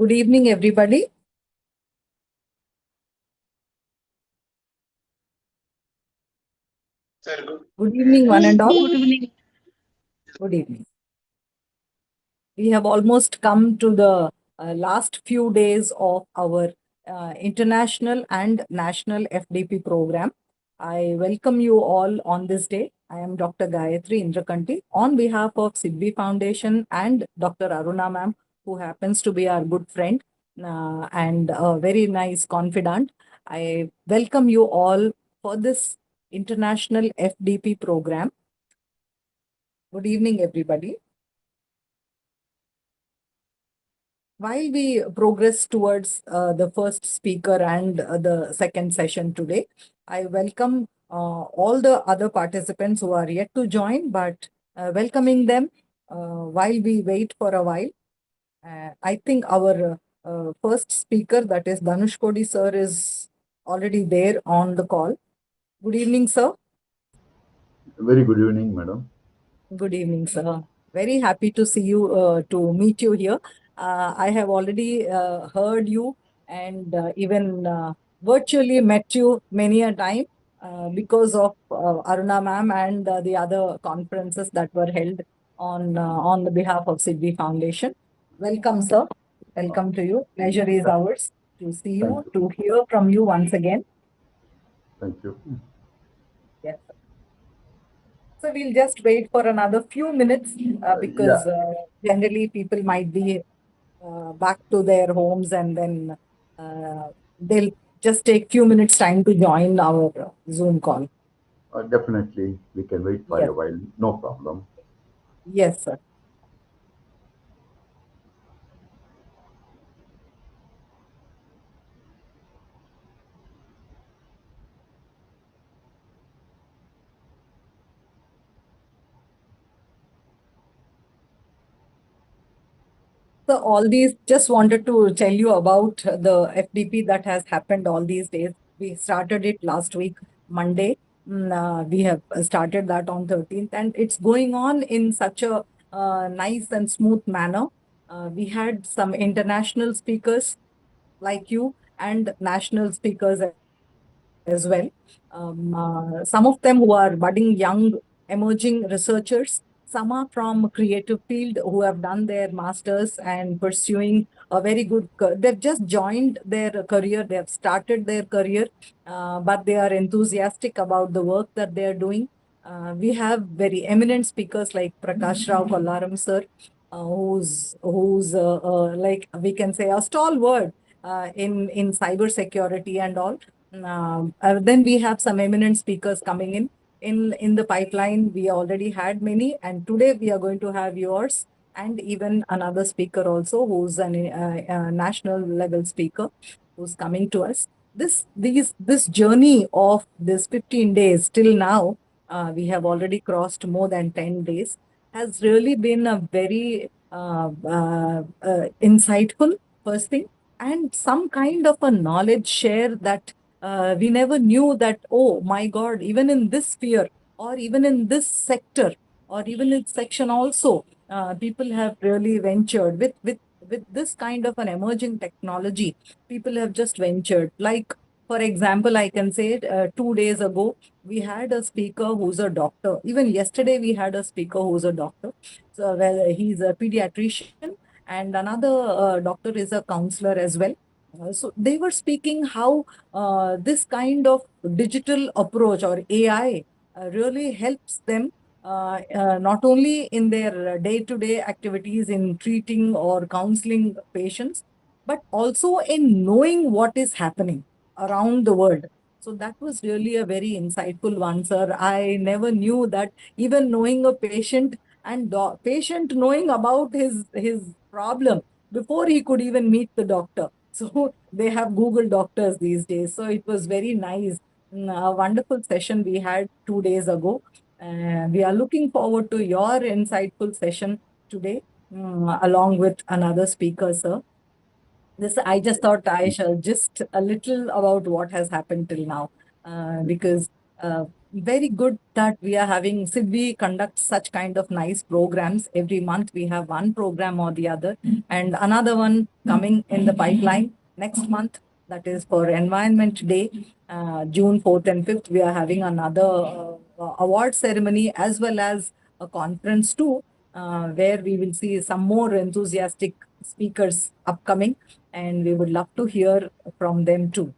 Good evening, everybody. Good evening, one and all. Good evening. Good evening. We have almost come to the last few days of our international and national FDP program. I welcome you all on this day. I am Dr. Gayatri Indrakanti on behalf of Sidvi Foundation and Dr. Aruna ma'am, who happens to be our good friend and a very nice confidant. I welcome you all for this international FDP program. Good evening, everybody. While we progress towards the first speaker and the second session today, I welcome all the other participants who are yet to join, but welcoming them while we wait for a while. I think our first speaker, that is Dhanush Kodi sir, is already there on the call. Good evening, sir. Very good evening, madam. Good evening, sir. Very happy to see you, to meet you here. I have already heard you and even virtually met you many a time because of Aruna ma'am and the other conferences that were held on the behalf of Sidvi Foundation. Welcome, sir. Welcome to you. Pleasure is Th- ours to see Thank you, you. to hear from you once again. Thank you. Yes. So we'll just wait for another few minutes because Yeah, generally people might be back to their homes and then they'll just take few minutes time to join our Zoom call. definitely. We can wait for Yes, a while. No problem. yes, sir. So all these, just wanted to tell you about the FDP that has happened all these days. We started it last week, Monday. We have started that on 13th, and it's going on in such a nice and smooth manner. We had some international speakers like you and national speakers as well. Some of them who are budding young emerging researchers. Some are from creative field who have done their masters and pursuing a very good. They've just joined their career. They have started their career, but they are enthusiastic about the work that they are doing. We have very eminent speakers like Prakash Rao Kollaram sir, who's like we can say a stalwart in cyber security and all. Then we have some eminent speakers coming in the pipeline. We already had many, and today we are going to have yours and even another speaker also, who's a national level speaker, who's coming to us. This journey of this 15 days till now, we have already crossed more than 10 days, has really been a very insightful first thing, and some kind of a knowledge share that we never knew that, oh my God, even in this sphere or even in this sector or even in section also, people have really ventured with this kind of an emerging technology. People have just ventured. Like, for example, I can say 2 days ago, we had a speaker who's a doctor. Even yesterday, we had a speaker who's a doctor. So, well, he's a pediatrician, and another doctor is a counselor as well. So they were speaking how this kind of digital approach or AI really helps them not only in their day-to-day activities in treating or counseling patients, but also in knowing what is happening around the world. So that was really a very insightful one, sir. I never knew that even knowing a patient and patient knowing about his problem before he could even meet the doctor. So they have Google doctors these days. So it was very nice. A wonderful session we had 2 days ago. We are looking forward to your insightful session today, along with another speaker, sir. This I just thought I shall just a little about what has happened till now, because very good that we are having Sidvi conduct such kind of nice programs. Every month we have one program or the other, and another one coming in the pipeline next month. That is for Environment Day, June 4th and 5th. We are having another award ceremony as well as a conference too, where we will see some more enthusiastic speakers upcoming, and we would love to hear from them too.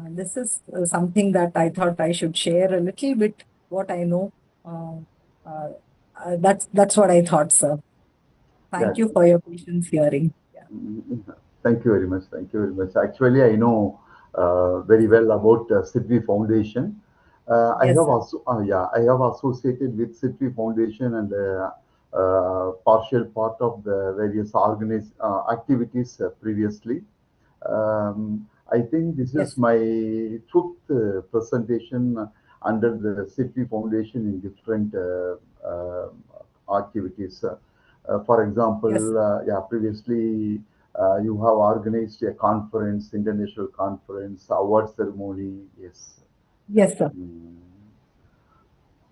This is something that I thought I should share a little bit what I know. Uh, uh, that's what I thought, sir. Yeah. Thank you for your patience hearing. Yeah. Thank you very much. Thank you very much. Actually, I know very well about Sidvi Foundation. I Yes, have sir. also, yeah, I have associated with Sidvi Foundation and partial part of the various organized activities previously. I think this is Yes, my fifth presentation under the City Foundation in different activities. For yes, example, yeah, previously you have organized a conference, international conference, award ceremony. Yes. Yeah. yes, sir. Mm.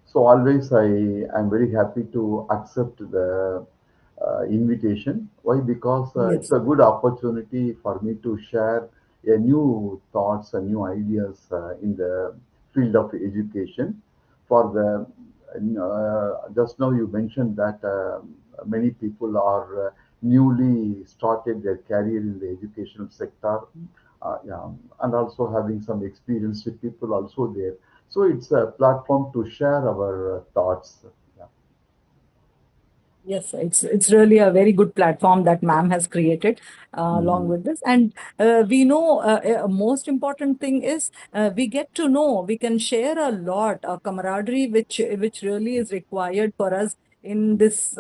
So always I am very happy to accept the invitation. Why? Because it's Yes, a good opportunity for me to share a new thoughts and new ideas in the field of education. For the just now you mentioned that many people are newly started their career in the educational sector, yeah, and also having some experienced people also there. So it's a platform to share our thoughts. Yeah. yes, it's really a very good platform that ma'am has created along Mhm. with this, and we know most important thing is we get to know we can share a lot of camaraderie, which really is required for us in this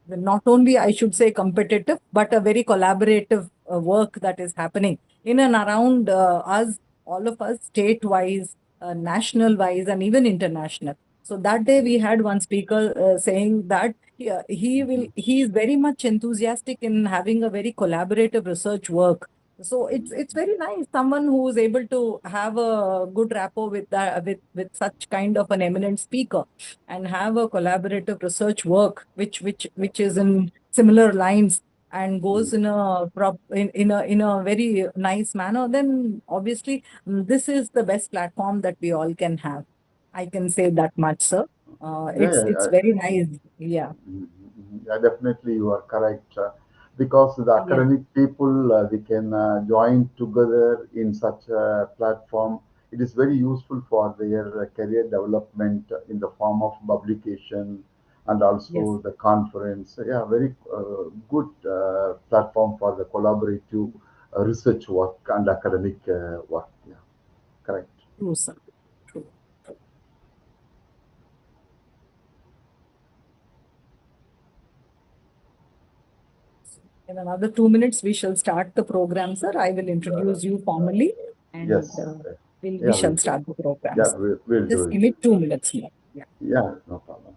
not only I should say competitive but a very collaborative work that is happening in and around us, all of us, state wise, national wise, and even international. So that day we had one speaker saying that he is very much enthusiastic in having a very collaborative research work. So it's very nice someone who is able to have a good rapport with that with such kind of an eminent speaker and have a collaborative research work which is in similar lines and goes in a in a very nice manner. Then obviously this is the best platform that we all can have. I can say that much, sir. Yeah, It's very nice. Yeah. yeah, definitely you are correct. Because the Yes. academic people, we can join together in such a platform. It is very useful for their career development in the form of publication and Yes. also the conference. Yeah, very good platform for the collaborative research work and academic work. Yeah, correct. True, sir. True. In another 2 minutes, we shall start the program, sir. I will Uh, introduce you formally, and yes. we Yeah, shall start the program, yeah, sir. we'll do Just it. give me 2 minutes more. Yeah. Yeah, no problem.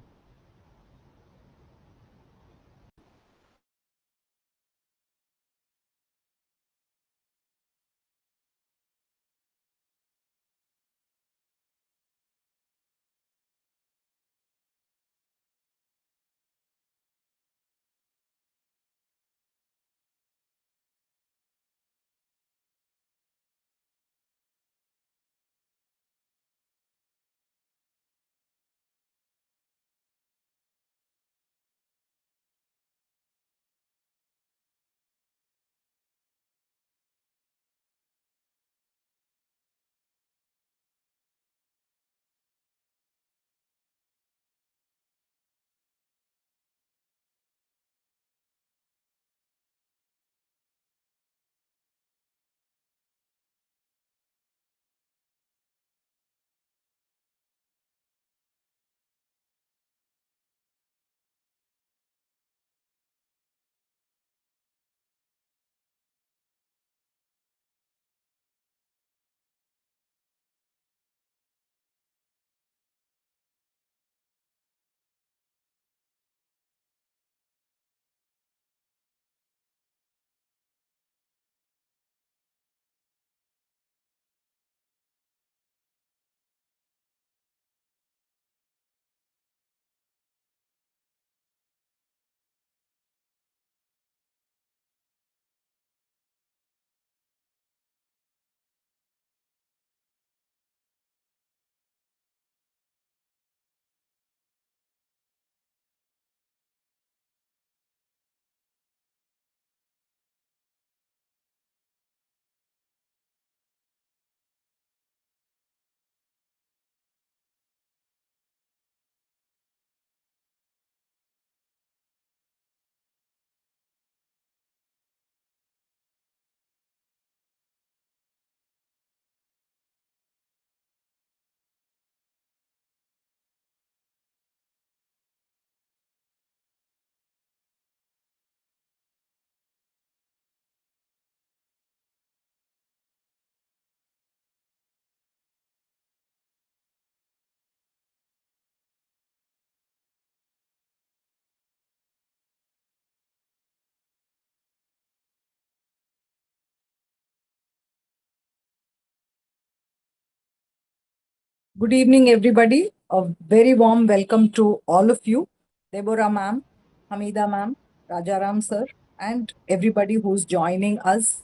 Good evening, everybody. A very warm welcome to all of you. Deborah ma'am, Hamida ma'am, Rajaram sir, and everybody who's joining us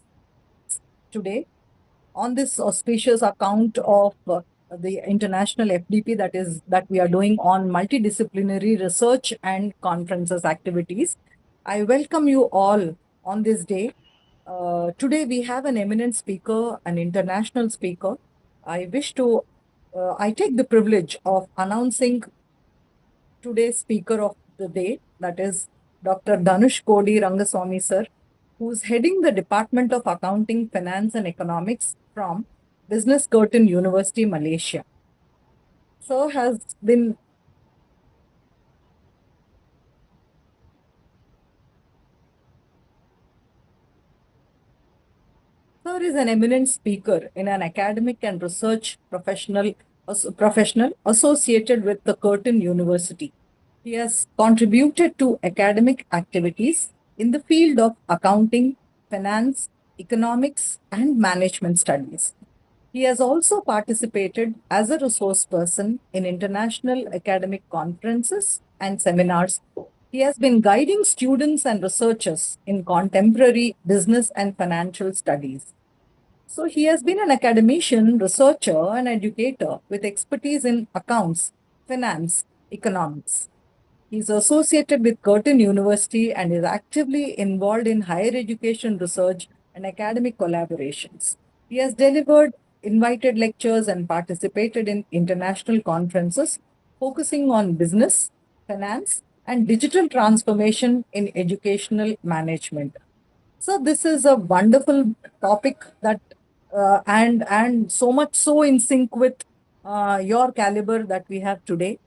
today on this auspicious account of the international FDP that we are doing on multidisciplinary research and conferences activities. I welcome you all on this day. Today we have an eminent speaker, an international speaker. I wish to I take the privilege of announcing today's speaker of the day, that is Dr. Dhanush Kodi Rangaswamy sir, who's heading the Department of Accounting, Finance and Economics from Business Curtin University, Malaysia. Sir has been Sir is an eminent speaker in an academic and research professional associated with the Curtin University. He has contributed to academic activities in the field of accounting, finance, economics, and management studies. He has also participated as a resource person in international academic conferences and seminars. He has been guiding students and researchers in contemporary business and financial studies. So he has been an academician, researcher, and educator with expertise in accounts, finance, economics. He's associated with Curtin University and is actively involved in higher education research and academic collaborations. He has delivered invited lectures and participated in international conferences focusing on business, finance, and digital transformation in educational management. So this is a wonderful topic that and so much so in sync with your caliber that we have today.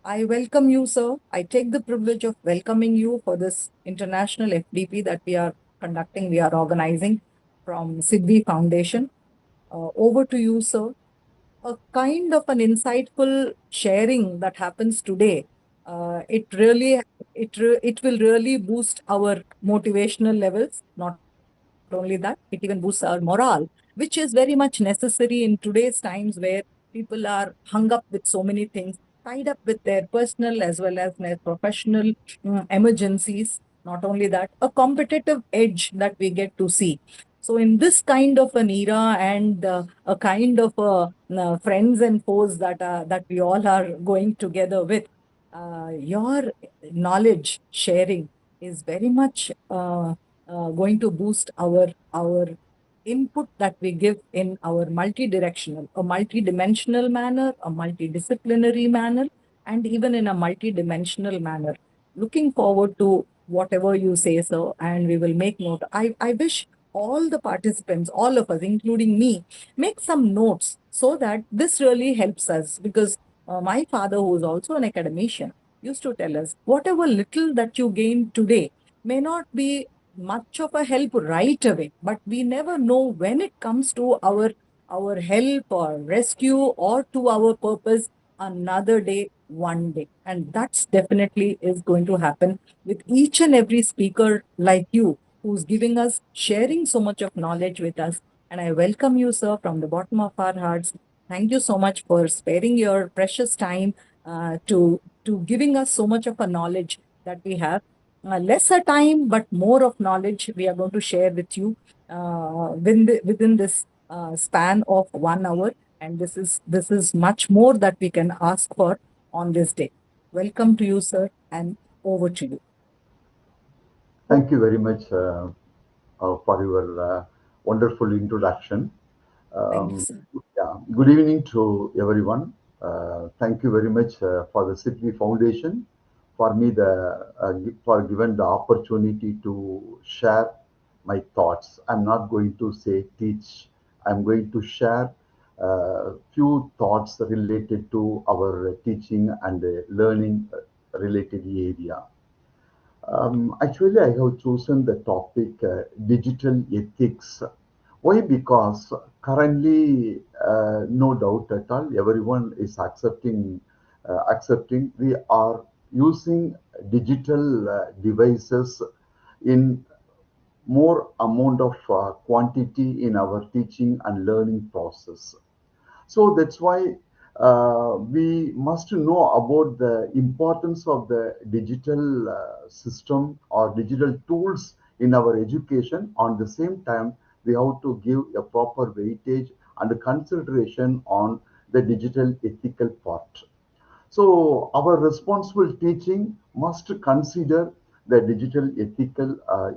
I welcome you, sir. I take the privilege of welcoming you for this international FDP that we are organizing from Sidvi Foundation. Over to you, sir. A kind of an insightful sharing that happens today. It will really boost our motivational levels. Not only that, it even boosts our morale, which is very much necessary in today's times where people are hung up with so many things, tied up with their personal as well as their professional emergencies. Not only that, a competitive edge that we get to see. So, in this kind of an era and a kind of friends and foes that we all are going together with, your knowledge sharing is very much going to boost our input that we give in our multidimensional manner, a multidisciplinary manner, and even in a multidimensional manner. Looking forward to whatever you say, sir, and we will make note. I wish all the participants, all of us, including me, make some notes so that this really helps us because my father, who is also an academician, used to tell us whatever little that you gain today may not be much of a help right away, but we never know when it comes to our help or rescue or to our purpose another day, one day. And that's definitely is going to happen with each and every speaker like you who's giving us, sharing so much of knowledge with us. And I welcome you, sir, from the bottom of our hearts. Thank you so much for sparing your precious time to giving us so much of a knowledge that we have. Lesser time, but more of knowledge we are going to share with you within this span of 1 hour. And this is much more that we can ask for on this day. Welcome to you, sir, and over to you. Thank you very much for your wonderful introduction. Thank you, Um, sir. yeah, good evening to everyone. Thank you very much for the City Foundation for me for given the opportunity to share my thoughts. I'm not going to say teach. I'm going to share few thoughts related to our teaching and learning related area. Actually, I have chosen the topic digital ethics. Why? Because currently, no doubt at all, everyone is accepting we are using digital devices in more amount of quantity in our teaching and learning process. So that's why we must know about the importance of the digital system or digital tools in our education. On the same time, we have to give a proper weightage and consideration on the digital ethical part. So our responsible teaching must consider the digital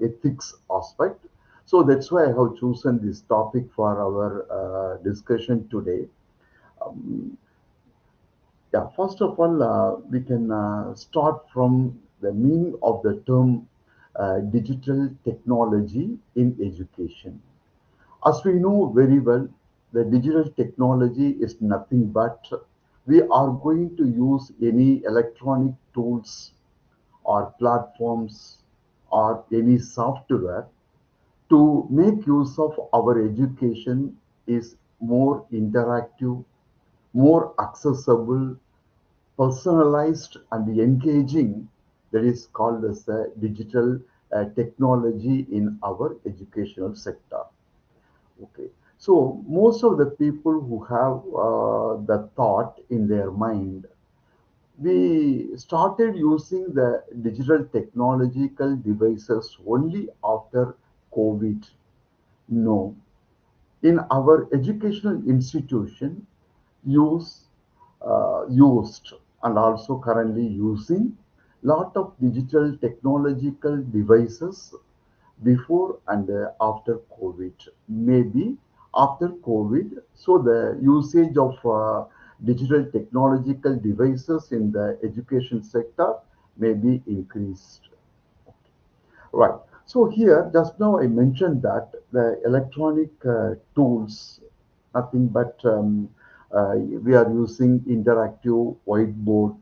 ethics aspect. So that's why I have chosen this topic for our discussion today. Um, yeah, first of all, we can start from the meaning of the term digital technology in education. As we know very well, the digital technology is nothing but we are going to use any electronic tools or platforms or any software to make use of our education is more interactive, more accessible, personalized and engaging. That is called as the digital technology in our educational sector. Okay. So most of the people who have the thought in their mind, we started using the digital technological devices only after COVID. No, in our educational institution, use used and also currently using lot of digital technological devices before and after COVID. Maybe after COVID, so the usage of digital technological devices in the education sector may be increased. Right. So here, just now I mentioned that the electronic tools, nothing but we are using interactive whiteboard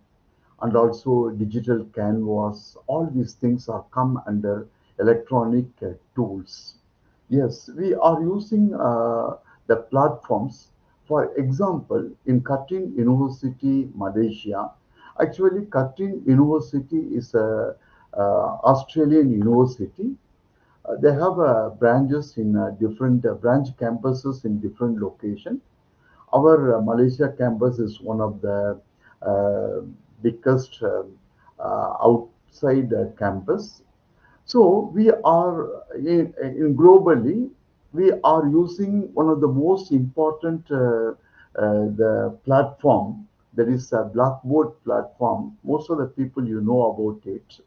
and also digital canvas. All these things are come under electronic tools. Yes, we are using the platforms. For example, in Cutting University, Malaysia, actually Cutting University is a Australian university. They have branches in different branch campuses in different locations. Our Malaysia campus is one of the uh, biggest outside campus. So we are in globally, we are using one of the most important the platform, that is a Blackboard platform. Most of the people you know about it.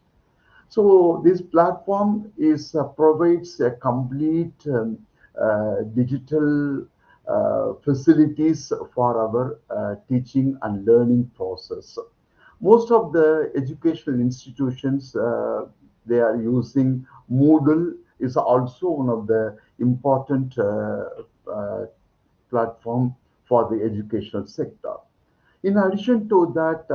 So this platform is provides a complete digital facilities for our teaching and learning process. Most of the educational institutions they are using Moodle is also one of the important platform for the educational sector. In addition to that,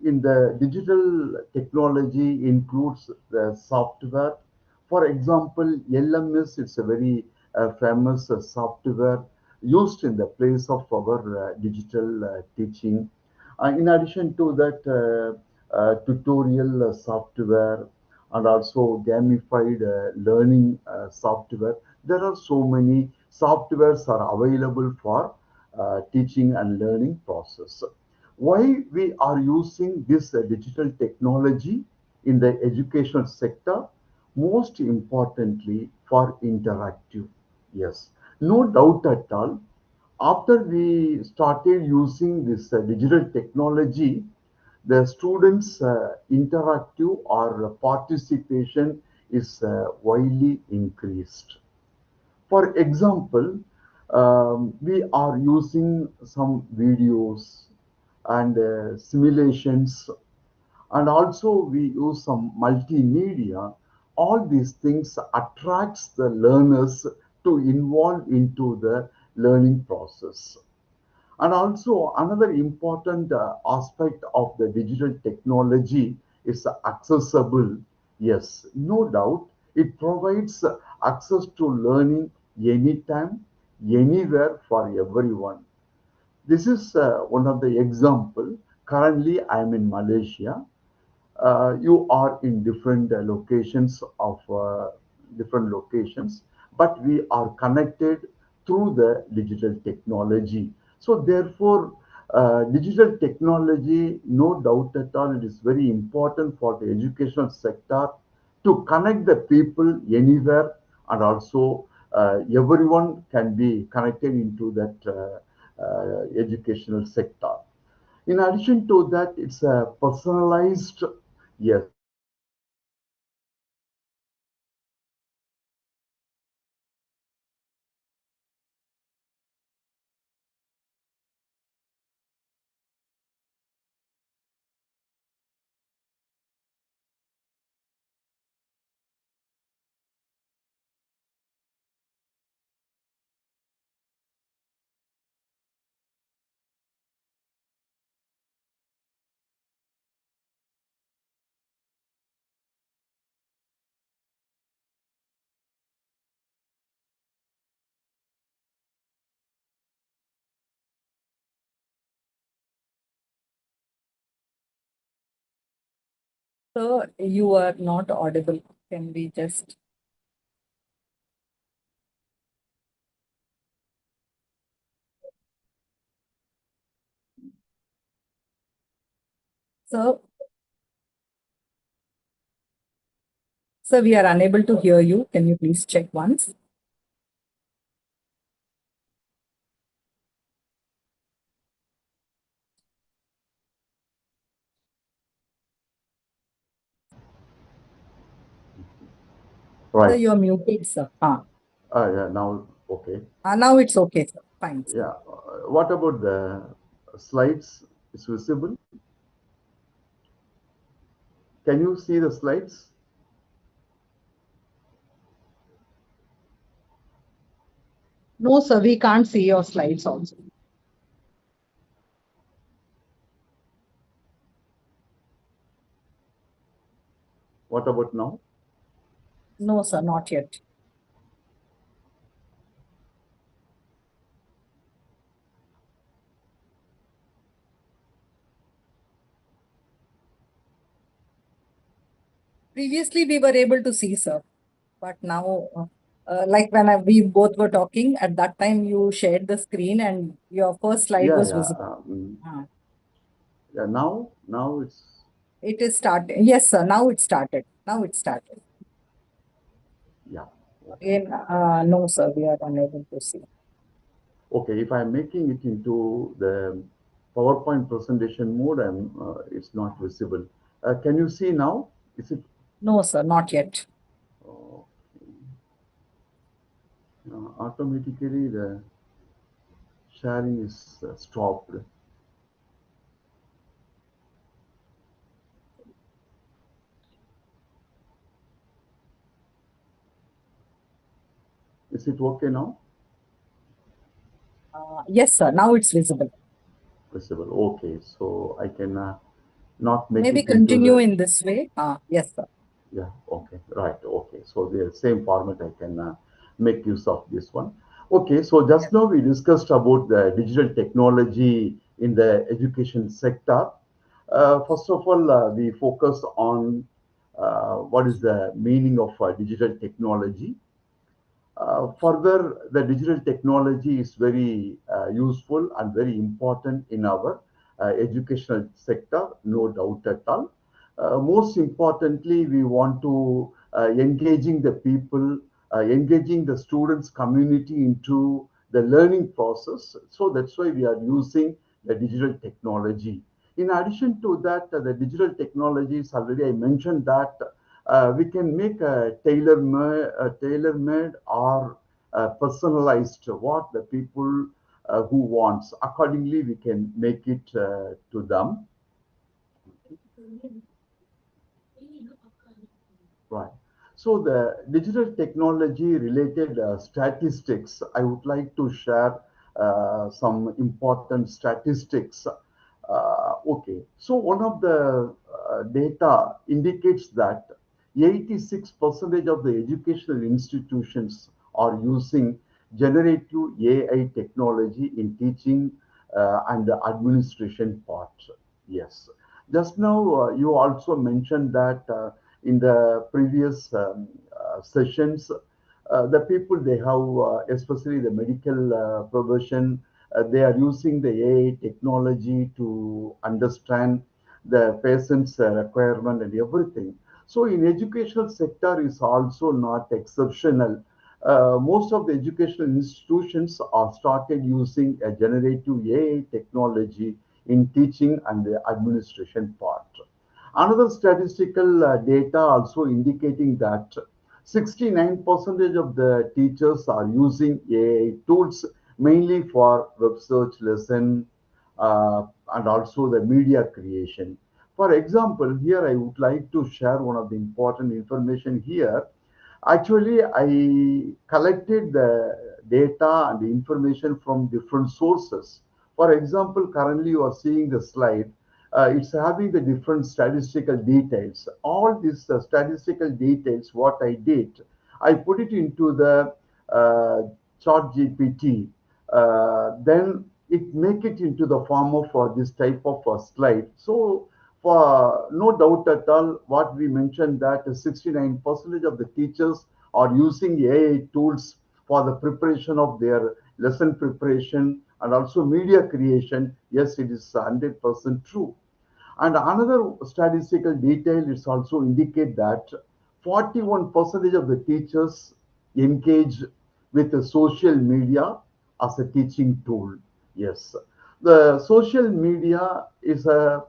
in the digital technology includes the software. For example, LMS is a very famous software used in the place of our digital teaching. In addition to that, tutorial software and also gamified learning software. There are so many softwares are available for teaching and learning process. Why we are using this digital technology in the educational sector? Most importantly, for interactive. Yes, no doubt at all. After we started using this digital technology, the students' interactive or participation is widely increased. For example, we are using some videos and simulations, and also we use some multimedia. All these things attracts the learners to involve into the learning process. And also another important aspect of the digital technology is accessible. Yes, no doubt it provides access to learning anytime, anywhere for everyone. This is one of the example. Currently, I am in Malaysia. You are in different locations, but we are connected through the digital technology. So therefore, Digital technology, no doubt at all, it is very important for the educational sector to connect the people anywhere, and also everyone can be connected into that educational sector. In addition to that, it's a personalized, yes, personalized So you are not audible. Can we just? So, sir, we are unable to hear you. Can you please check once? Sir, right. you're muted, sir. Yeah, now, okay. Now it's okay, sir. Fine, sir. Yeah. What about the slides? Is visible? Can you see the slides? No, sir, we can't see your slides also. What about now? No, sir, not yet. Previously, we were able to see, sir, but now, like when we both were talking, at that time you shared the screen and your first slide Yeah, was yeah. visible. Uh, Yeah, now it's, it is started. Yes, sir. Now it started. Now it started. yeah. Okay. Again, no, sir, we are unable to see. Okay, if I'm making it into the PowerPoint presentation mode, it's not visible. Can you see now? Is it No, sir, not yet. uh, automatically the sharing is stopped? Is it okay now? Yes, sir. Now it's visible. Visible. Okay, so I can not make Maybe it into continue the, in this way. Yes, sir. yeah, okay, right, okay. So the same format I can make use of this one. Okay, so just Yes. now we discussed about the digital technology in the education sector. First of all, we focus on what is the meaning of digital technology. Further, the digital technology is very useful and very important in our educational sector, no doubt at all. Most importantly, we want to engaging the people, engaging the students community into the learning process. So that's why we are using the digital technology. In addition to that, the digital technologies, already I mentioned that we can make a tailor-made or personalized what the people who wants. Accordingly, we can make it to them. Right. So the digital technology related statistics, I would like to share some important statistics. Okay. So one of the data indicates that 86% of the educational institutions are using generative AI technology in teaching and the administration part. Yes. Just now, you also mentioned that in the previous sessions, the people they have, especially the medical profession, they are using the AI technology to understand the patient's requirement and everything. So in educational sector is also not exceptional. Most of the educational institutions are started using a generative AI technology in teaching and the administration part. Another statistical data also indicating that 69% of the teachers are using AI tools mainly for web search lesson and also the media creation. For example, here I would like to share one of the important information here. Actually, I collected the data and the information from different sources. For example, currently you are seeing the slide. It's having the different statistical details. All these statistical details, what I did, I put it into the uh, chart GPT. Then it make it into the form of this type of slide. So for no doubt at all, what we mentioned that 69% of the teachers are using AI tools for the preparation of their lesson preparation and also media creation. Yes, it is 100% true. And another statistical detail is also indicate that 41% of the teachers engage with the social media as a teaching tool. Yes, the social media is yeah,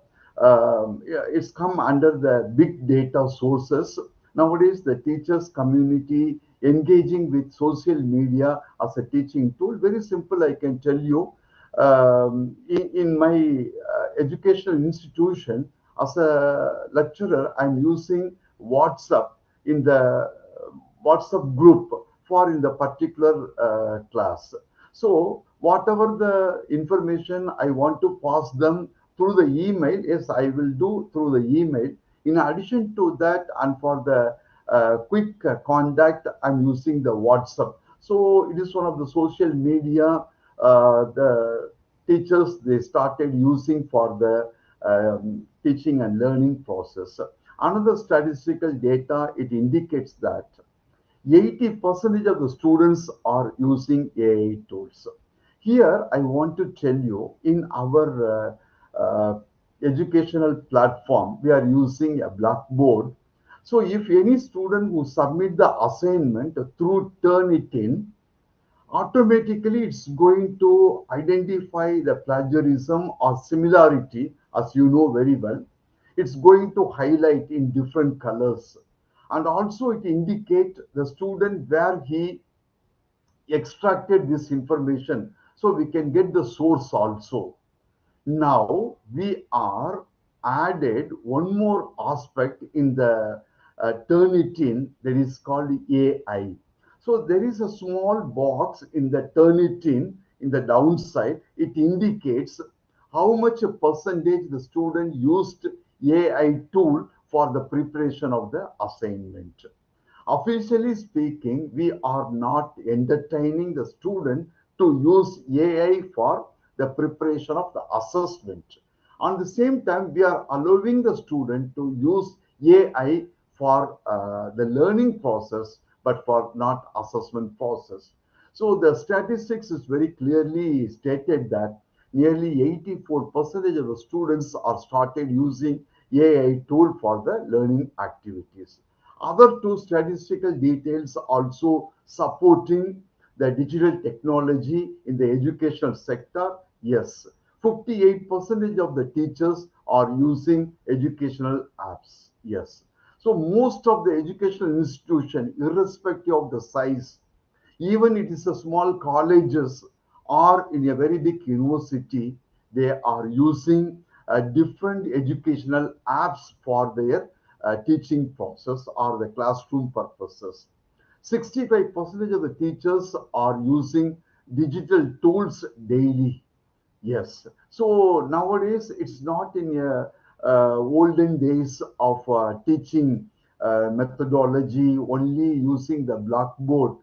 it's come under the big data sources. Nowadays, the teachers community engaging with social media as a teaching tool. Very simple, I can tell you. In my educational institution, as a lecturer, I'm using WhatsApp in the WhatsApp group for in the particular class. So whatever the information I want to pass them through the email, yes, I will do through the email. In addition to that, and for the quick contact, I'm using the WhatsApp. So it is one of the social media the teachers they started using for the teaching and learning process. Another statistical data it indicates that 80% of the students are using AI tools. Here, I want to tell you in our educational platform, we are using a blackboard. So, if any student who submit the assignment through Turnitin, automatically it's going to identify the plagiarism or similarity, as you know very well. It's going to highlight in different colors, and also it indicate the student where he extracted this information, so we can get the source also. Now we are added one more aspect in the Turnitin that is called AI. So there is a small box in the Turnitin in the downside. It indicates how much a percentage the student used AI tool for the preparation of the assignment. Officially speaking, we are not entertaining the student to use AI for the preparation of the assessment. On the same time, we are allowing the student to use AI for the learning process, but for not assessment process. So the statistics is very clearly stated that nearly 84% of the students are started using AI tool for the learning activities. Other two statistical details also supporting the digital technology in the educational sector. Yes, 58% of the teachers are using educational apps. Yes. So most of the educational institution, irrespective of the size, even it is a small colleges or in a very big university, they are using different educational apps for their teaching process or the classroom purposes. 65% of the teachers are using digital tools daily. Yes. So nowadays it's not in a olden days of teaching methodology only using the blackboard.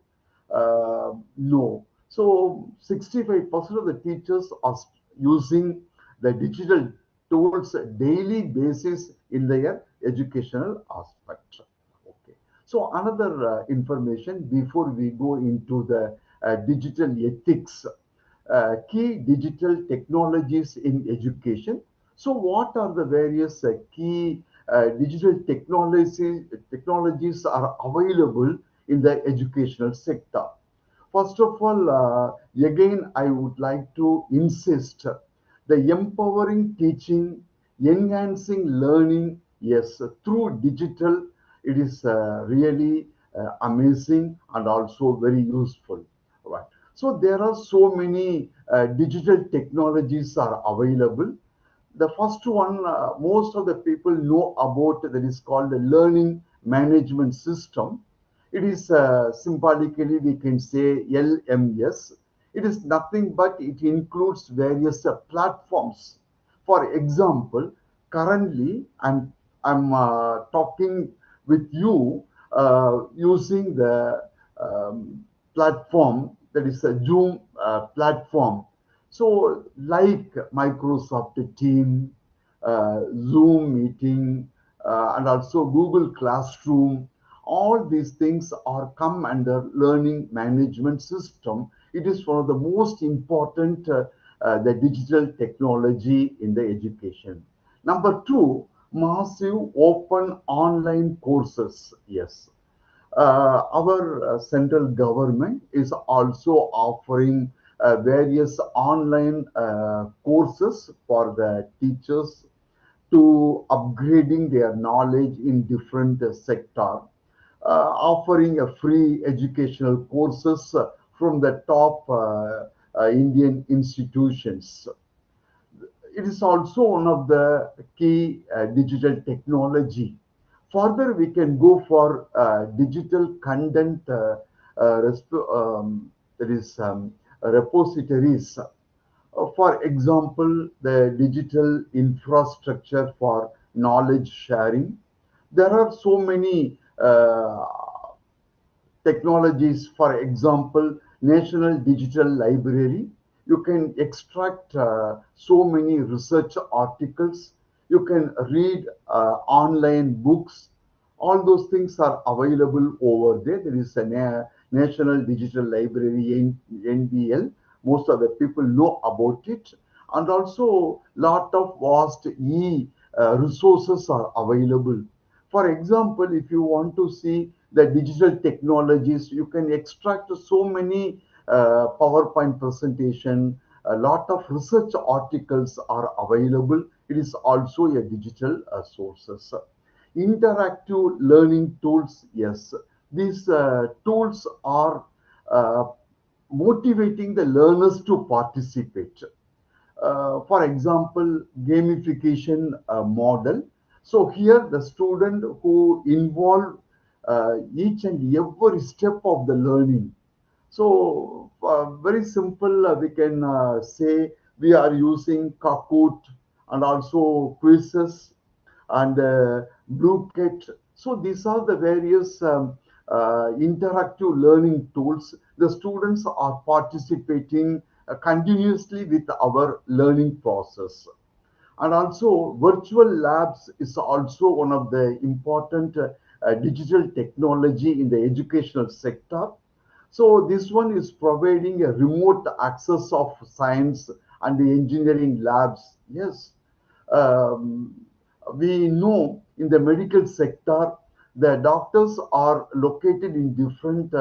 No. So 65% of the teachers are using the digital tools daily basis in their educational aspect. Okay. So another information before we go into the digital ethics. key digital technologies in education. So, what are the various key digital technologies are available in the educational sector? First of all, again, I would like to insist the empowering teaching, enhancing learning, yes, through digital, it is really amazing and also very useful. Right. So there are so many digital technologies are available. The first one, most of the people know about, that is called the learning management system. It is symbolically we can say LMS. It is nothing but it includes various platforms. For example, currently I'm talking with you using the platform, that is a Zoom platform. So, like Microsoft Team, Zoom meeting, and also Google Classroom, all these things are come under learning management system. It is one of the most important the digital technology in the education. Number two, massive open online courses. Yes, our central government is also offering various online courses for the teachers to upgrading their knowledge in different sector, offering a free educational courses from the top Indian institutions. It is also one of the key digital technology. Further, we can go for digital content, that is repositories. For example, the digital infrastructure for knowledge sharing. There are so many technologies. For example, National Digital Library. You can extract so many research articles. You can read online books. All those things are available over there. There is a National Digital Library in NDL. Most of the people know about it. And also, lot of vast resources are available. For example, if you want to see the digital technologies, you can extract so many PowerPoint presentation. A lot of research articles are available. It is also a digital sources. Interactive learning tools, yes. These tools are uh, motivating the learners to participate. For example, gamification model. So here the student who involve each and every step of the learning. So very simple, we can say we are using Kahoot and also quizzes and Blue Kit. So these are the various interactive learning tools. The students are participating continuously with our learning process. And also virtual labs is also one of the important digital technology in the educational sector. So this one is providing a remote access of science and the engineering labs. Yes, um, we know in the medical sector, the doctors are located in different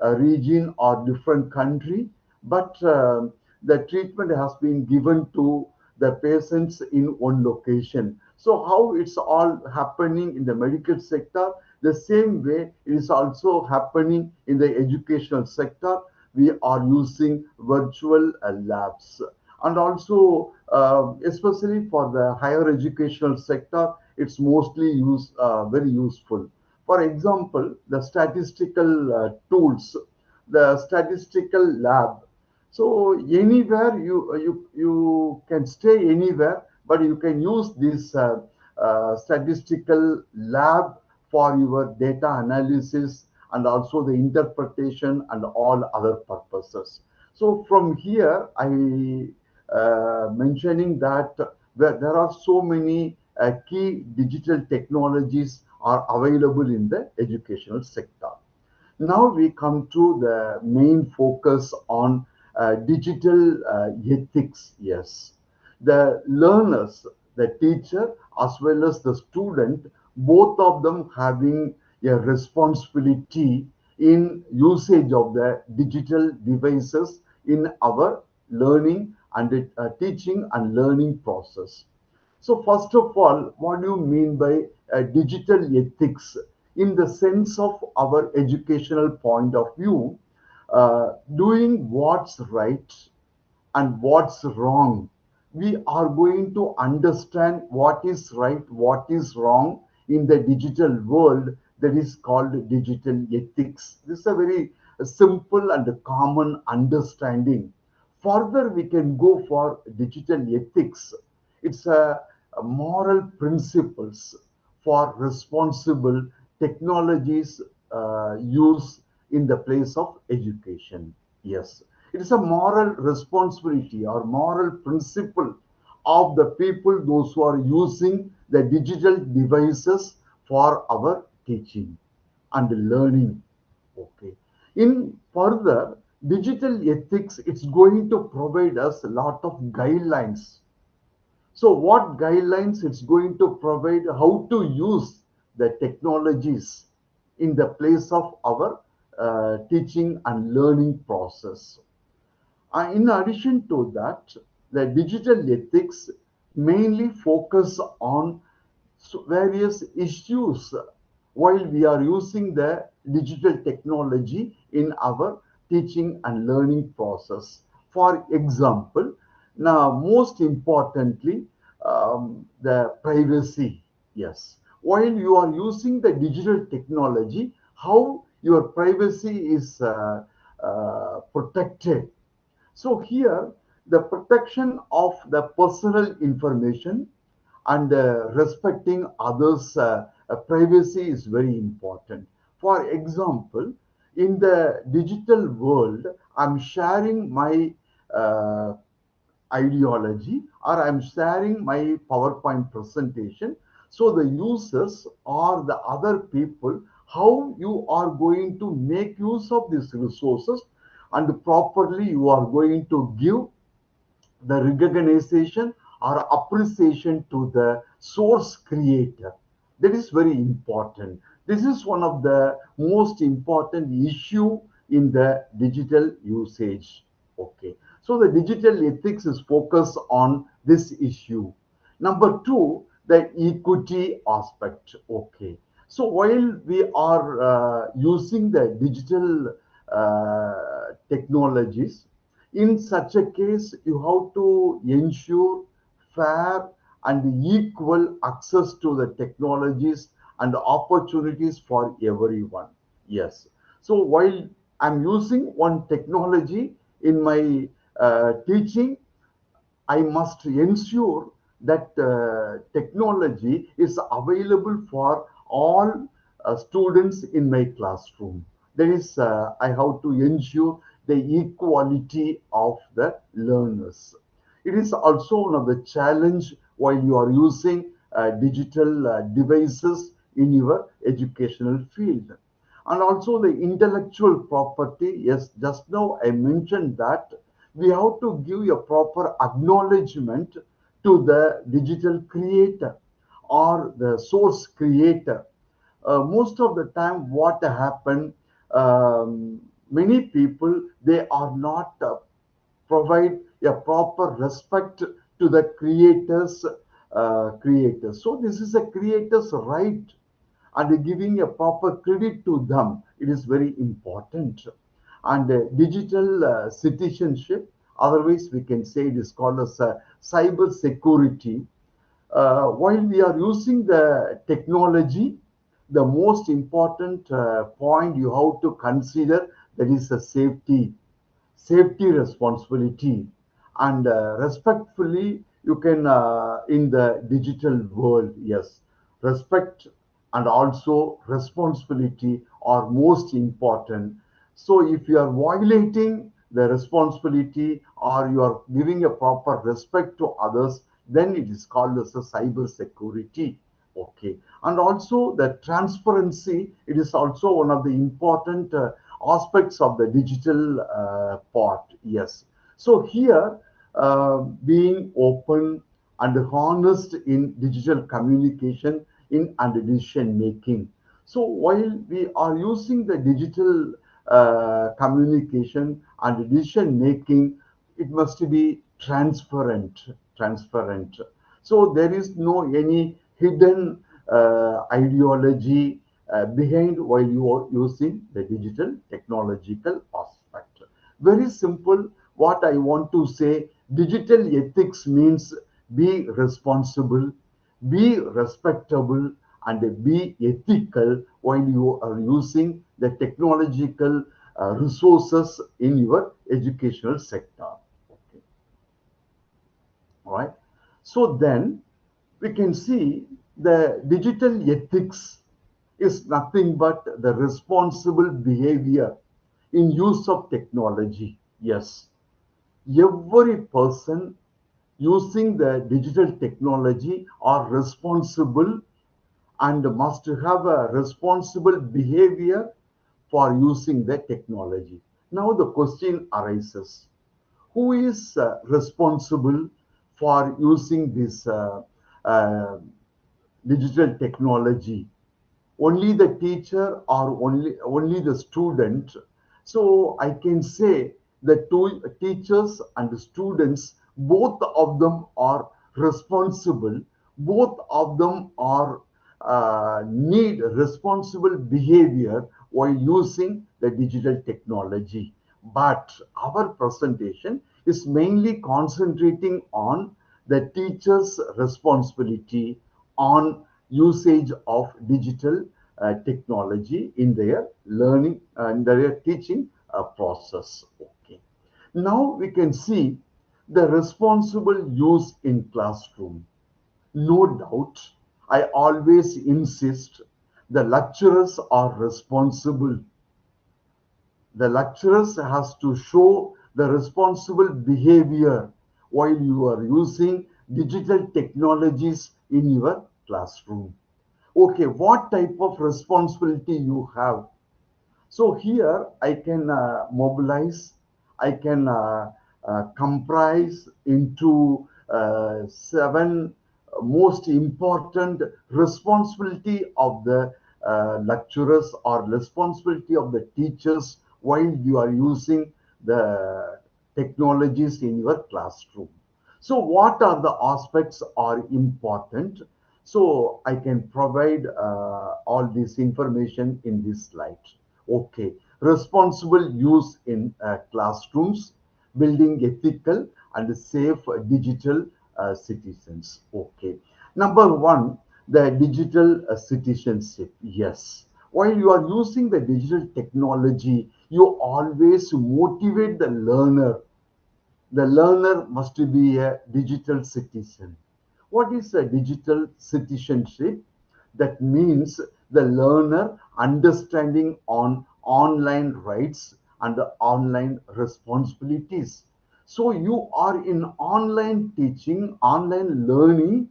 region or different country, but the treatment has been given to the patients in one location. So how it's all happening in the medical sector, the same way it is also happening in the educational sector. We are using virtual labs. And also, especially for the higher educational sector, it's mostly very useful. For example, the statistical tools, the statistical lab. So anywhere you can stay anywhere, but you can use this statistical lab for your data analysis and also the interpretation and all other purposes. So from here, I mentioning that there are so many key digital technologies are available in the educational sector. Now we come to the main focus on digital ethics. Yes, the learners, the teacher as well as the student, both of them having a responsibility in usage of the digital devices in our learning and teaching and learning process. So, first of all, what do you mean by digital ethics in the sense of our educational point of view? Doing what's right and what's wrong. We are going to understand what is right, what is wrong in the digital world, that is called digital ethics. This is a very simple and a common understanding. Further, we can go for digital ethics. It's a moral principles for responsible technologies use in the place of education. Yes, it is a moral responsibility or moral principle of the people, those who are using the digital devices for our teaching and learning. Okay. In further, digital ethics, it's going to provide us a lot of guidelines. So, what guidelines it's going to provide, how to use the technologies in the place of our teaching and learning process. In addition to that, the digital ethics mainly focus on various issues while we are using the digital technology in our teaching and learning process. For example, now most importantly, the privacy. Yes, while you are using the digital technology, how your privacy is protected. So here, the protection of the personal information and respecting others' privacy is very important. For example, in the digital world, I'm sharing my uh, ideology or I'm sharing my PowerPoint presentation. So the users or the other people, how you are going to make use of these resources and properly you are going to give the recognition or appreciation to the source creator. That is very important. This is one of the most important issue in the digital usage. Okay, so the digital ethics is focused on this issue. Number two, the equity aspect. Okay, so while we are using the digital technologies, in such a case, you have to ensure fair and equal access to the technologies and opportunities for everyone. Yes. So while I'm using one technology in my teaching, I must ensure that technology is available for all students in my classroom. That is, I have to ensure the equality of the learners. It is also one of the challenge while you are using digital devices in your educational field. And also the intellectual property. Yes, just now I mentioned that we have to give a proper acknowledgement to the digital creator or the source creator. Most of the time what happen, many people, they are not provide a proper respect to the creators. So this is a creator's right, and giving a proper credit to them, it is very important. And digital citizenship, otherwise we can say it is called as cyber security. While we are using the technology, the most important point you have to consider, that is the safety responsibility, and respectfully you can in the digital world. Yes, respect and also responsibility are most important. So if you are violating the responsibility or you are giving a proper respect to others, then it is called as a cyber security. Okay, and also the transparency, it is also one of the important aspects of the digital part. Yes, So here, being open and honest in digital communication in and decision making. So while we are using the digital communication and decision making, it must be transparent, transparent. So there is no any hidden ideology behind while you are using the digital technological aspect. Very simple. What I want to say, digital ethics means be responsible, be respectable, and be ethical while you are using the technological resources in your educational sector. Okay. All right. So then we can see the digital ethics is nothing but the responsible behavior in use of technology. Yes, every person using the digital technology are responsible and must have a responsible behavior for using the technology. Now the question arises, who is responsible for using this uh, digital technology? Only the teacher or only the student? So I can say the two teachers and the students, both of them are responsible, both of them are need responsible behavior while using the digital technology. But our presentation is mainly concentrating on the teacher's responsibility on usage of digital technology in their learning and their teaching process. Okay. Now we can see the responsible use in classroom. No doubt, I always insist the lecturers are responsible. The lecturers has to show the responsible behavior while you are using digital technologies in your classroom. Okay, what type of responsibility you have? So here I can mobilize, I can comprise into seven most important responsibility of the lecturers or responsibility of the teachers while you are using the technologies in your classroom. So what are the aspects are important? So I can provide all this information in this slide. Okay, responsible use in classrooms, building ethical and safe digital citizens. Okay, number one, the digital citizenship. Yes, while you are using the digital technology, you always motivate the learner. The learner must be a digital citizen. What is a digital citizenship? That means the learner understanding on online rights and online responsibilities. So you are in online teaching, online learning.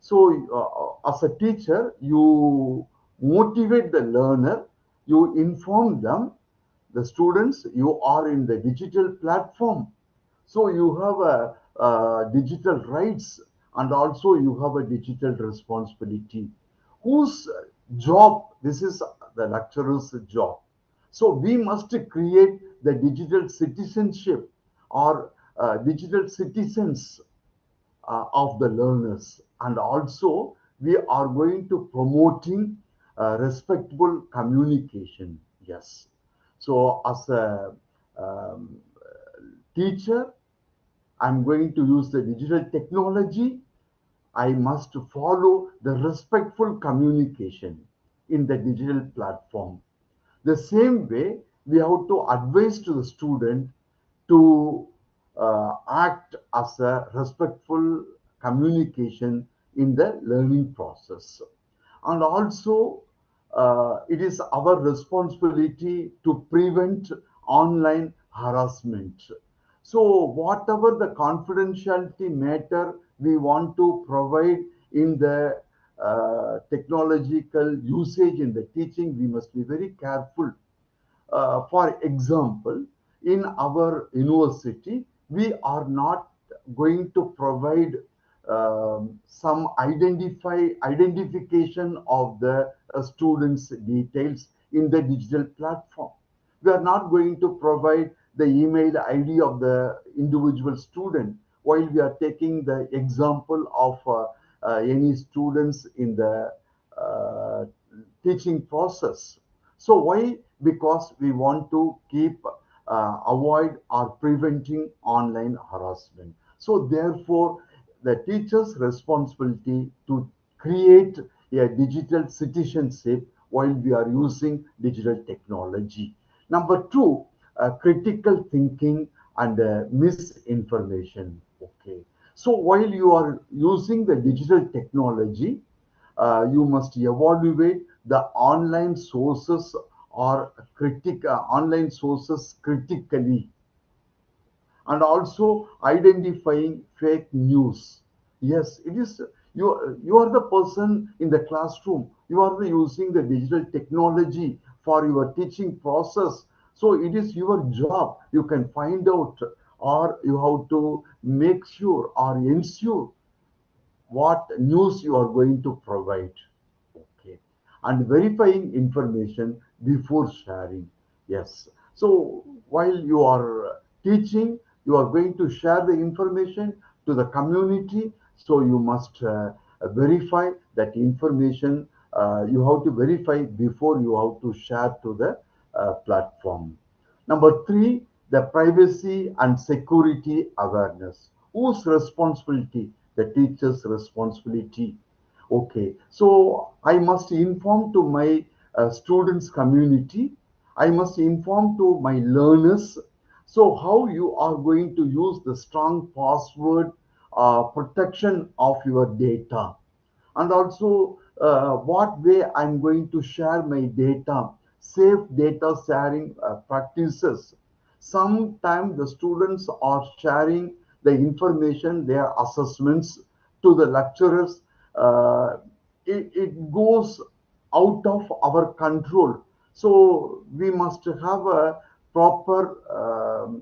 So as a teacher, you motivate the learner, you inform them, the students, you are in the digital platform, so you have a digital rights and also you have a digital responsibility. Whose job? This is the lecturer's job. So we must create the digital citizenship or digital citizens of the learners, and also we are going to promoting respectful communication. Yes. So as a um, teacher, I'm going to use the digital technology. I must follow the respectful communication in the digital platform. The same way, we have to advise to the student to act as a respectful communication in the learning process. And also, it is our responsibility to prevent online harassment. So whatever the confidentiality matter we want to provide in the technological usage in the teaching, we must be very careful. For example, in our university, we are not going to provide some identification of the students' details in the digital platform. We are not going to provide the email ID of the individual student while we are taking the example of any students in the uh, teaching process. So why? Because we want to keep avoid or preventing online harassment. So therefore, the teacher's responsibility to create a digital citizenship while we are using digital technology. Number two, critical thinking and misinformation. Okay. So while you are using the digital technology, you must evaluate the online sources critically, and also identifying fake news. Yes, it is you are the person in the classroom. You are using the digital technology for your teaching process. So it is your job. You can find out, or you have to make sure or ensure what news you are going to provide. Okay. And verifying information before sharing. Yes. So while you are teaching, you are going to share the information to the community. So you must verify that information. You have to verify before you have to share to the platform. Number three, the privacy and security awareness. Whose responsibility? The teacher's responsibility. Okay, so I must inform to my students community. I must inform to my learners. So how you are going to use the strong password protection of your data, and also what way I'm going to share my data, safe data sharing practices. Sometimes the students are sharing the information, their assessments to the lecturers. Uh, it goes out of our control. So we must have a proper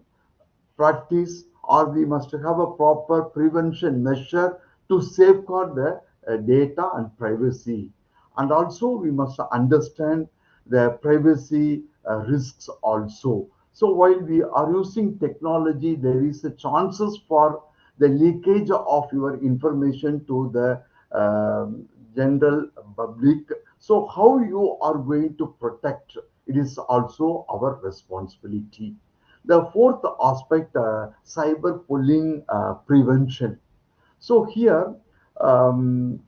practice, or we must have a proper prevention measure to safeguard the data and privacy. And also we must understand the privacy risks also. So while we are using technology, there is a chances for the leakage of your information to the general public. So how you are going to protect, it is also our responsibility. The fourth aspect, cyberbullying prevention. So here, um,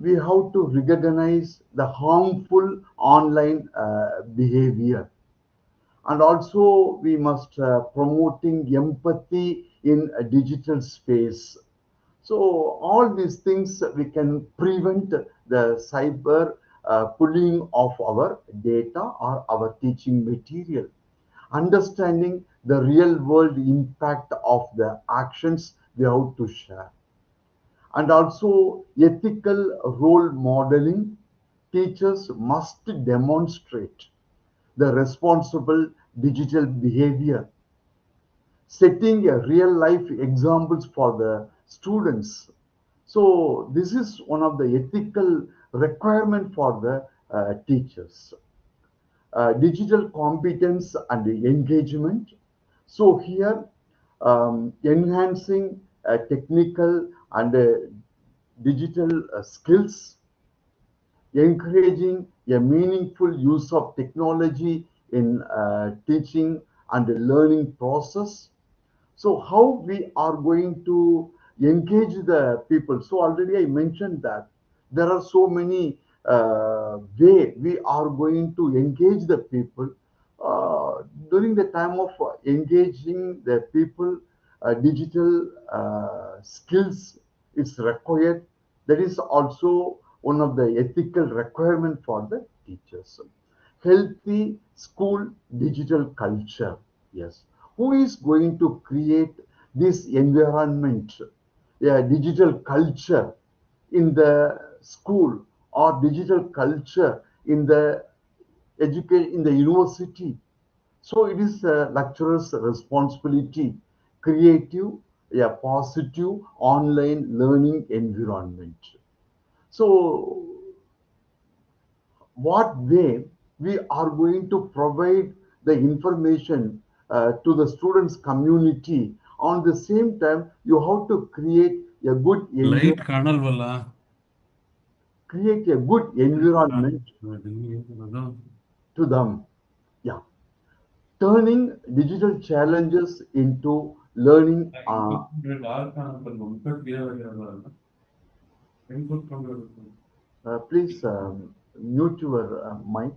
we have to recognize the harmful online behavior, and also we must promoting empathy in a digital space. So all these things we can prevent the cyber bullying of our data or our teaching material. Understanding the real world impact of the actions we have to share, and also ethical role modeling. Teachers must demonstrate the responsible digital behavior, setting a real life examples for the students. So this is one of the ethical requirement for the teachers. Digital competence and engagement. So here, enhancing technical and digital skills, encouraging a meaningful use of technology in teaching and learning process. So how we are going to engage the people? So already I mentioned that there are so many way we are going to engage the people. During the time of engaging the people, digital skills is required. That is also one of the ethical requirement for the teachers. Healthy school digital culture. Yes, who is going to create this environment, a digital culture in the school, or digital culture in the in the university? So it is a lecturer's responsibility creative, a positive online learning environment. So, what way we are going to provide the information to the students community, on the same time you have to Light canal wala. create a good environment to them. Yeah, turning digital challenges into learning. Please mute your mic.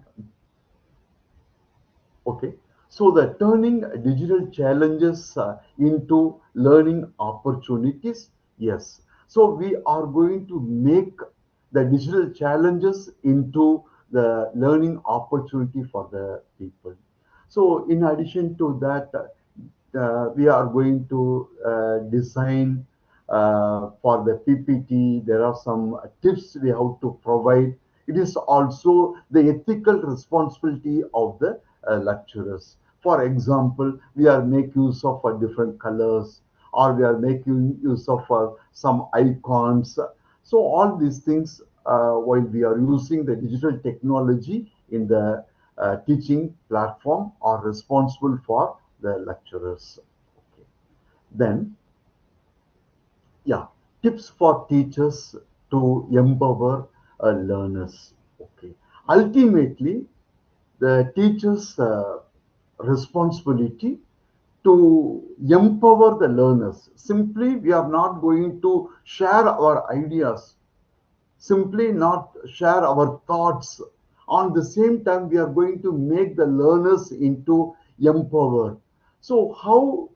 Okay, so the turning digital challenges into learning opportunities. Yes, so we are going to make the digital challenges into the learning opportunity for the people. So, in addition to that, we are going to design for the PPT. There are some tips we have to provide. It is also the ethical responsibility of the lecturers. For example, we are make use of different colors, or we are making use of some icons. So all these things, while we are using the digital technology in the teaching platform, are responsible for the lecturers. Okay. Then, yeah, tips for teachers to empower learners. Okay. Ultimately, the teacher's responsibility to empower the learners. Simply, we are not going to share our ideas, simply not share our thoughts. On the same time, we are going to make the learners into empowered. So, how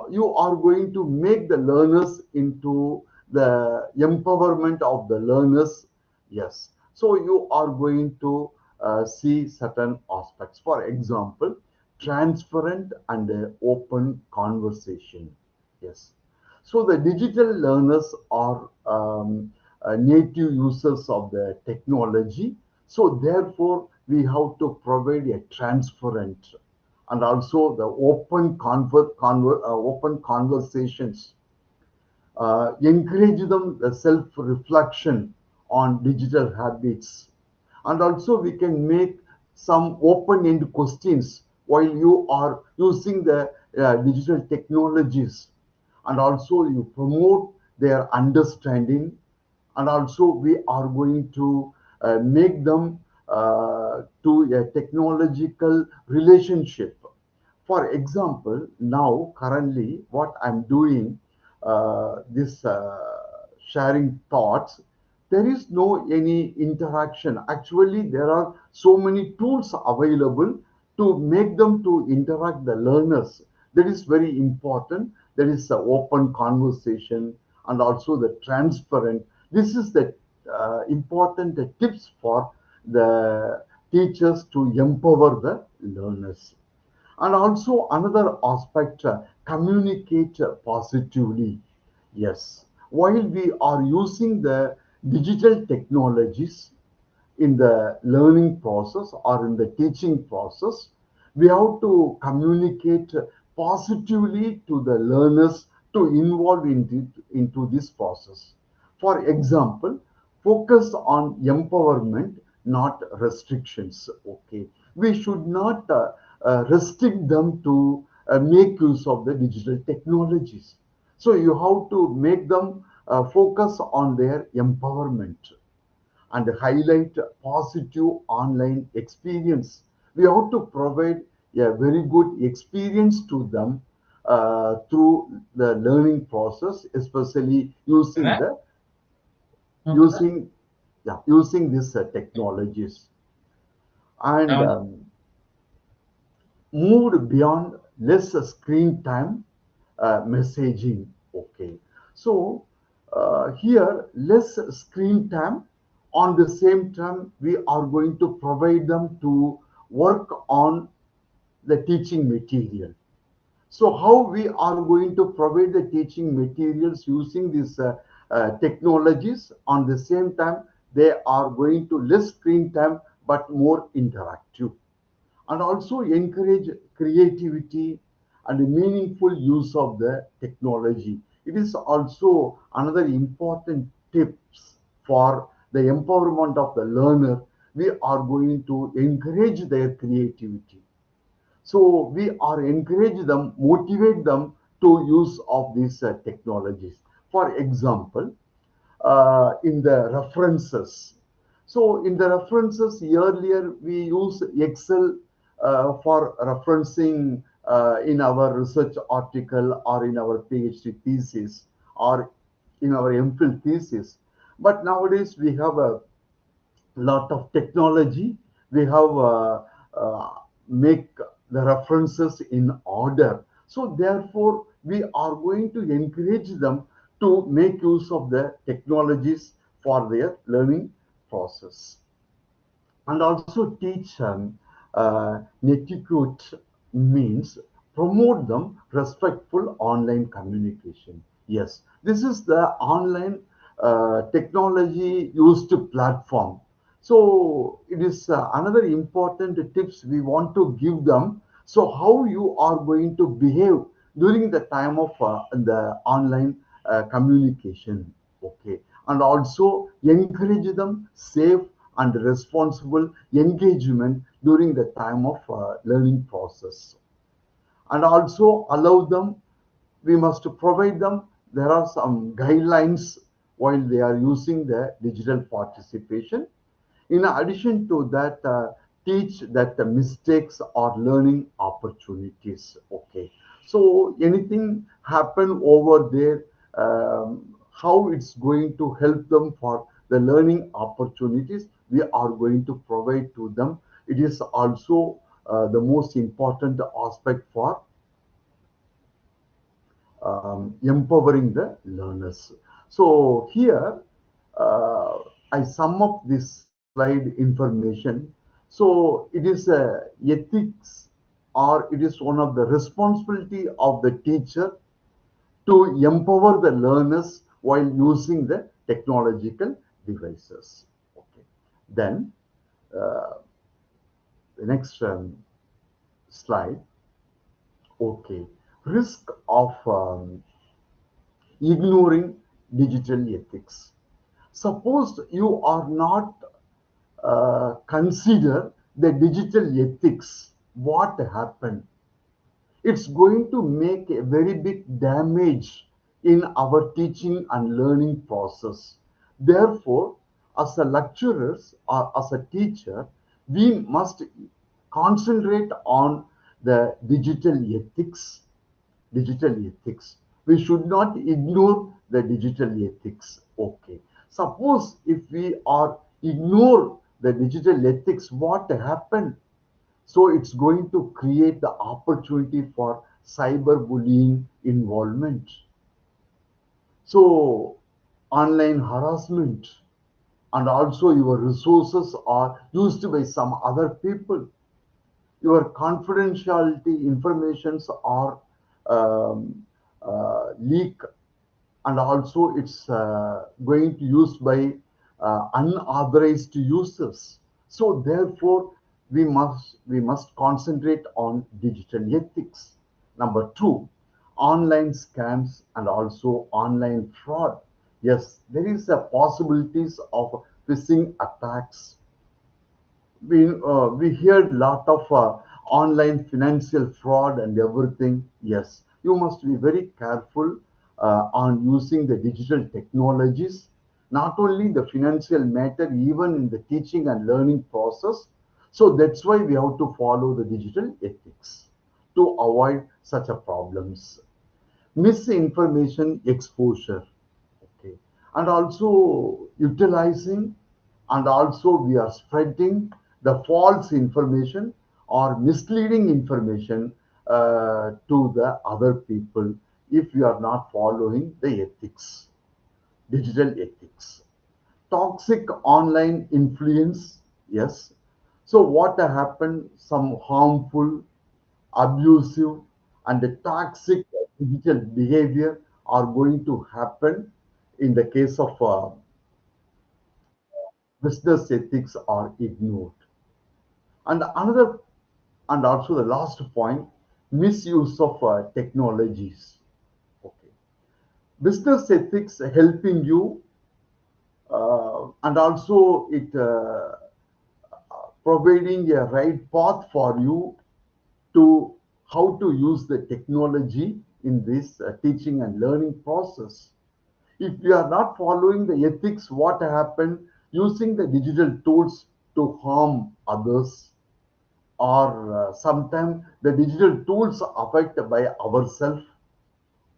you are going to make the learners into the empowerment of the learners? Yes. So, you are going to see certain aspects. For example, transparent and open conversation. Yes. So the digital learners are native users of the technology. So therefore, we have to provide a transparent and also the open conversations, encourage them the self-reflection on digital habits, and also we can make some open-end questions while you are using the digital technologies, and also you promote their understanding, and also we are going to make them to a technological relationship. For example, now currently what I'm doing, this sharing thoughts, there is no any interaction. Actually, there are so many tools available to make them to interact the learners. That is very important. There is the open conversation and also the transparent. This is the important tips for the teachers to empower the learners. And also another aspect, communicate positively. Yes, while we are using the digital technologies in the learning process or in the teaching process, we have to communicate positively to the learners to involve into this process. For example, focus on empowerment, not restrictions. Okay, we should not restrict them to make use of the digital technologies. So you have to make them focus on their empowerment and highlight positive online experience. We have to provide a very good experience to them through the learning process, especially using using these technologies, and moved beyond less screen time messaging. Okay, so here less screen time. On the same time, we are going to provide them to work on the teaching material. So how we are going to provide the teaching materials using these technologies? On the same time, they are going to less screen time but more interactive, and also encourage creativity and the meaningful use of the technology. It is also another important tips for the empowerment of the learner. We are going to encourage their creativity. So we are encourage them, motivate them to use of these technologies. For example, in the references. So in the references, earlier we use Excel for referencing in our research article or in our PhD thesis or in our MPhil thesis. But nowadays we have a lot of technology. We have make the references in order. So therefore, we are going to encourage them to make use of the technologies for their learning process, and also teach netiquette means promote them respectful online communication. Yes, this is the online technology used platform. So it is another important tips we want to give them. So how you are going to behave during the time of the online communication. Okay, and also encourage them safe and responsible engagement during the time of learning process, and also allow them, we must provide them, there are some guidelines while they are using the digital participation. In addition to that, teach that the mistakes are learning opportunities. Okay, so anything happen over there, how it's going to help them for the learning opportunities, we are going to provide to them. It is also the most important aspect for empowering the learners. So here I sum up this slide information. So it is a ethics, or it is one of the responsibility of the teacher to empower the learners while using the technological devices. Okay. Then uh, the next slide. Okay. Risk of ignoring digital ethics. Suppose you are not consider the digital ethics, what happened? It's going to make a very big damage in our teaching and learning process. Therefore, as a lecturers or as a teacher, we must concentrate on the digital ethics. We should not ignore the digital ethics. Okay. Suppose if we are ignore the digital ethics, what happened? So it's going to create the opportunity for cyberbullying involvement. So online harassment, and also your resources are used by some other people. Your confidentiality informations are leak, and also it's going to use by unauthorized users. So therefore we must concentrate on digital ethics. Number two, online scams and also online fraud. Yes, there is a possibilities of phishing attacks. We heard lot of online financial fraud and everything. Yes, you must be very careful on using the digital technologies, not only the financial matter, even in the teaching and learning process. So that's why we have to follow the digital ethics to avoid such a problems. Misinformation exposure. Okay, and also utilizing, and also we are spreading the false information or misleading information to the other people if we are not following the ethics, digital ethics. Toxic online influence. Yes, so what happened, some harmful, abusive, and the toxic digital behavior are going to happen in the case of business ethics are ignored. And another, and also the last point, misuse of technologies. Okay. Business ethics helping you, and also it providing a right path for you to how to use the technology in this teaching and learning process. If we are not following the ethics, what happened using the digital tools to harm others, or sometimes the digital tools affected by ourselves,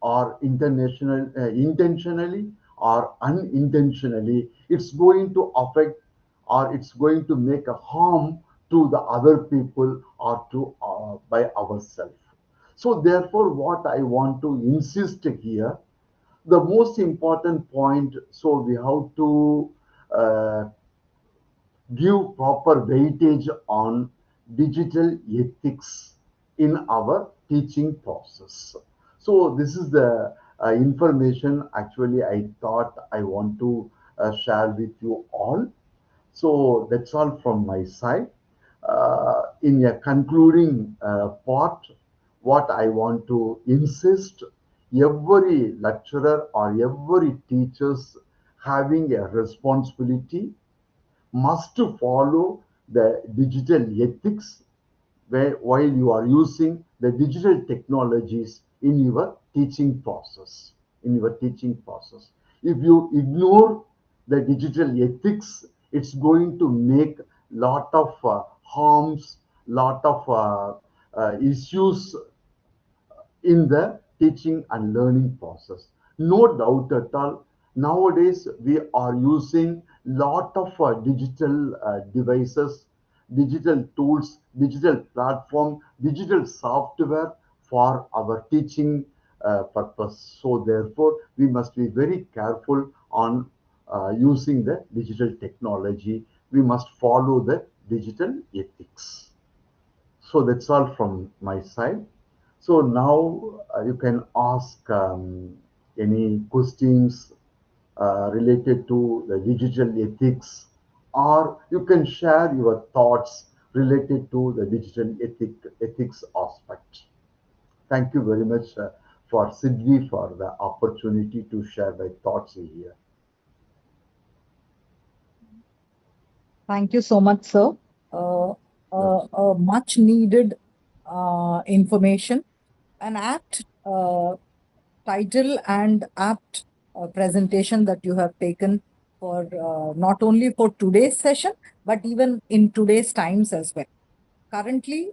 or intentionally or unintentionally, it's going to affect, or it's going to make a harm to the other people or to by ourselves. So therefore, what I want to insist here, the most important point, so we have to uh, give proper weightage on digital ethics in our teaching process. So this is the information actually I thought I want to share with you all. So that's all from my side. In a concluding part, what I want to insist, every lecturer or every teachers having a responsibility must follow the digital ethics while you are using the digital technologies in your teaching process. If you ignore the digital ethics, it's going to make lot of harms, lot of issues in the teaching and learning process. No doubt at all. Nowadays, we are using lot of digital devices, digital tools, digital platform, digital software for our teaching purpose. So therefore, we must be very careful on using the digital technology. We must follow the digital ethics. So that's all from my side. So now you can ask any questions related to the digital ethics, or you can share your thoughts related to the digital ethics aspect. Thank you very much for Sidvi for the opportunity to share my thoughts here. Thank you so much, sir. Much needed information, an apt title and apt presentation that you have taken for not only for today's session, but even in today's times as well. Currently,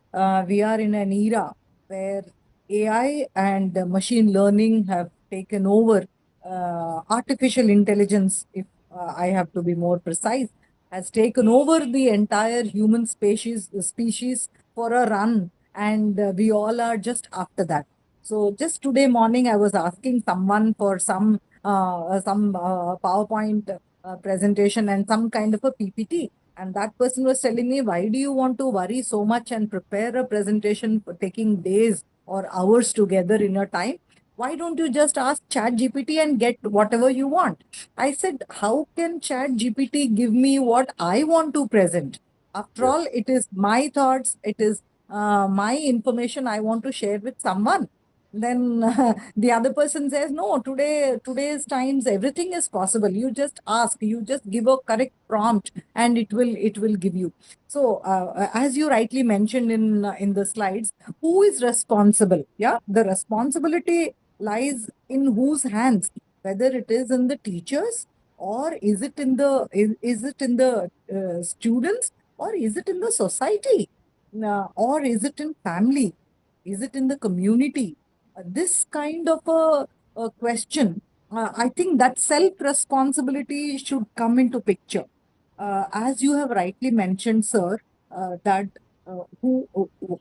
we are in an era where AI and machine learning have taken over. Artificial intelligence, if I have to be more precise, has taken over the entire human species for a run, and we all are just after that. So, just today morning, I was asking someone for some PowerPoint presentation and some kind of a PPT, and that person was telling me, why do you want to worry so much and prepare a presentation for taking days or hours together in your time? Why don't you just ask Chat GPT and get whatever you want? I said, how can Chat GPT give me what I want to present? After Yes. all, it is my thoughts, it is my information I want to share with someone. Then the other person says, no, today's times everything is possible. You just ask, you just give a correct prompt, and it will give you. So as you rightly mentioned in the slides, who is responsible? Yeah, the responsibility lies in whose hands, whether it is in the teachers, or is it in the students, or is it in the society, or is it in family, is it in the community? This kind of a question, I think that self responsibility should come into picture. As you have rightly mentioned, sir, that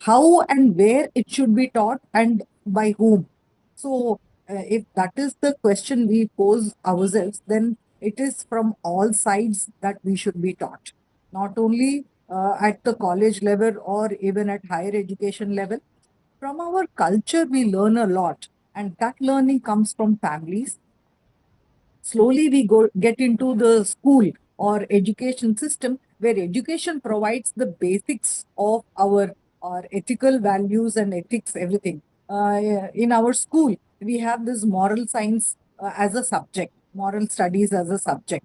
how and where it should be taught and by whom. So, if that is the question we pose ourselves, then it is from all sides that we should be taught, not only at the college level or even at higher education level. From our culture, we learn a lot, and that learning comes from families. Slowly we get into the school or education system, where education provides the basics of our or ethical values and ethics, everything. In our school, we have this moral science as a subject, moral studies as a subject.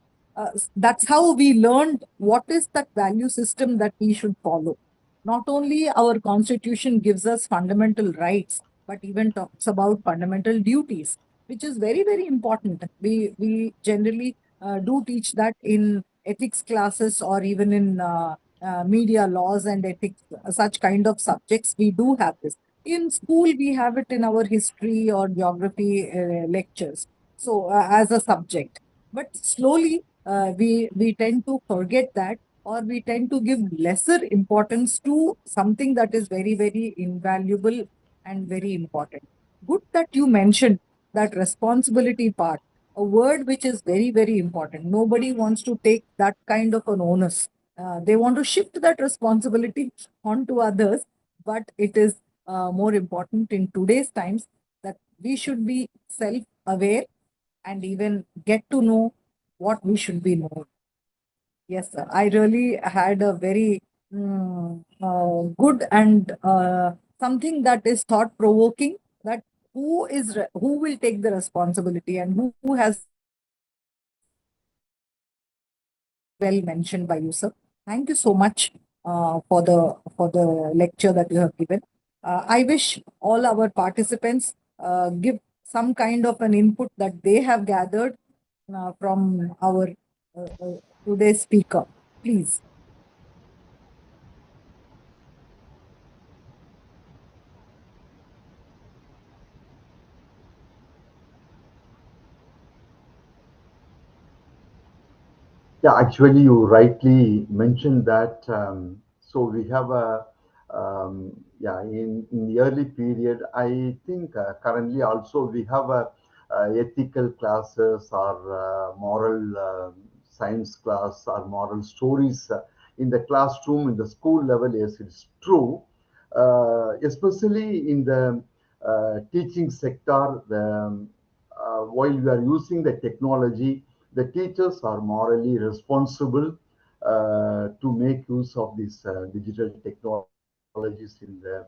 That's how we learned what is that value system that we should follow. Not only our constitution gives us fundamental rights, but even talks about fundamental duties, which is very, very important. We generally do teach that in ethics classes, or even in media laws and ethics, such kind of subjects. We do have this. In school, we have it in our history or geography lectures. So, as a subject. But slowly, we tend to forget that, or we tend to give lesser importance to something that is very, very invaluable and very important. Good that you mentioned that responsibility part, a word which is very, very important. Nobody wants to take that kind of an onus. They want to shift that responsibility onto others, but it is more important in today's times that we should be self aware and even get to know what we should be knowing. Yes, sir. I really had a very good and something that is thought provoking, that who will take the responsibility and who has the responsibility. Very well mentioned by you, sir. Thank you so much for the lecture that you have given. I wish all our participants give some kind of an input that they have gathered from our today's speaker. Please. Yeah, actually, you rightly mentioned that. So we have yeah, in the early period, I think currently also we have ethical classes or moral science class or moral stories in the classroom, in the school level. Yes, it's true. Especially in the teaching sector, while we are using the technology, the teachers are morally responsible to make use of these digital technologies in the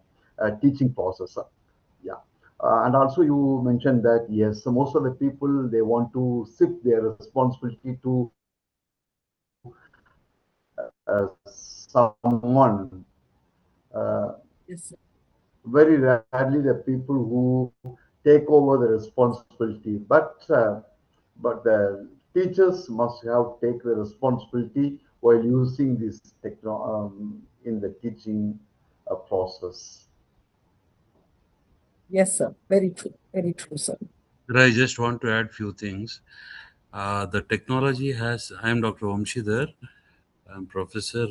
teaching process. Yeah. And also you mentioned that yes, most of the people they want to shift their responsibility to someone. Yes, sir. Very rarely the people who take over the responsibility, but the teachers must have take the responsibility while using this in the teaching process. Yes, sir. Very true, sir. But I just want to add few things. The technology has. I am Dr. Vamshidhar. I'm professor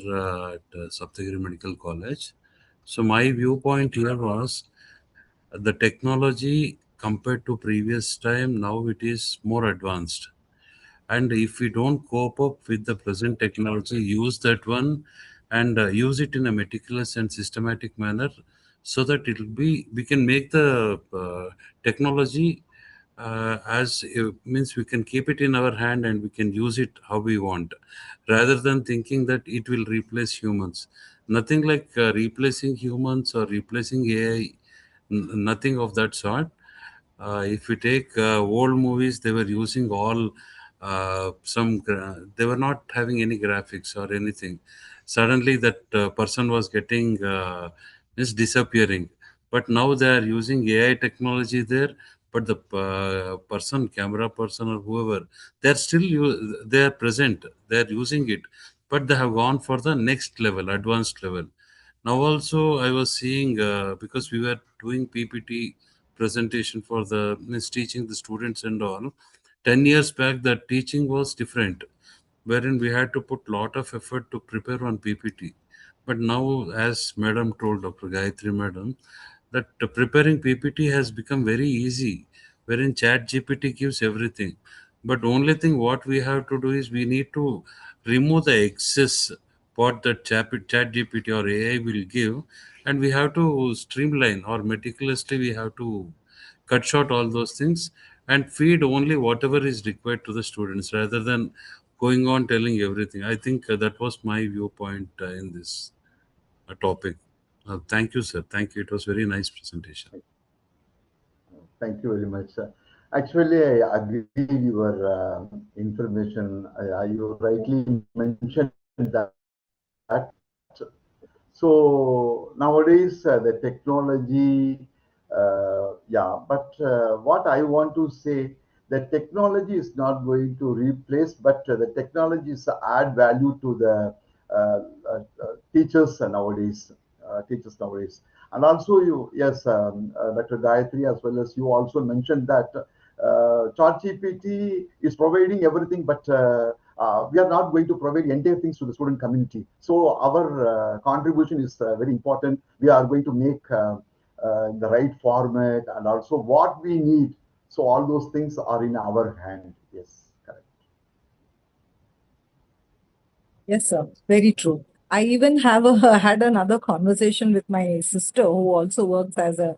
at Saptagiri Medical College. So my viewpoint here was the technology compared to previous time, now it is more advanced. And if we don't cope up with the present technology, use that one and use it in a meticulous and systematic manner, so that it will be we can make the technology as means we can keep it in our hand and we can use it how we want, rather than thinking that it will replace humans. Nothing like replacing humans or replacing AI, nothing of that sort. If we take old movies, they were using all they were not having any graphics or anything. Suddenly, that person was getting is disappearing. But now they are using AI technology there. But the camera person or whoever, they are present. They are using it, but they have gone for the next level, advanced level. Now also, I was seeing because we were doing PPT presentation for the means teaching the students and all. 10 years back, the teaching was different, wherein we had to put lot of effort to prepare on PPT. But now, as Madam told, Dr. Gayatri Madam, that preparing PPT has become very easy, wherein Chat GPT gives everything. But only thing what we have to do is we need to remove the excess what that Chat GPT or AI will give, and we have to streamline or meticulously we have to cut short all those things and feed only whatever is required to the students, rather than going on telling everything. I think that was my viewpoint in this topic. Thank you, sir. Thank you. It was very nice presentation. Thank you very much. Actually, I agree with your information. You rightly mentioned that. So nowadays, the technology, yeah, but what I want to say, the technology is not going to replace, but the technology is add value to the teachers nowadays. Teachers nowadays, and also you, yes, Dr. Gayatri, as well as you also mentioned that ChatGPT is providing everything, but we are not going to provide entire things to the student community. So our contribution is very important. We are going to make the right format and also what we need. So all those things are in our hand. Yes, correct. Yes, sir. Very true. I even have had another conversation with my sister, who also works as a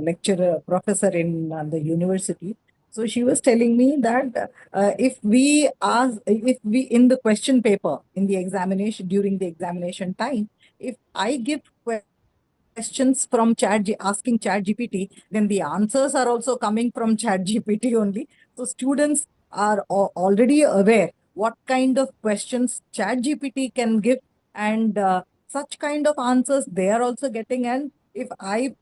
lecturer, professor in the university. So she was telling me that if we in the question paper in the examination during the examination time, if I give questions from asking Chat GPT, then the answers are also coming from Chat GPT only. So students are already aware what kind of questions Chat GPT can give, and such kind of answers they are also getting. And if I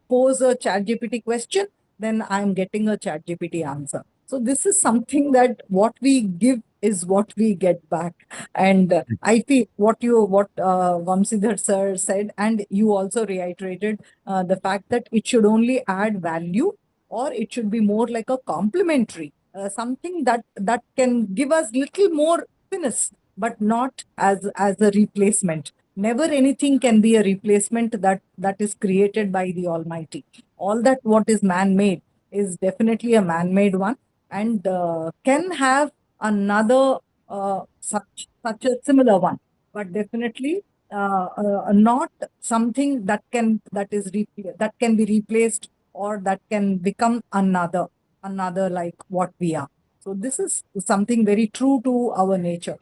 pose a Chat GPT question, then I'm getting a Chat GPT answer. So this is something that what we give is what we get back. And I feel what Vamsidhar sir said, and you also reiterated the fact that it should only add value, or it should be more like a complementary, something that can give us little more finesse, but not as a replacement. Never anything can be a replacement that is created by the Almighty. All that what is man-made is definitely a man-made one, and can have another such a similar one, but definitely not something that can be replaced, or that can become another like what we are. So this is something very true to our nature.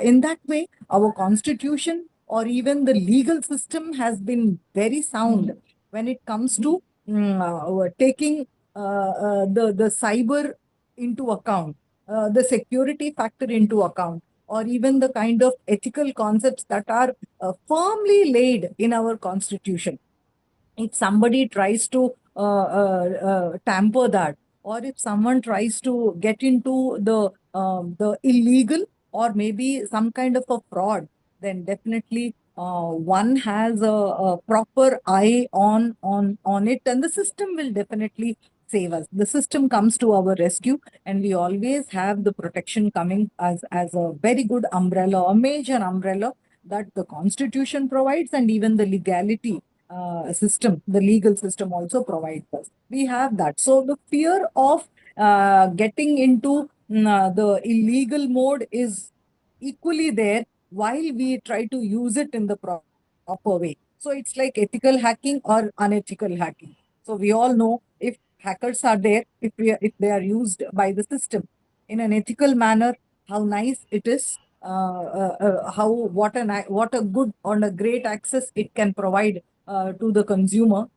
In that way, our constitution or even the legal system has been very sound when it comes to taking the cyber into account, the security factor into account, or even the kind of ethical concepts that are firmly laid in our constitution. If somebody tries to tamper that, or if someone tries to get into the illegal, or maybe some kind of a fraud, then definitely one has a proper eye on it, and the system will definitely save us. The system comes to our rescue, and we always have the protection coming as a very good umbrella, a major umbrella that the constitution provides, and even the legality system, the legal system also provides us. We have that. So the fear of getting into the illegal mode is equally there, while we try to use it in the proper way. So it's like ethical hacking or unethical hacking. So we all know, if hackers are there, if they are used by the system in an ethical manner, how nice it is. How what a good or a great access it can provide to the consumer.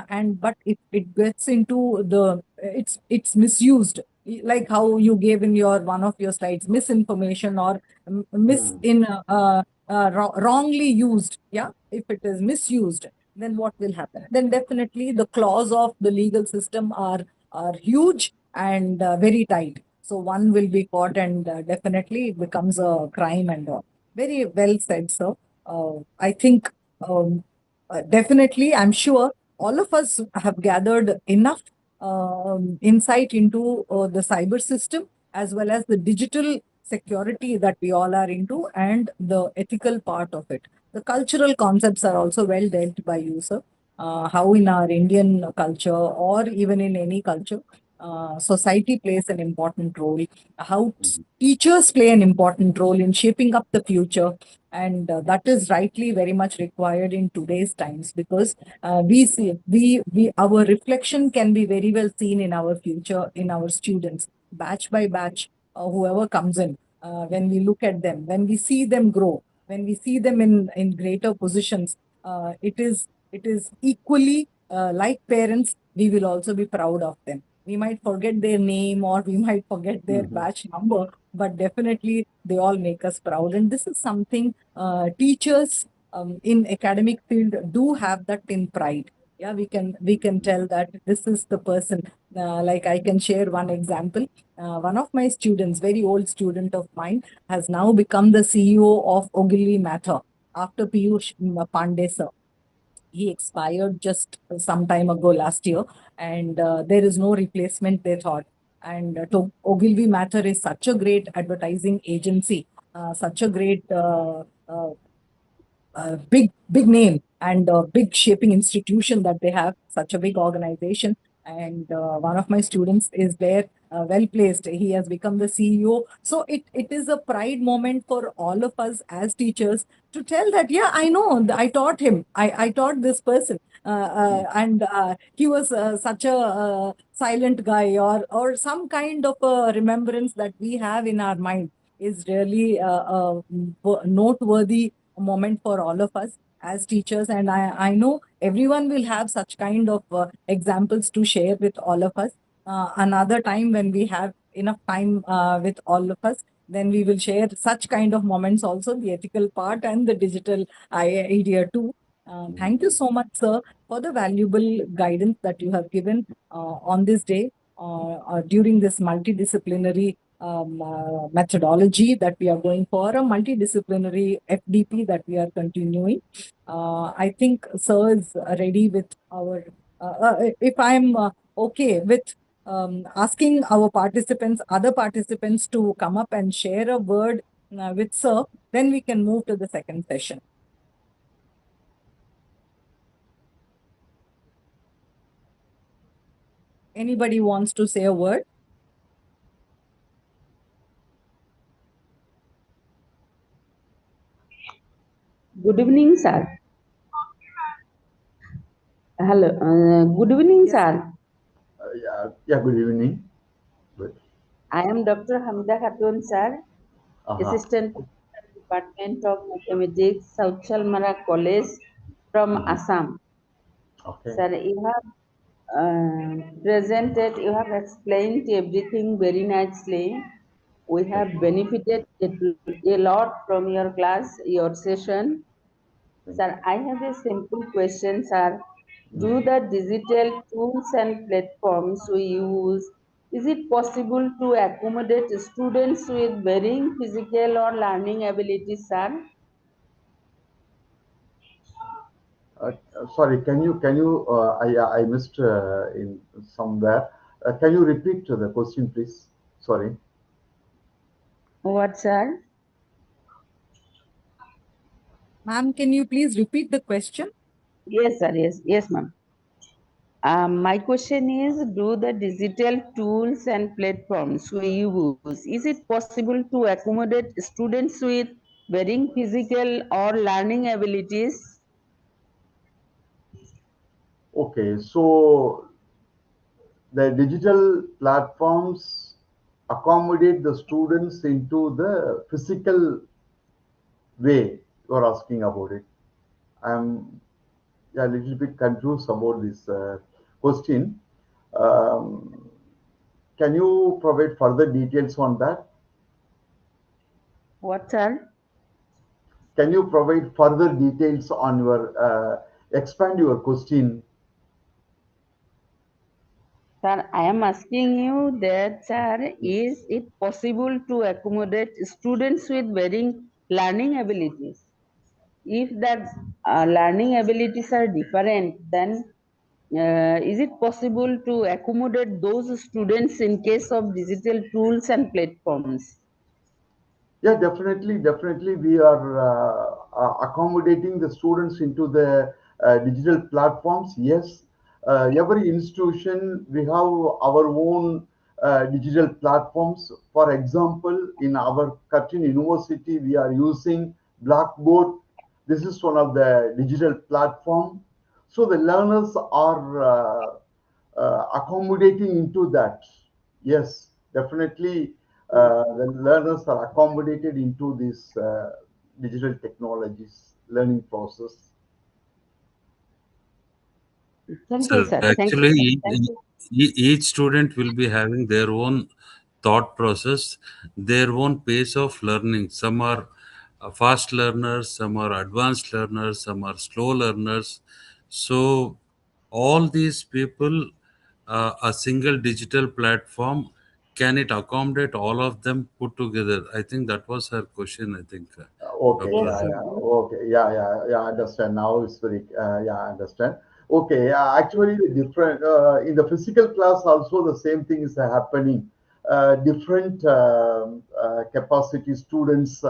And but if it gets into it's misused, like how you gave in your one of your slides, misinformation, or mis Hmm. in wrongly used. Yeah, if it is misused, then what will happen? Then definitely the claws of the legal system are huge and very tight. So one will be caught, and definitely it becomes a crime and all. Very well said, sir. I think definitely, I'm sure all of us have gathered enough insight into the cyber system, as well as the digital security that we all are into, and the ethical part of it. The cultural concepts are also well dealt by you, sir. How in our Indian culture, or even in any culture, society plays an important role, how teachers play an important role in shaping up the future, and that is rightly very much required in today's times, because we our reflection can be very well seen in our future, in our students, batch by batch, whoever comes in. When we look at them, when we see them grow, when we see them in greater positions, it is equally like parents. We will also be proud of them. We might forget their name or we might forget their Mhm. batch number, but definitely they all make us proud. And this is something teachers in academic field do have that in pride. Yeah, we can tell that this is the person. Like I can share one example. One of my students, very old student of mine, has now become the CEO of Ogilvy Matter after Piyush Pandey sir. He expired just some time ago last year, and there is no replacement, they thought. And Ogilvy Matter is such a great advertising agency, such a great big name and a big shaping institution that they have, such a big organization. And one of my students is there, well placed. He has become the CEO. So it is a pride moment for all of us as teachers to tell that, yeah, I know, I taught him. I taught this person. And he was such a silent guy, or some kind of a remembrance that we have in our mind is really noteworthy moment for all of us as teachers. And I know everyone will have such kind of examples to share with all of us. Another time when we have enough time with all of us, then we will share such kind of moments also, the ethical part and the digital idea too. Thank you so much, sir, for the valuable guidance that you have given on this day, during this multidisciplinary methodology that we are going for, a multidisciplinary FDP that we are continuing. I think sir is ready with our, if I'm okay with asking our participants, other participants to come up and share a word with sir, then we can move to the second session. Anybody wants to say a word? Good evening, sir. Hello. Good evening, Yes. sir. Yeah, good evening. Good. I am Dr. Hamida Khatun, sir, Uh-huh. Assistant Professor, Department of Mathematics, South Shalmara College from Mhm. Assam. Okay. Sir, you have presented, you have explained everything very nicely. We Thank have you. benefited a lot from your class, your session. Thank Sir, I have a simple question, sir. you. Do Mhm. the digital tools and platforms we use, is it possible to accommodate students with varying physical or learning abilities, sir? Sorry, I missed in somewhere. Can you repeat the question, please? Sorry. What, sir? Ma'am, can you please repeat the question? Yes, sir. Yes, ma'am. My question is, do the digital tools and platforms we use, is it possible to accommodate students with varying physical or learning abilities? Okay, so the digital platforms accommodate the students into the physical way you are asking about it. I'm, yeah, a little bit confused about this question. Um, can you provide further details on that? What, sir? Can you provide further details on your expand your question? Sir, I am asking you that, sir, is it possible to accommodate students with varying learning abilities? If that learning abilities are different, then is it possible to accommodate those students in case of digital tools and platforms? Yeah, definitely. We are accommodating the students into the digital platforms. Yes, every institution we have our own digital platforms. For example, in our Curtin University, we are using Blackboard. This is one of the digital platform. So the learners are accommodating into that. Yes, definitely, the learners are accommodated into these digital technologies learning process. Thank you, So sir. Thank you, actually, sir. Thank you. each student will be having their own thought process, their own pace of learning. Some are fast learners, some are advanced learners, some are slow learners. So all these people, a single digital platform, can it accommodate all of them put together? I think that was her question. I think, Okay, Dr. Yes, yeah, Rajat. yes, yeah, yes. okay, yeah, I understand. Now it's very, yeah, I understand. Okay, yeah, actually, the different in the physical class also the same thing is happening. Different capacity students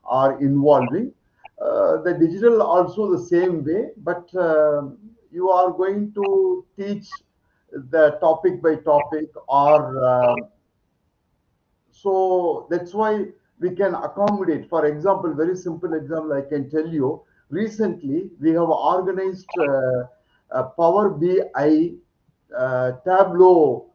are involving. The digital also the same way, but you are going to teach the topic by topic or so that's why we can accommodate. For example, very simple example I can tell you. Recently, we have organized a Power BI Tableau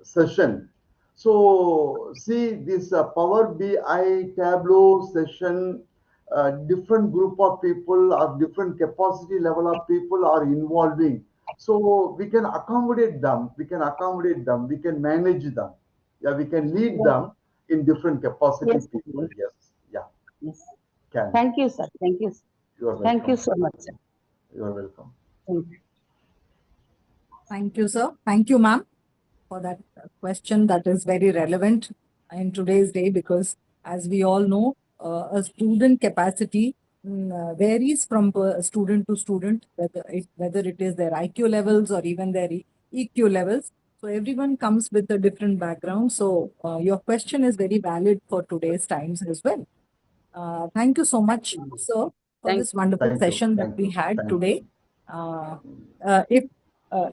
session. So see this Power BI Tableau session. Different group of people or different capacity level of people are involving. So we can accommodate them. We can accommodate them. We can manage them. Yeah, we can lead Yes, them in different capacity yes, people. yes. Yes, yeah, Yes. can. Thank you, sir. Thank you. You are Thank you welcome. so much, sir. You are welcome. Thank you. Thank you, sir. Thank you, ma'am, for that question that is very relevant in today's day because, as we all know, a student capacity varies from student to student, whether it is their IQ levels or even their EQ levels. So everyone comes with a different background. So your question is very valid for today's times as well. Thank you so much, sir, for Thank this wonderful Thank you. session that Thank we you. had Thank you. today. Uh, if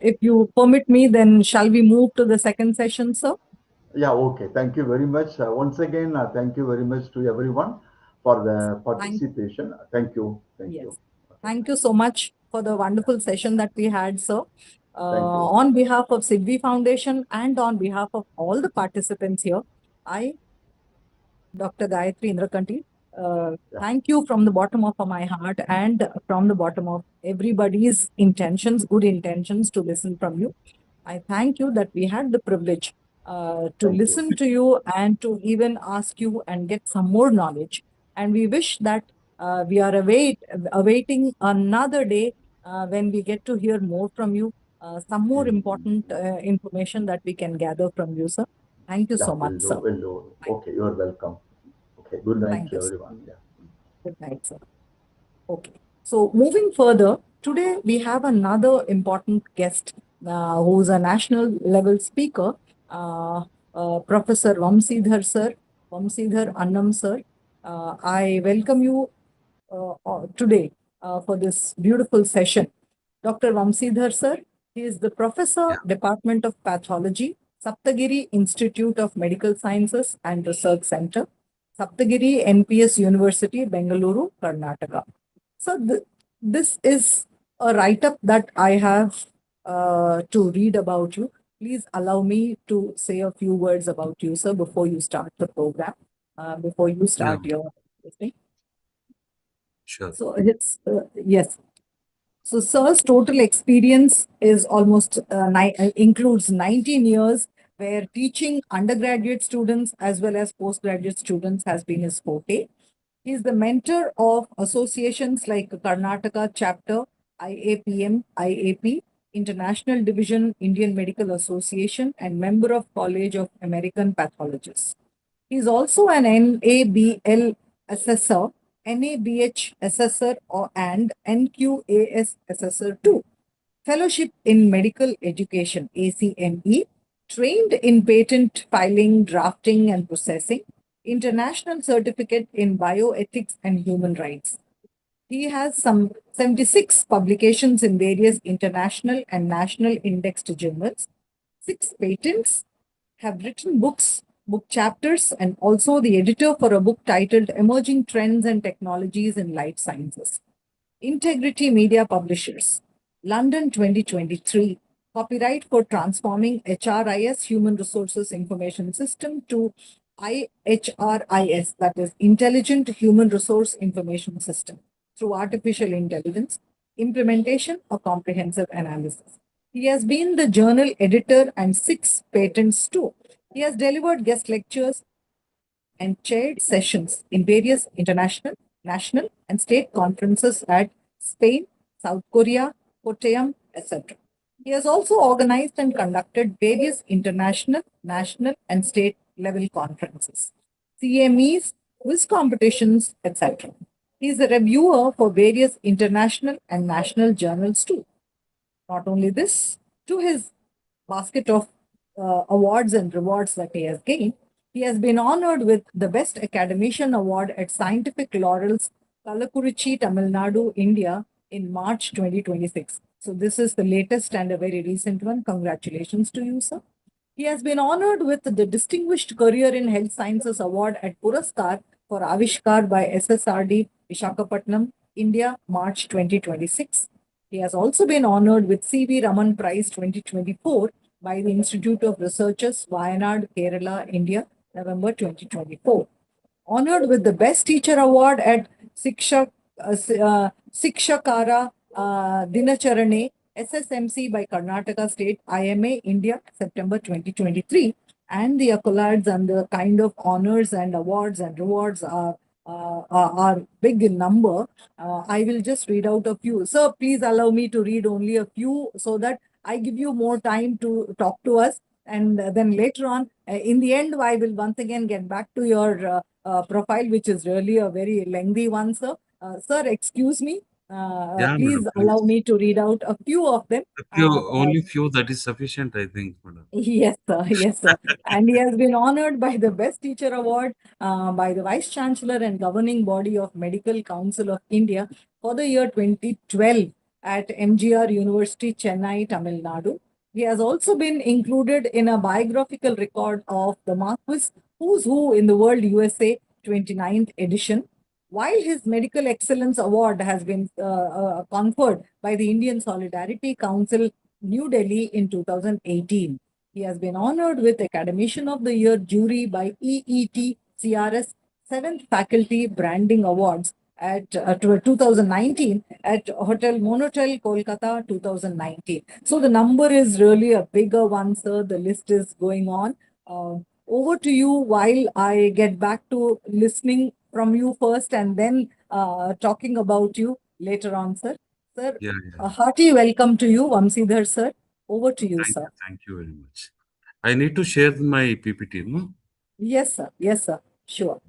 if you permit me, then shall we move to the second session, sir? Yeah, okay. Thank you very much. Once again, thank you very much to everyone for the Thank participation. Thank you. Thank you. Yes. Okay. Thank you so much for the wonderful session that we had, sir. Thank you. On behalf of Sidvi Foundation and on behalf of all the participants here, I, Dr. Gayatri Indrakanti, Yeah. thank you from the bottom of my heart and from the bottom of everybody's intentions, good intentions to listen from you. I thank you that we had the privilege to Thank you. listen to you and to even ask you and get some more knowledge. And we wish that we are awaiting another day when we get to hear more from you, some more Mm, important information that we can gather from you, sir. Thank you yeah, so much, will do. sir. Will do. Okay, you are welcome. Okay. Good night Thank to you, sir. everyone. Yeah. Good night, sir. Okay. So moving further, today we have another important guest who's a national level speaker, uh, Professor Vamsidhar sir, Vamsidhar Annam sir. I welcome you today for this beautiful session. Dr. Vamsidhar sir, he is the Professor, Yeah, Department of Pathology, Saptagiri Institute of Medical Sciences and Research Center, Saptagiri NPS University, Bengaluru, Karnataka. So this is a write-up that I have to read about you. Please allow me to say a few words about you, sir, before you start the program, before you yeah, start your thing. sure. So it's yes. So sir's total experience is almost includes 19 years, where teaching undergraduate students as well as postgraduate students has been his forte. He is the mentor of associations like Karnataka Chapter, IAPM, IAP, International Division, Indian Medical Association, and member of College of American Pathologists. He is also an NABL assessor, NABH assessor, and NQAS assessor too. Fellowship in Medical Education, ACME, trained in patent filing, drafting, and processing, international certificate in bioethics and human rights. He has some 76 publications in various international and national indexed journals, 6 patents, have written books, book chapters, and also the editor for a book titled Emerging Trends and Technologies in Life Sciences. Integrity Media Publishers, London 2023, copyright for transforming HRIS, Human Resources Information System, to IHRIS, that is Intelligent Human Resource Information System, through artificial intelligence. implementation, or comprehensive analysis. He has been the journal editor and 6 patents too. He has delivered guest lectures and chaired sessions in various international, national, and state conferences at Spain, South Korea, Kottayam, etc. He has also organized and conducted various international, national, and state level conferences, CMEs, quiz competitions, etc. He is a reviewer for various international and national journals too. Not only this, to his basket of awards and rewards that he has gained, he has been honored with the Best Academician Award at Scientific Laurels, Kalakuruchi, Tamil Nadu, India, in March 2026. So, this is the latest and a very recent one. Congratulations to you, sir. He has been honored with the Distinguished Career in Health Sciences Award at Puraskar for Avishkar by SSRD, Visakhapatnam, India, March 2026. He has also been honored with C.V. Raman Prize 2024 by the Institute of Researchers, Wayanad, Kerala, India, November 2024. Honored with the Best Teacher Award at Sikshakara Dinacharane, SSMC by Karnataka State, IMA, India, September 2023. And the accolades and the kind of honors and awards and rewards are big in number. I will just read out a few. Sir, please allow me to read only a few so that I give you more time to talk to us. And then later on, in the end, I will once again get back to your profile, which is really a very lengthy one, sir. Sir, excuse me. Yeah, Please madam, allow please. me to read out a few of them. A few, only few, that is sufficient, I think, madam. Yes, sir. Yes, sir. And he has been honored by the Best Teacher Award by the Vice Chancellor and governing body of Medical Council of India for the year 2012 at MGR University, Chennai, Tamil Nadu. He has also been included in a biographical record of the Marquis Who's Who in the World USA 29th edition. While his Medical Excellence Award has been conferred by the Indian Solidarity Council, New Delhi, in 2018. He has been honored with Academician of the Year jury by EET CRS 7th Faculty Branding Awards at 2019 at Hotel Monotel, Kolkata, 2019. So the number is really a bigger one, sir. The list is going on. Over to you while I get back to listening from you first and then talking about you later on, sir. Sir, Yeah, yeah. a hearty welcome to you, Vamsidhar, sir. Over to you, Thank sir. you. Thank you very much. I need to share my PPT, no? Yes, sir. Yes, sir. Sure.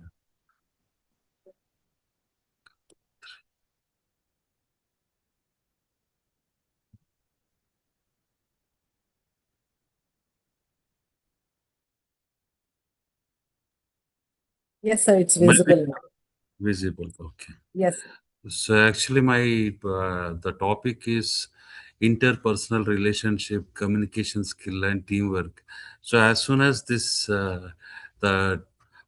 Yes, sir. It's My visible now. visible. Okay. Yes. So actually, my the topic is interpersonal relationship, communication skill, and teamwork. So as soon as this, the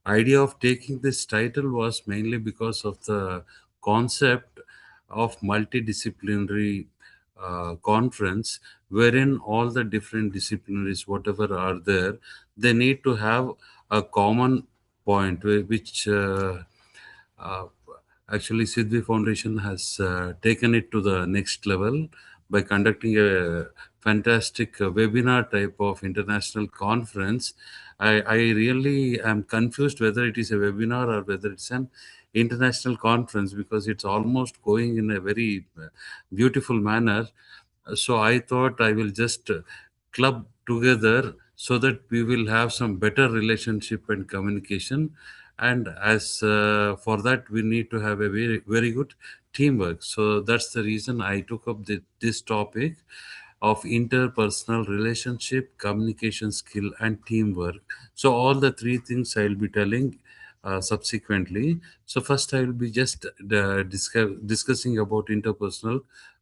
idea of taking this title was mainly because of the concept of multidisciplinary conference, wherein all the different disciplinaries, whatever are there, they need to have a common point, which. Uh, Actually, Sidvi Foundation has taken it to the next level by conducting a fantastic webinar type of international conference. I really am confused whether it is a webinar or whether it's an international conference, because it's almost going in a very beautiful manner. So I thought I will just club together so that we will have some better relationship and communication. And as for that, we need to have a very good teamwork. So that's the reason I took up this topic of interpersonal relationship, communication skill, and teamwork. So all the three things I'll be telling subsequently. So first, I will be just discussing about interpersonal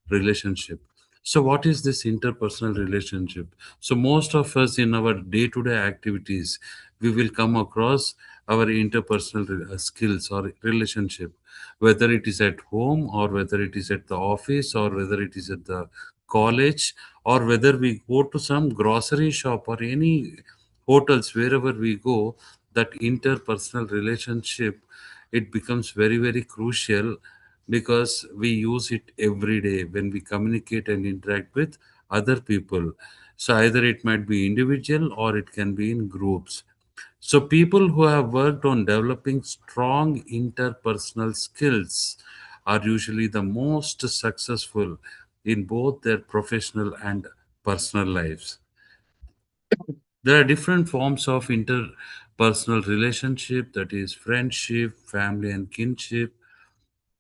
relationship. So what is this interpersonal relationship? So most of us in our day-to-day activities, we will come across our interpersonal skills or relationship, whether it is at home or whether it is at the office or whether it is at the college, or whether we go to some grocery shop or any hotels, wherever we go, that interpersonal relationship, it becomes very crucial because we use it every day when we communicate and interact with other people. So either it might be individual or it can be in groups. So people who have worked on developing strong interpersonal skills are usually the most successful in both their professional and personal lives. There are different forms of interpersonal relationship, that is friendship, family and kinship,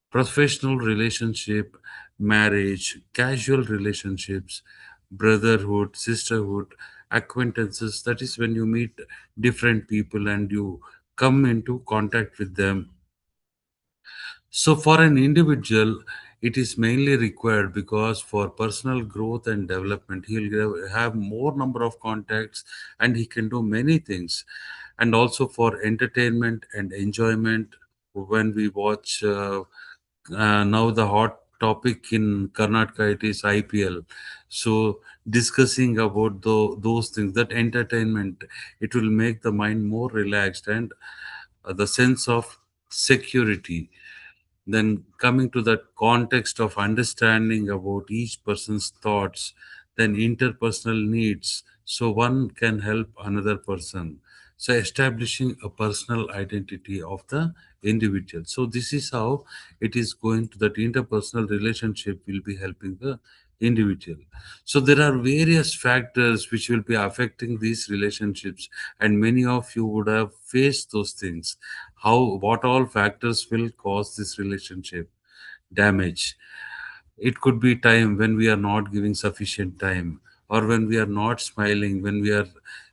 professional relationship, marriage, casual relationships, brotherhood, sisterhood, acquaintances. That is when you meet different people and you come into contact with them. So, for an individual, it is mainly required because for personal growth and development, he'll have more number of contacts and he can do many things. And also for entertainment and enjoyment, when we watch now the hot topic in Karnataka, it is IPL. So discussing about those things, that entertainment, it will make the mind more relaxed and the sense of security. Then coming to that context of understanding about each person's thoughts, then interpersonal needs, so one can help another person, so establishing a personal identity of the individual. So this is how it is going to, that interpersonal relationship will be helping the individual. So there are various factors which will be affecting these relationships, and many of you would have faced those things. How, what all factors will cause this relationship damage? It could be time, when we are not giving sufficient time, or when we are not smiling, when we are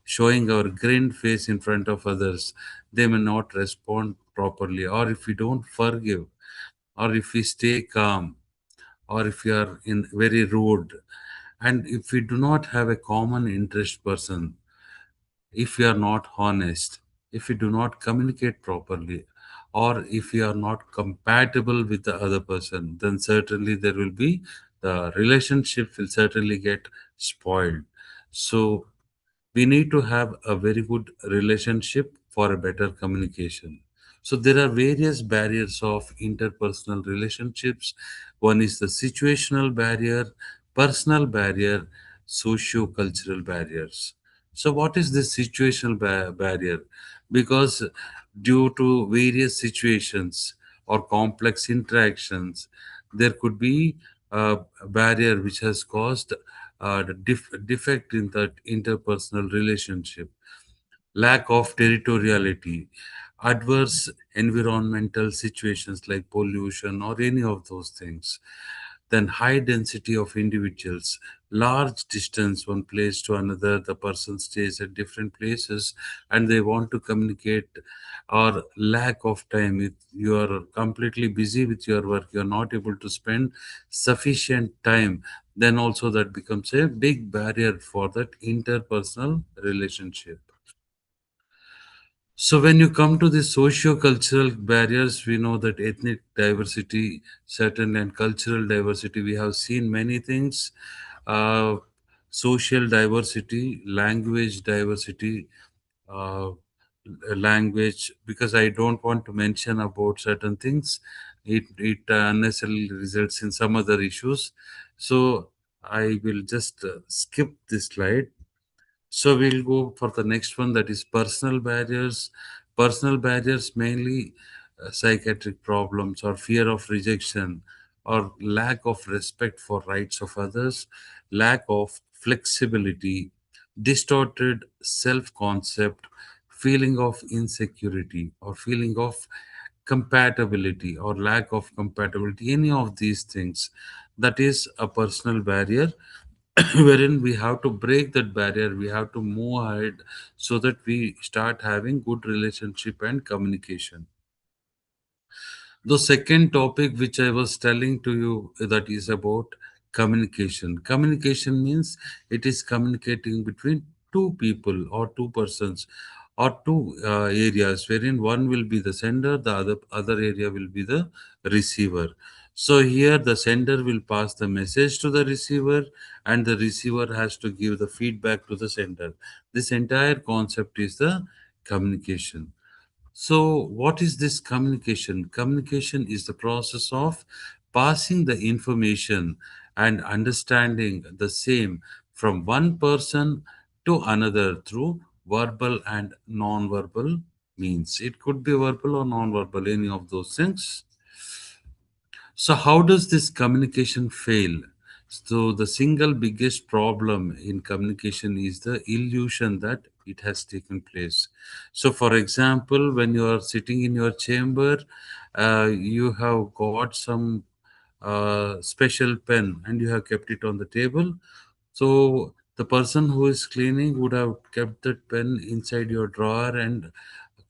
showing our grinned face in front of others, they may not respond properly, or if we don't forgive, or if we stay calm, or if we are in very rude, and if we do not have a common interest person, if we are not honest, if we do not communicate properly, or if we are not compatible with the other person, then certainly there will be, the relationship will certainly get spoiled. So we need to have a very good relationship for a better communication. So there are various barriers of interpersonal relationships. One is the situational barrier, personal barrier, socio-cultural barriers. So what is this situational barrier? Because due to various situations or complex interactions, there could be a barrier which has caused the defect in that interpersonal relationship. Lack of territoriality, adverse environmental situations like pollution or any of those things, then high density of individuals, large distance one place to another, the person stays at different places and they want to communicate, or lack of time, if you are completely busy with your work, you are not able to spend sufficient time, then also that becomes a big barrier for that interpersonal relationship. So when you come to the socio-cultural barriers, we know that ethnic diversity, certain and cultural diversity, we have seen many things. Uh, Social diversity, language diversity, uh, language, because I don't want to mention about certain things. It unnecessarily results in some other issues. So I will just skip this slide. So we'll go for the next one, that is personal barriers. Personal barriers mainly psychiatric problems or fear of rejection or lack of respect for rights of others, lack of flexibility, distorted self-concept, feeling of insecurity or feeling of compatibility or lack of compatibility, any of these things, that is a personal barrier wherein we have to break that barrier, we have to move ahead so that we start having good relationship and communication. The second topic which I was telling to you, that is about communication. Communication means it is communicating between two people or two persons or two areas, wherein one will be the sender, the other area will be the receiver. So here the sender will pass the message to the receiver and the receiver has to give the feedback to the sender. This entire concept is the communication. So, what is this communication? Communication is the process of passing the information and understanding the same from one person to another through verbal and non-verbal means. It could be verbal or non-verbal, any of those things. So, how does this communication fail? So, the single biggest problem in communication is the illusion that it has taken place. So, for example, when you are sitting in your chamber, you have got some special pen and you have kept it on the table. So the person who is cleaning would have kept that pen inside your drawer and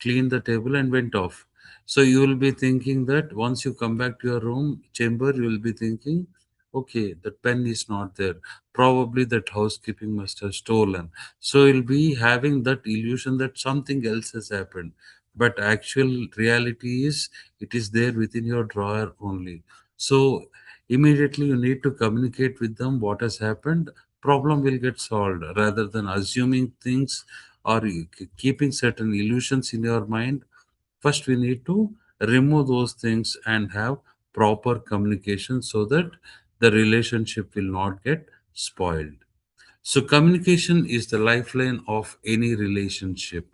cleaned the table and went off. So you will be thinking that once you come back to your room chamber, you will be thinking, okay, that pen is not there. Probably that housekeeping must have stolen. So you'll be having that illusion that something else has happened. But actual reality is it is there within your drawer only. So immediately you need to communicate with them what has happened, problem will get solved rather than assuming things or keeping certain illusions in your mind. First we need to remove those things and have proper communication so that the relationship will not get spoiled. So communication is the lifeline of any relationship.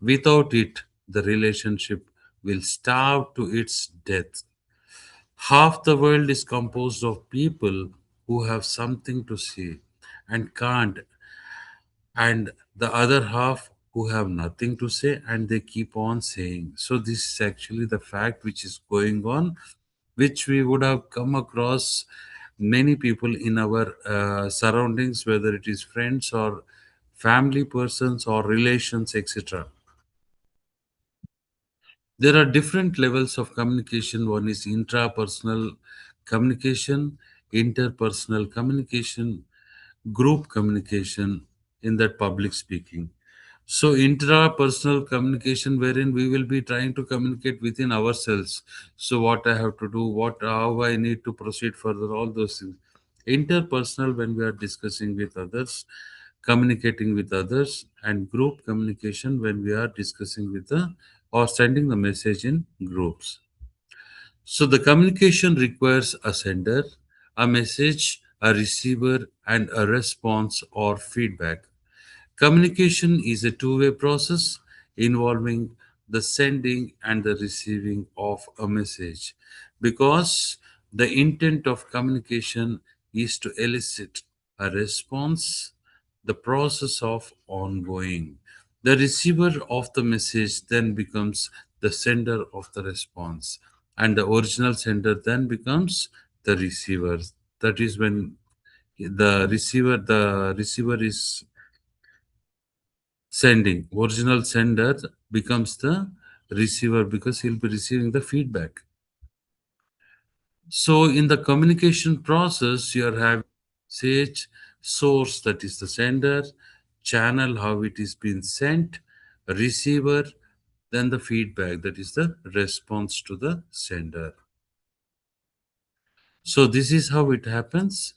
Without it, the relationship will starve to its death. Half the world is composed of people who have something to say and can't, and the other half who have nothing to say and they keep on saying. So, this is actually the fact which is going on, which we would have come across many people in our surroundings, whether it is friends or family persons or relations, etc. There are different levels of communication. One is intrapersonal communication, interpersonal communication, group communication, in that public speaking. So intrapersonal communication, wherein we will be trying to communicate within ourselves. So what I have to do, what how I need to proceed further, all those things. Interpersonal, when we are discussing with others, communicating with others, and group communication when we are discussing with the or sending the message in groups. So the communication requires a sender, a message, a receiver, and a response or feedback. Communication is a two-way process involving the sending and the receiving of a message, because the intent of communication is to elicit a response, the process of ongoing. The receiver of the message then becomes the sender of the response, and the original sender then becomes the receiver. That is when the receiver is sending. Original sender becomes the receiver because he'll be receiving the feedback. So in the communication process, you are having message, source, that is the sender, channel, how it is being sent, receiver, then the feedback, that is the response to the sender. So this is how it happens.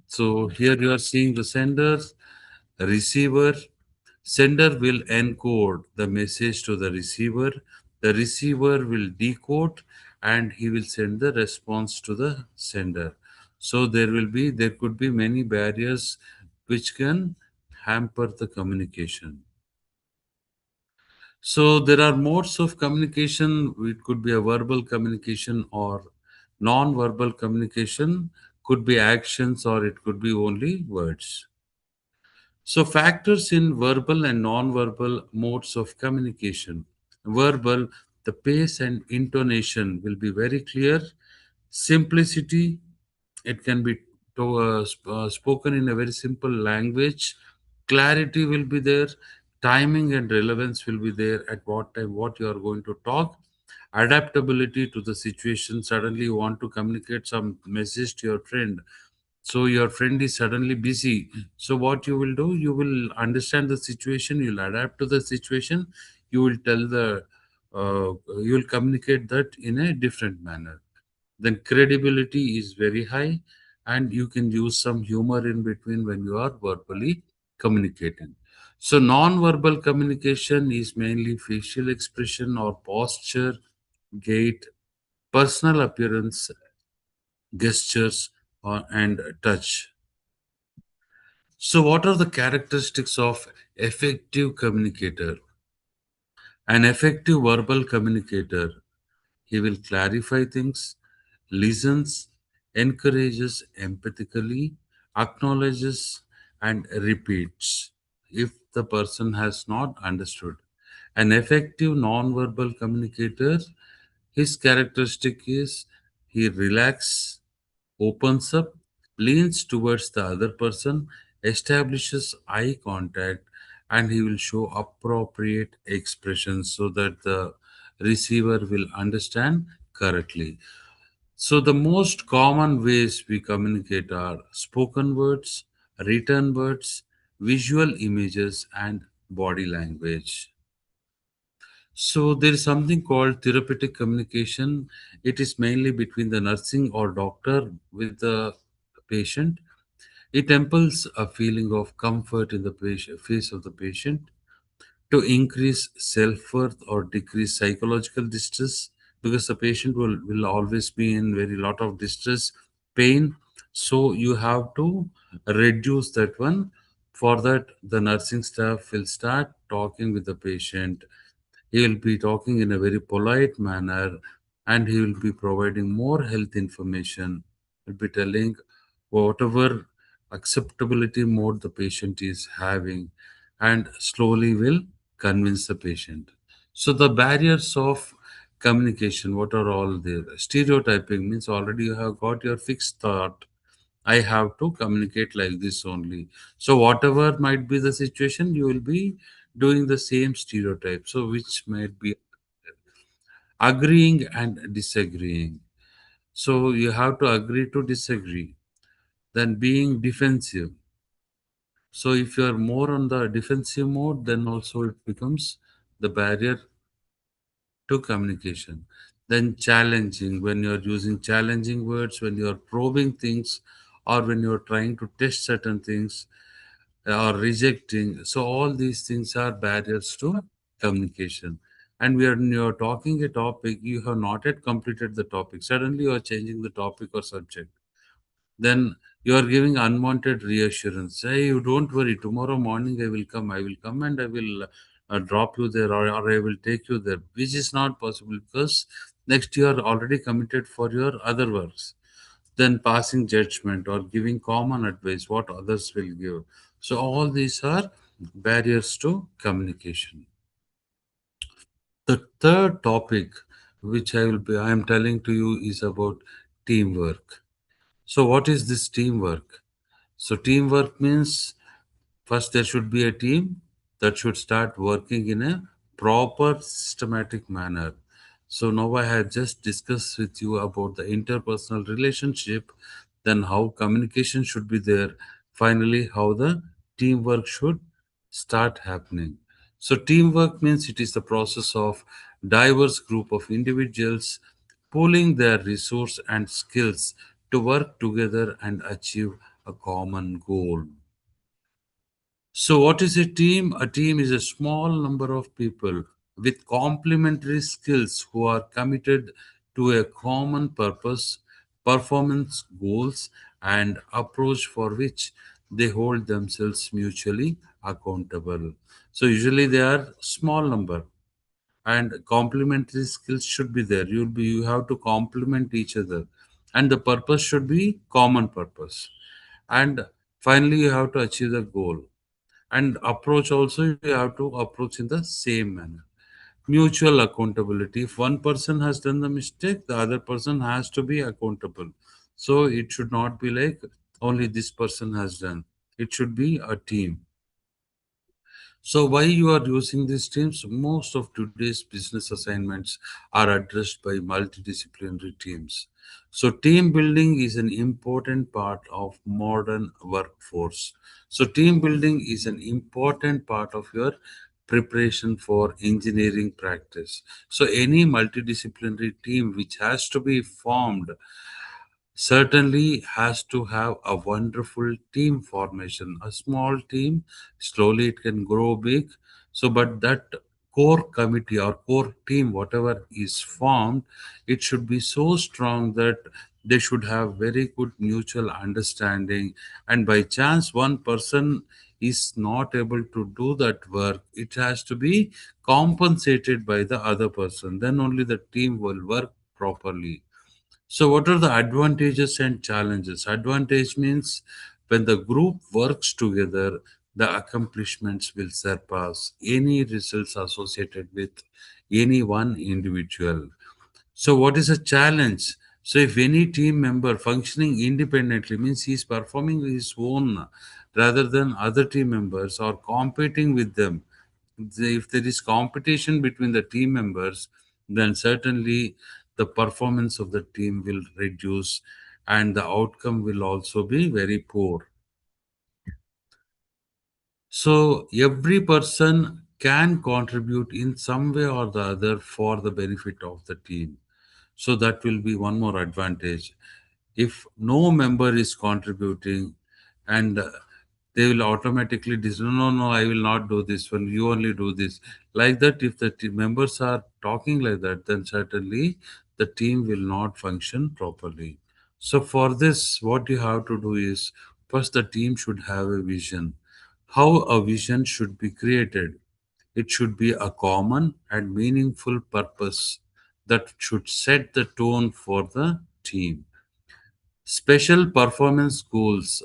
So here you are seeing the sender, receiver. Sender will encode the message to the receiver. The receiver will decode and he will send the response to the sender. So there could be many barriers which can hamper the communication. So there are modes of communication. It could be a verbal communication or non-verbal communication, could be actions or it could be only words. So, factors in verbal and non-verbal modes of communication. Verbal, the pace and intonation will be very clear. Simplicity, it can be spoken in a very simple language. Clarity will be there. Timing and relevance will be there at what time, what you are going to talk. Adaptability to the situation. Suddenly, you want to communicate some message to your friend, so your friend is suddenly busy. So what you will do, you will understand the situation, you'll adapt to the situation, you will tell the you will communicate that in a different manner. Then credibility is very high, and you can use some humor in between when you are verbally communicating. So, non-verbal communication is mainly facial expression or posture, gait, personal appearance, gestures, and touch. So, what are the characteristics of effective communicator? An effective verbal communicator, he will clarify things, listens, encourages empathically, acknowledges, and repeats if the person has not understood. An effective non-verbal communicator, his characteristic is he relaxes, opens up, leans towards the other person, establishes eye contact, and he will show appropriate expressions so that the receiver will understand correctly. So, the most common ways we communicate are spoken words, written words, visual images, and body language. So there is something called therapeutic communication. It is mainly between the nursing or doctor with the patient. It impels a feeling of comfort in the face of the patient to increase self-worth or decrease psychological distress, because the patient will always be in very lot of distress, pain. So you have to reduce that one. For that, the nursing staff will start talking with the patient. He will be talking in a very polite manner, and he will be providing more health information. He'll be telling whatever acceptability mode the patient is having, and slowly will convince the patient. So the barriers of communication, what are all there? Stereotyping means already you have got your fixed thought. I have to communicate like this only. So whatever might be the situation, you will be doing the same stereotype. So which might be agreeing and disagreeing. So you have to agree to disagree. Then being defensive. So if you are more on the defensive mode, then also it becomes the barrier to communication. Then challenging, when you are using challenging words, when you are probing things, or when you are trying to test certain things, or rejecting. So all these things are barriers to communication. And when you are talking a topic, you have not yet completed the topic. Suddenly you are changing the topic or subject. Then you are giving unwanted reassurance. Hey, you don't worry. Tomorrow morning I will come. I will come and I will drop you there, or I will take you there, which is not possible because next you are already committed for your other works. Then passing judgment or giving common advice, what others will give. So all these are barriers to communication. The third topic, which I am telling to you, is about teamwork. So what is this teamwork? So teamwork means first there should be a team that should start working in a proper systematic manner. So now I have just discussed with you about the interpersonal relationship, then how communication should be there, finally how the teamwork should start happening. So teamwork means it is the process of diverse group of individuals pooling their resource and skills to work together and achieve a common goal. So, what is a team? A team is a small number of people with complementary skills who are committed to a common purpose, performance goals, and approach for which they hold themselves mutually accountable. So, usually they are small number, and complementary skills should be there. You have to complement each other, and the purpose should be common purpose. And finally, you have to achieve the goal, and approach also you have to approach in the same manner. Mutual accountability, if one person has done the mistake, the other person has to be accountable. So it should not be like only this person has done, it should be a team. So why you are using these teams? Most of today's business assignments are addressed by multidisciplinary teams. So team building is an important part of modern workforce. So team building is an important part of your preparation for engineering practice. So any multidisciplinary team which has to be formed certainly has to have a wonderful team formation. A small team, slowly it can grow big. So, but that core committee or core team, whatever is formed, it should be so strong that they should have very good mutual understanding. And by chance, one person is not able to do that work, it has to be compensated by the other person. Then only the team will work properly. So, what are the advantages and challenges? Advantage means when the group works together, the accomplishments will surpass any results associated with any one individual. So, what is a challenge? So, if any team member functioning independently means he is performing his own rather than other team members or competing with them, if there is competition between the team members, then certainly the performance of the team will reduce and the outcome will also be very poor. So every person can contribute in some way or the other for the benefit of the team. So that will be one more advantage. If no member is contributing and they will automatically decide, no, no, no, I will not do this one, you only do this. Like that, if the members are talking like that, then certainly the team will not function properly. So for this, what you have to do is first the team should have a vision. How a vision should be created? It should be a common and meaningful purpose that should set the tone for the team. Special performance goals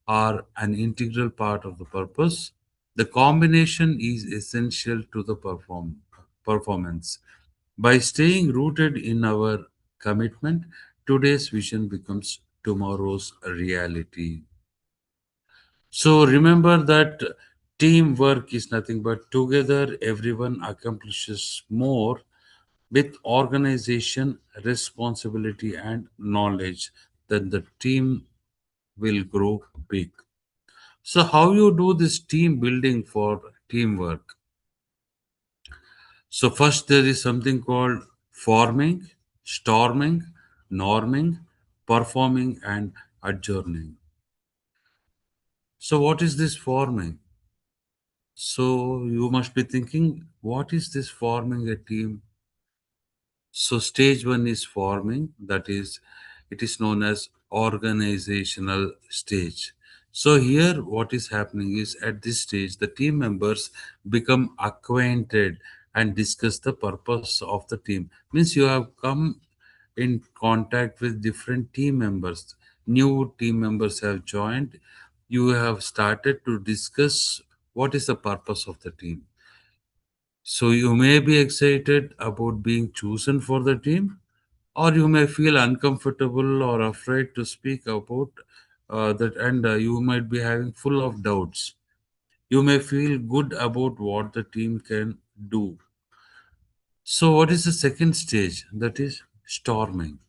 are an integral part of the purpose. The combination is essential to the performance. By staying rooted in our commitment, today's vision becomes tomorrow's reality. So remember that teamwork is nothing but together everyone accomplishes more with organization, responsibility, and knowledge. Then the team will grow big. So, how you do this team building for teamwork? So, first there is something called forming, storming, norming, performing, and adjourning. So, what is this forming? So, you must be thinking, what is this forming a team? So stage one is forming, that is, it is known as organizational stage. So here what is happening is at this stage the team members become acquainted and discuss the purpose of the team. Means you have come in contact with different team members. New team members have joined. You have started to discuss what is the purpose of the team. So you may be excited about being chosen for the team, or you may feel uncomfortable or afraid to speak about that, and you might be having full of doubts. You may feel good about what the team can do. So, what is the second stage? That is storming.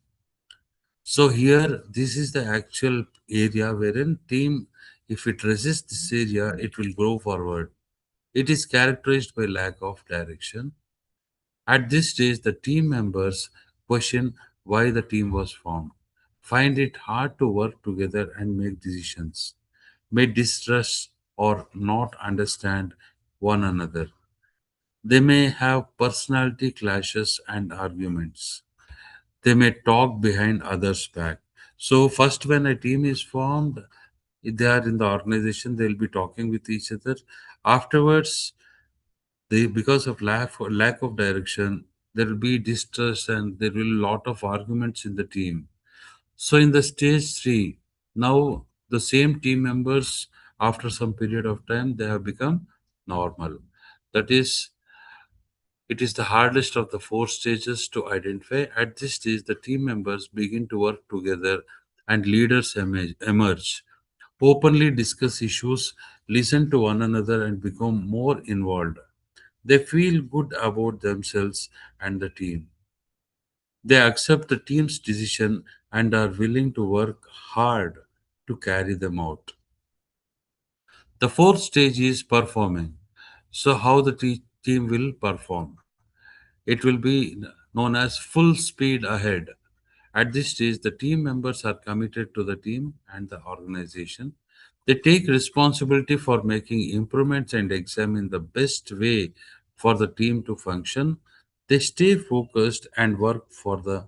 So here, this is the actual area wherein team, if it resists this area, it will go forward. It is characterized by lack of direction. At this stage, the team members question why the team was formed, find it hard to work together and make decisions, may distrust or not understand one another. They may have personality clashes and arguments. They may talk behind others' back. So, first, when a team is formed, if they are in the organization, they'll be talking with each other. Afterwards, they because of lack of direction, there will be distrust and there will be a lot of arguments in the team. So in the stage three, now the same team members after some period of time they have become normal. That is, it is the hardest of the four stages to identify. At this stage, the team members begin to work together and leaders emerge, openly discuss issues, listen to one another, and become more involved. They feel good about themselves and the team. They accept the team's decision and are willing to work hard to carry them out. The fourth stage is performing. So, how the team will perform? It will be known as full speed ahead. At this stage, the team members are committed to the team and the organization. They take responsibility for making improvements and examine the best way for the team to function. They stay focused and work for the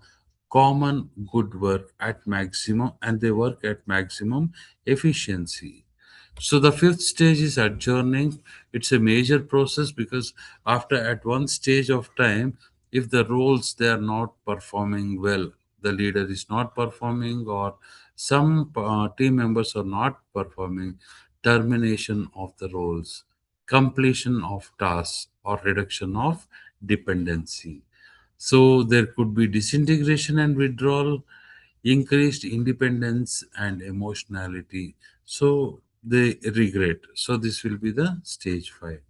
common good work at maximum, and they work at maximum efficiency. So the fifth stage is adjourning. It's a major process because after at one stage of time, if the roles they are not performing well, the leader is not performing, or some team members are not performing, termination of the roles, completion of tasks, or reduction of dependency. So there could be disintegration and withdrawal, increased independence and emotionality. So they regret. So this will be the stage 5.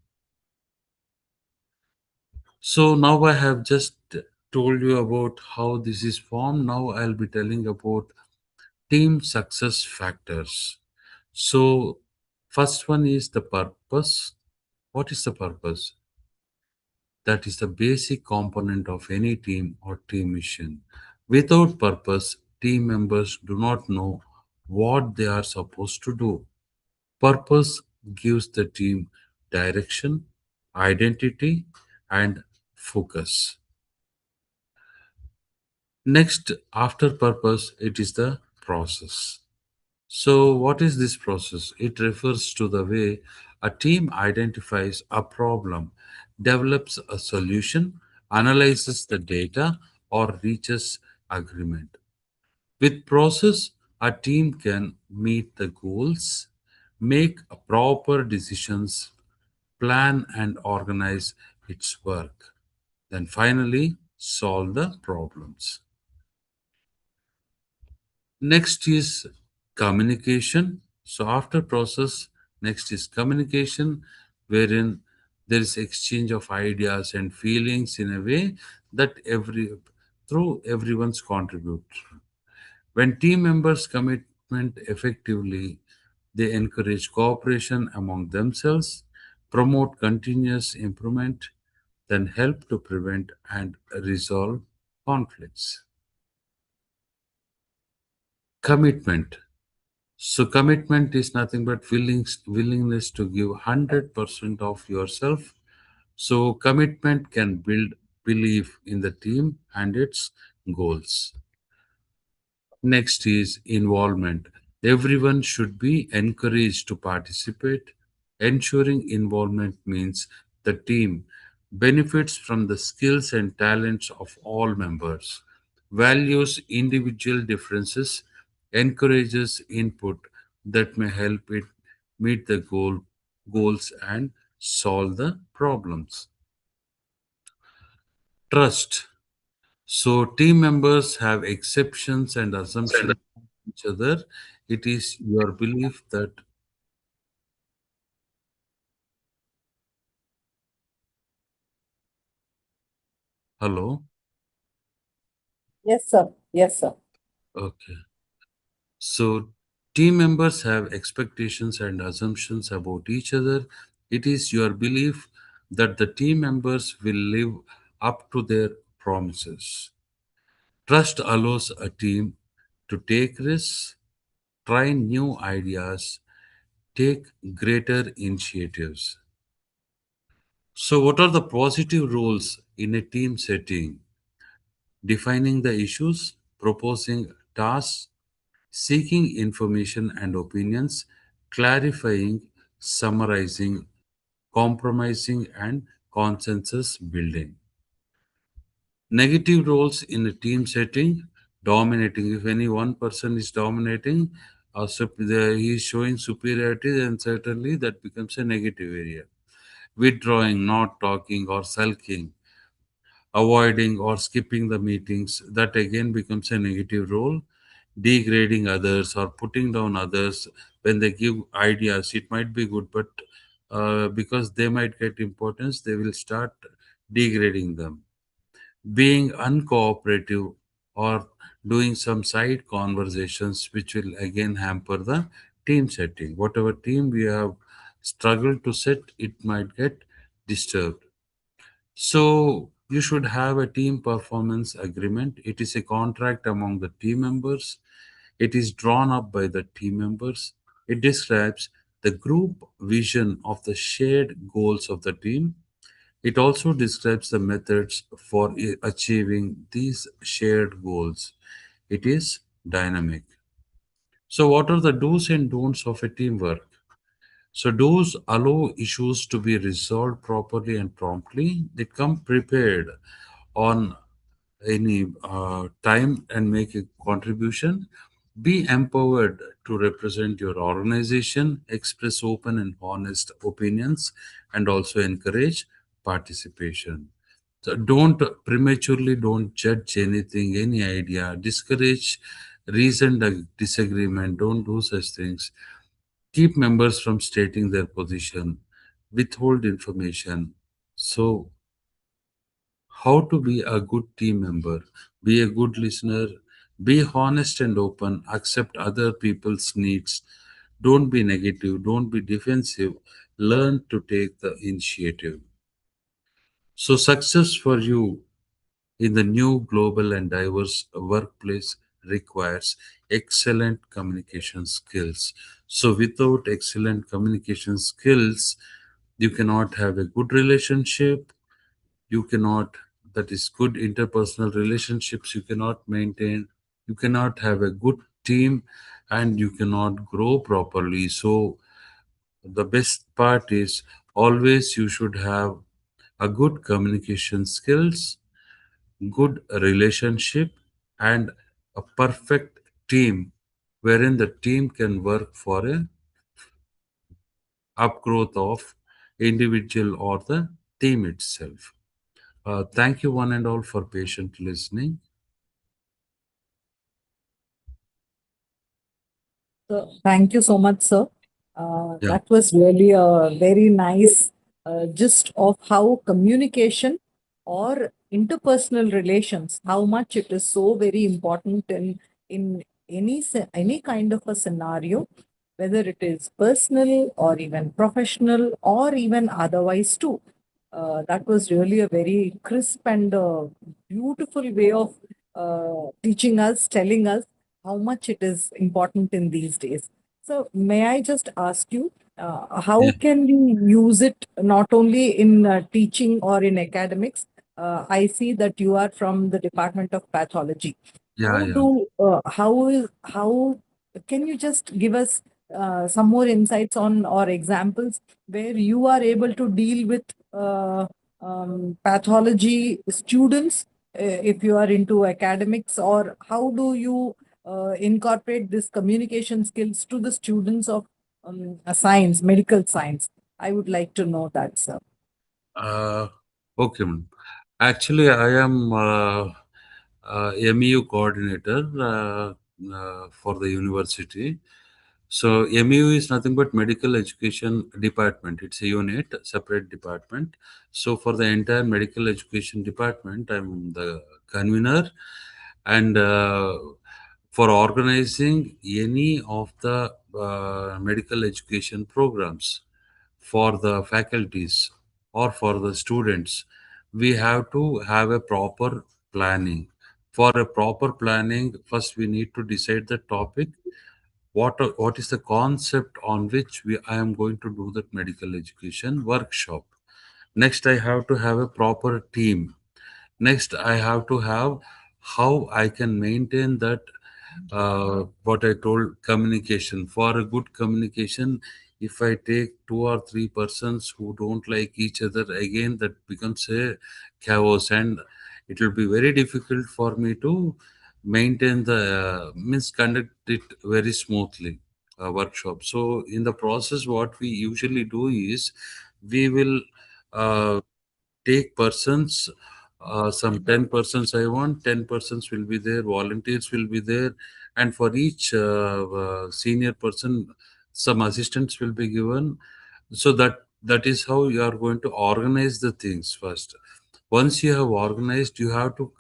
So now I have just told you about how this is formed. Now I'll be telling about team success factors. So first one is the purpose. What is the purpose? That is the basic component of any team or team mission. Without purpose, team members do not know what they are supposed to do. Purpose gives the team direction, identity, and focus. Next, after purpose, it is the process. So, what is this process? It refers to the way a team identifies a problem, develops a solution, analyzes the data, or reaches agreement. With process, a team can meet the goals, make proper decisions, plan and organize its work, then finally solve the problems. Next is communication. So after process, next is communication, wherein there is exchange of ideas and feelings in a way that through everyone's contribute. When team members commitment effectively, they encourage cooperation among themselves, promote continuous improvement, then help to prevent and resolve conflicts. Commitment. So commitment is nothing but willingness to give 100% of yourself. So commitment can build belief in the team and its goals. Next is involvement. Everyone should be encouraged to participate. Ensuring involvement means the team benefits from the skills and talents of all members, values individual differences, encourages input that may help it meet the goals and solve the problems. Trust. So team members have exceptions and assumptions of each other. It is your belief that hello. Yes, sir. Yes, sir. Okay. So team members have expectations and assumptions about each other. It is your belief that the team members will live up to their promises. Trust allows a team to take risks, try new ideas, take greater initiatives. So, what are the positive roles in a team setting? Defining the issues, proposing tasks, seeking information and opinions, clarifying, summarizing, compromising, and consensus building. Negative roles in a team setting, dominating. If any one person is dominating, he is showing superiority, then certainly that becomes a negative area. Withdrawing, not talking, or sulking, avoiding or skipping the meetings, that again becomes a negative role. Degrading others or putting down others when they give ideas, it might be good, but because they might get importance, they will start degrading them. Being uncooperative or doing some side conversations, which will again hamper the team setting. Whatever team we have struggled to set, it might get disturbed. So You should have a team performance agreement. It is a contract among the team members. It is drawn up by the team members. It describes the group vision of the shared goals of the team. It also describes the methods for achieving these shared goals. It is dynamic. So, what are the do's and don'ts of a teamwork? So, do's allow issues to be resolved properly and promptly. They come prepared on any time and make a contribution. Be empowered to represent your organization, express open and honest opinions, and also encourage participation. So don't judge anything, any idea, discourage reasoned disagreement, don't do such things. Keep members from stating their position, withhold information. So how to be a good team member, be a good listener, be honest and open, accept other people's needs, don't be negative, don't be defensive, learn to take the initiative. So, success for you in the new global and diverse workplace requires excellent communication skills. So, without excellent communication skills, you cannot have a good relationship, you cannot, that is good interpersonal relationships, you cannot maintain, you cannot have a good team, and you cannot grow properly. So the best part is always you should have a good communication skills, good relationship, and a perfect team wherein the team can work for a upgrowth of individual or the team itself. Thank you, one and all, for patient listening. So, thank you so much, sir. Yeah, That was really a very nice gist of how communication or interpersonal relations, how much it is so very important in any kind of a scenario, whether it is personal or even professional or even otherwise too. That was really a very crisp and beautiful way of teaching us, telling us how much it is important in these days. So, may I just ask you, how yeah, can we use it not only in teaching or in academics? I see that you are from the Department of Pathology. yeah, yeah. How can you just give us some more insights on or examples where you are able to deal with pathology students if you are into academics, or how do you incorporate this communication skills to the students of science, medical science? I would like to know that, sir. Uh, okay, ma'am. Actually, I am MEU coordinator for the university. So MEU is nothing but Medical Education Department. It's a unit, separate department. So for the entire Medical Education Department, I'm the convener, and for organizing any of the medical education programs for the faculties or for the students, we have to have a proper planning. For a proper planning, first we need to decide the topic. What is the concept on which I am going to do that medical education workshop? Next, I have to have a proper team. Next, I have to have how I can maintain that, what I told, communication. For a good communication, if I take two or three persons who don't like each other, again that becomes a chaos, and it will be very difficult for me to maintain the means conduct it very smoothly workshop. So in the process, what we usually do is we will uh, take persons, some 10 persons I want, 10 persons will be there, volunteers will be there, and for each senior person, some assistants will be given. So that is how you are going to organize the things first. Once you have organized, you have to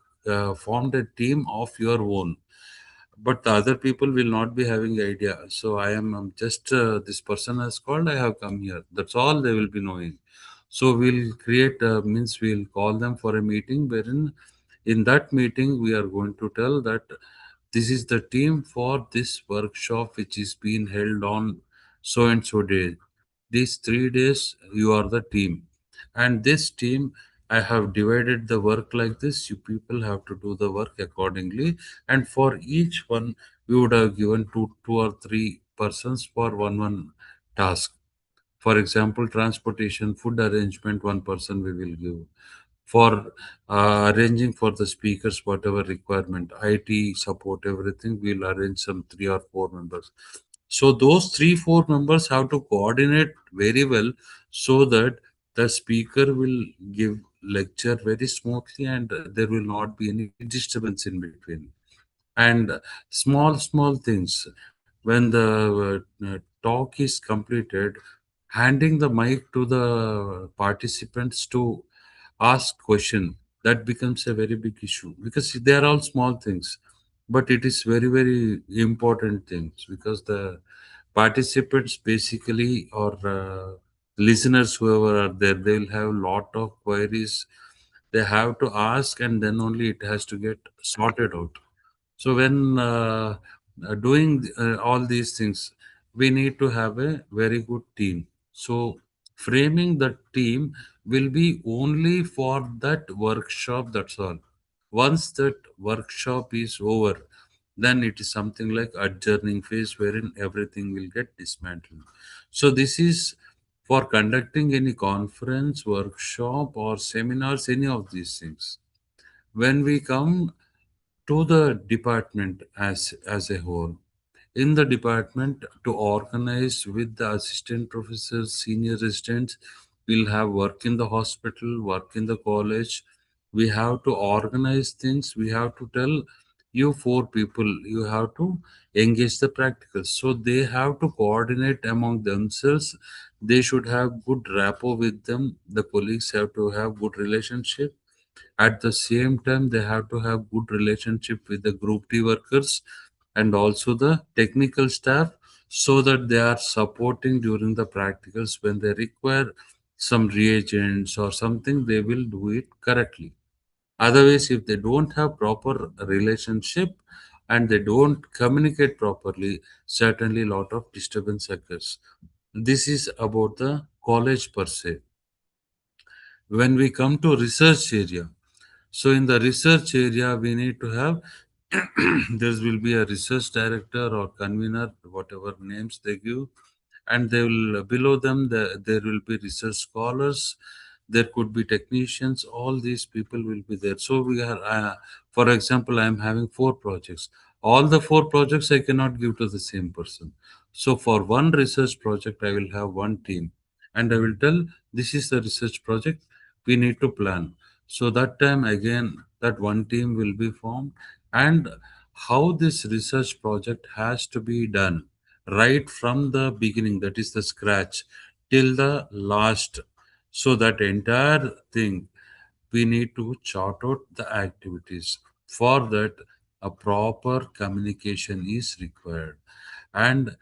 form a team of your own, but the other people will not be having idea. So I am just this person has called, I have come here, that's all they will be knowing. So we'll create means we'll call them for a meeting, wherein in that meeting we are going to tell that this is the team for this workshop which is being held on so and so day. These 3 days you are the team, and this team I have divided the work like this. You people have to do the work accordingly, and for each one we would have given two or three persons for one task. For example, transportation, food arrangement, one person we will give. For arranging for the speakers, whatever requirement, IT support, everything, we'll arrange some 3 or 4 members. So those 3 4 members have to coordinate very well, so that the speaker will give lecture very smoothly, and there will not be any disturbance in between. And small things, when the talk is completed, handing the mic to the participants to ask question, that becomes a very big issue, because they are all small things, but it is very important things, because the participants basically, or listeners whoever are there, they will have lot of queries they have to ask, and then only it has to get sorted out. So when doing all these things, we need to have a very good team. So framing the team will be only for that workshop. That's all. Once that workshop is over, then it is something like adjourning phase, wherein everything will get dismantled. So this is for conducting any conference, workshop, or seminars, any of these things. When we come to the department as a whole, in the department, to organize with the assistant professors, senior residents, we'll have work in the hospital, work in the college. We have to organize things. We have to tell you 4 people, you have to engage the practicals, so they have to coordinate among themselves. They should have good rapport with them. The colleagues have to have good relationship. At the same time, they have to have good relationship with the group D workers and also the technical staff, so that they are supporting during the practicals. When they require some reagents or something, they will do it correctly. Otherwise, if they don't have proper relationship and they don't communicate properly, certainly a lot of disturbance occurs. This is about the college per se. When we come to research area, so in the research area, we need to have there will be a research director or convener, whatever names they give, and they will below them there will be research scholars. There could be technicians. All these people will be there. So we are, for example, I am having 4 projects. All the 4 projects I cannot give to the same person. So for one research project, I will have one team, and I will tell this is the research project we need to plan. So that time again, that one team will be formed, and how this research project has to be done right from the beginning, that is the scratch, till the last. So that entire thing, we need to chart out the activities. For that, a proper communication is required. And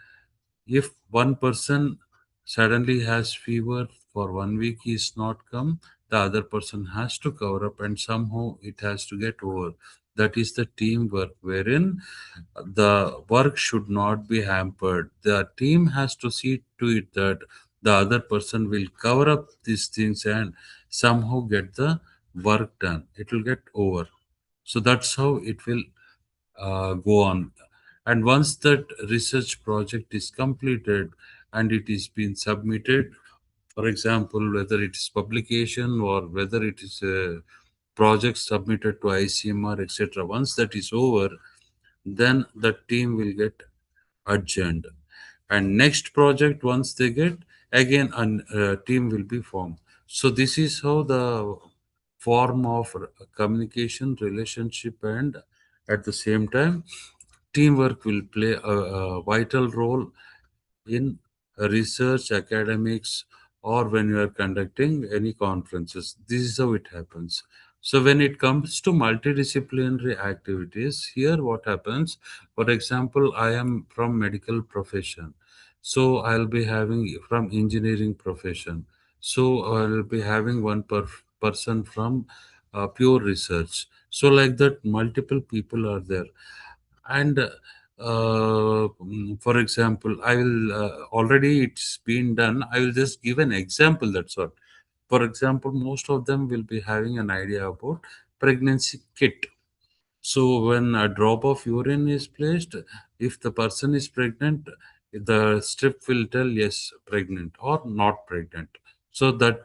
if one person suddenly has fever for 1 week, he is not come, the other person has to cover up, and somehow it has to get over. That is the teamwork, wherein the work should not be hampered. The team has to see to it that the other person will cover up these things and somehow get the work done. It will get over. So that's how it will go on. And once that research project is completed and it is been submitted, for example, whether it is publication or whether it is a project submitted to ICMR, etc., once that is over, then the team will get adjourned. And next project, once they get, again a team will be formed. So this is how the form of communication, relationship, and at the same time, teamwork will play a vital role in research, academics, or when you are conducting any conferences. This is how it happens. So when it comes to multidisciplinary activities, here what happens, for example, I am from medical profession. So I'll be having from engineering profession. So I'll be having one person from pure research. So like that, multiple people are there. And for example, I will already it's been done. I will just give an example. That's all. For example, most of them will be having an idea about pregnancy kit. So when a drop of urine is placed, if the person is pregnant, the strip will tell yes, pregnant or not pregnant. So that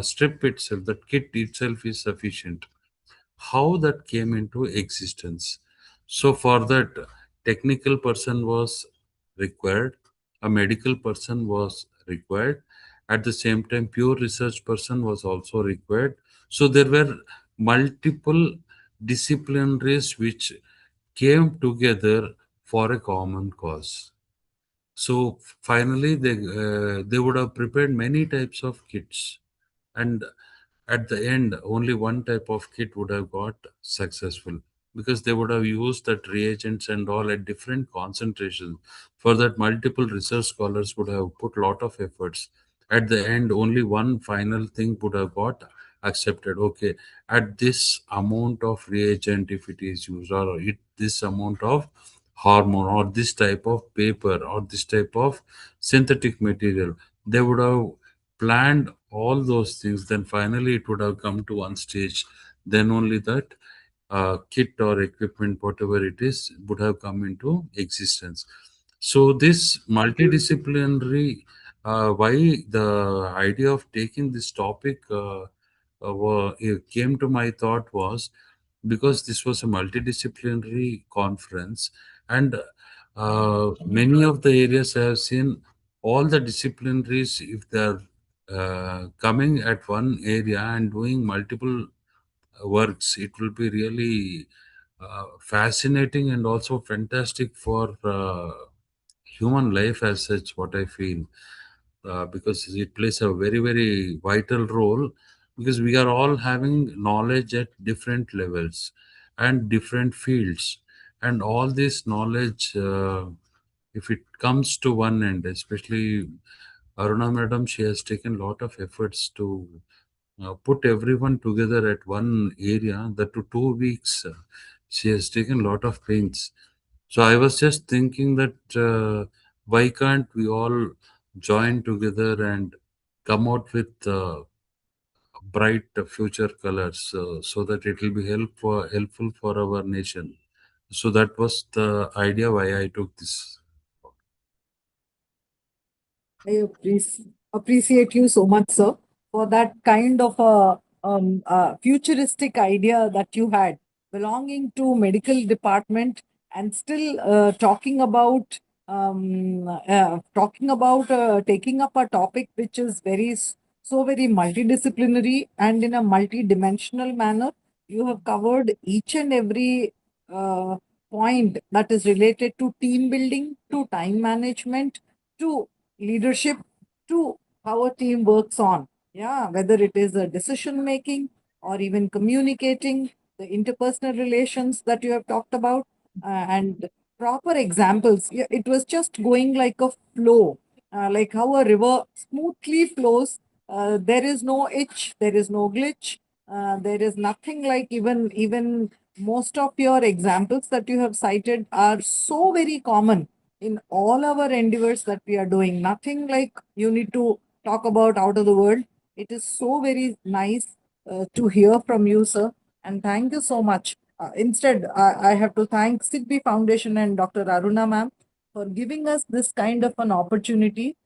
strip itself, that kit itself is sufficient. How that came into existence? So for that, technical person was required, a medical person was required, at the same time pure research person was also required. So there were multiple disciplinaries which came together for a common cause. So finally, they would have prepared many types of kits, and at the end, only one type of kit would have got successful, because they would have used that reagents and all at different concentrations. For that, multiple research scholars would have put lot of efforts. At the end, only one final thing would have got accepted. Okay, at this amount of reagent, if it is used, or this amount of hormone, or this type of paper, or this type of synthetic material, they would have planned all those things. Then finally it would have come to one stage. Then only that kit or equipment, whatever it is, would have come into existence. So this multidisciplinary, why the idea of taking this topic it came to my thought was because this was a multidisciplinary conference, and many of the areas I have seen, all the disciplinaries, if they're coming at one area and doing multiple works, it will be really fascinating and also fantastic for human life as such, what I feel. Because it plays a very, very vital role, because we are all having knowledge at different levels and different fields. And all this knowledge, if it comes to one end, especially Aruna madam, she has taken a lot of efforts to put everyone together at one area, that to 2 weeks. She has taken a lot of pains. So I was just thinking that why can't we all join together and come out with bright future colors, so that it will be helpful for our nation. So that was the idea why I took this. I appreciate you so much, sir, for that kind of a futuristic idea that you had, belonging to medical department and still talking about taking up a topic which is so very multidisciplinary and in a multidimensional manner. You have covered each and every uh, point that is related to team building, to time management, to leadership, to how a team works on. Yeah, whether it is a decision making or even communicating, the interpersonal relations that you have talked about, and proper examples. Yeah, it was just going like a flow, like how a river smoothly flows. There is no itch, there is no glitch, there is nothing like, even most of your examples that you have cited are so very common in all our endeavors that we are doing. Nothing like you need to talk about out of the world. It is so very nice to hear from you, sir. And thank you so much. Instead, I have to thank Sidvi Foundation and Dr. Aruna ma'am for giving us this kind of an opportunity,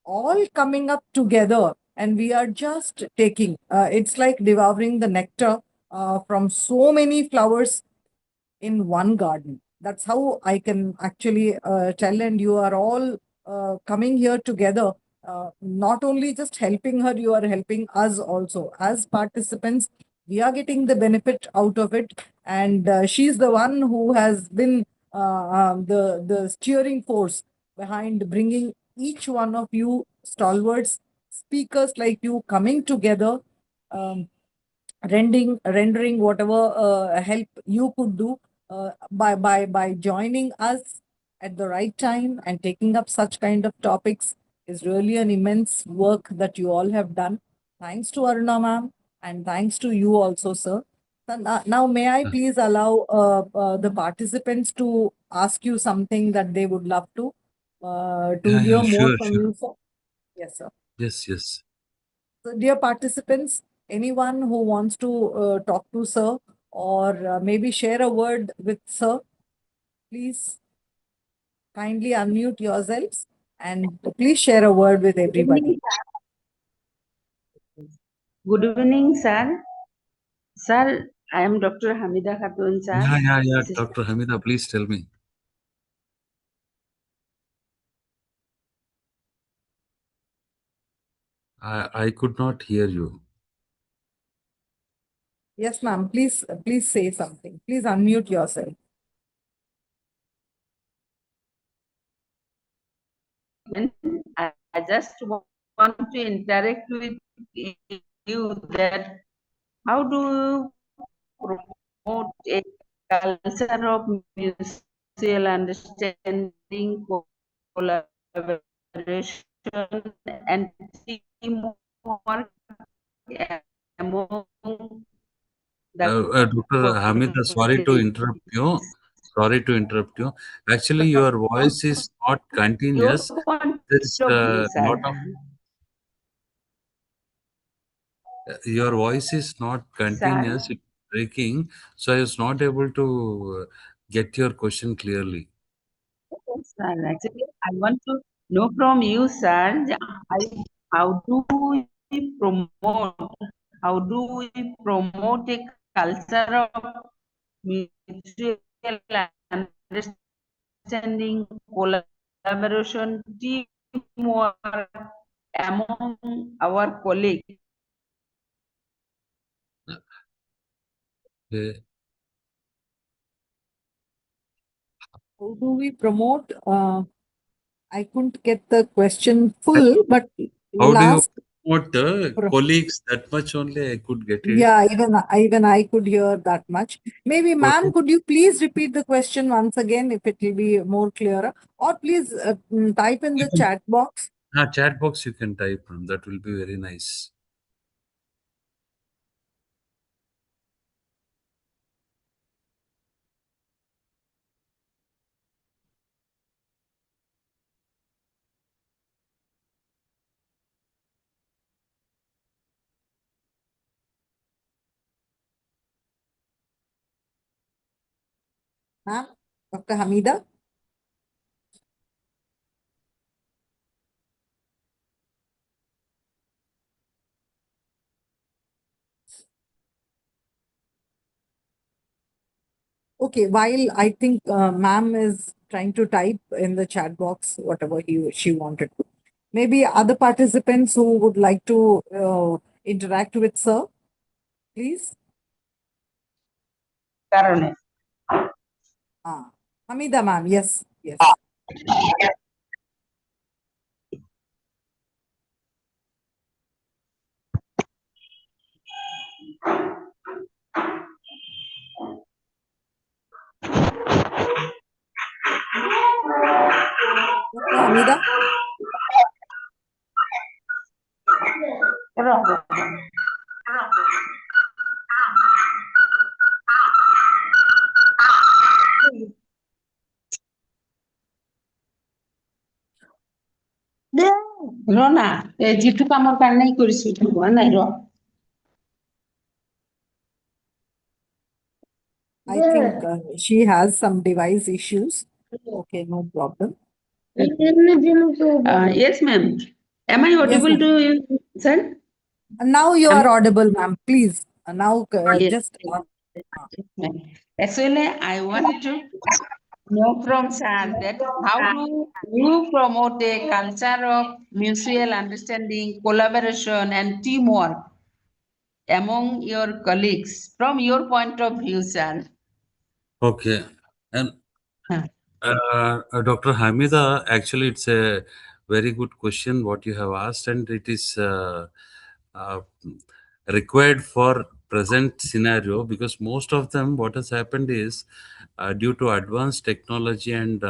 all coming up together, and we are just taking it's like devouring the nectar from so many flowers in one garden. That's how I can actually tell. And you are all coming here together, not only just helping her, you are helping us also as participants. We are getting the benefit out of it. And she's the one who has been the steering force behind bringing each one of you stalwarts speakers like you coming together, um, rendering whatever help you could do by joining us at the right time and taking up such kind of topics. is really an immense work that you all have done. Thanks to Aruna ma'am and thanks to you also, sir. Now, may I please allow the participants to ask you something that they would love to Yeah, hear yeah, more sure, from sure. you, sir? Yes, sir. Yes, yes. So, dear participants, anyone who wants to talk to sir or maybe share a word with sir, please kindly unmute yourselves and please share a word with Good evening. everybody. Good evening, sir. Sir, I am Dr. Hamida Khatun, sir. Yeah, yeah, yeah. This is Dr. Hamida, please tell me. I could not hear you. Yes, ma'am. Please say something. Please unmute yourself. I just want to interact with you that how do you promote a culture of mutual understanding, collaboration, and teamwork among the Dr. Hamida, sorry to interrupt you. colleagues? Sorry to interrupt you. Actually, your voice is not Your continuous. point There is of view, a lot sir. of your voice is not Sir, continuous. It's breaking. So I was not able to get your question clearly. sir, actually, I want to know from you, sir, how do we promote, how do we promote a culture of mutual understanding, collaboration, teamwork among our colleagues? Okay. How do we promote? I couldn't get the question full, but How do you last, promote colleagues? That much only I could get it. yeah, even I could hear that much. Maybe, ma'am, Okay. could you please repeat the question once again if it will be more clearer, or please type in the Even, chat box. chat box you can type. That will be very nice. Ma'am, Dr. Hamida. Okay, while I think ma'am is trying to type in the chat box whatever she wanted to. Maybe other participants who would like to interact with sir, please. Caroline. Hamida ma'am, yes, yes. Dr. Hamida, ৰ না যিটো কামৰ কাৰণে কৰিছো সেইটো হোৱা নাই ৰ I think she has some device issues. Okay, no problem. Yes, ma'am. Am I Yes, audible ma'am. to you, sir? And now you Am are audible, ma'am. Please, now Yes, just ma'am. Actually, I want to know from sir that how do you promote a culture of mutual understanding, collaboration, and teamwork among your colleagues from your point of view, sir? Okay. And Huh. Dr. Hamida, actually, it's a very good question what you have asked, and it is uh, required for present scenario because most of them, what has happened is due to advanced technology and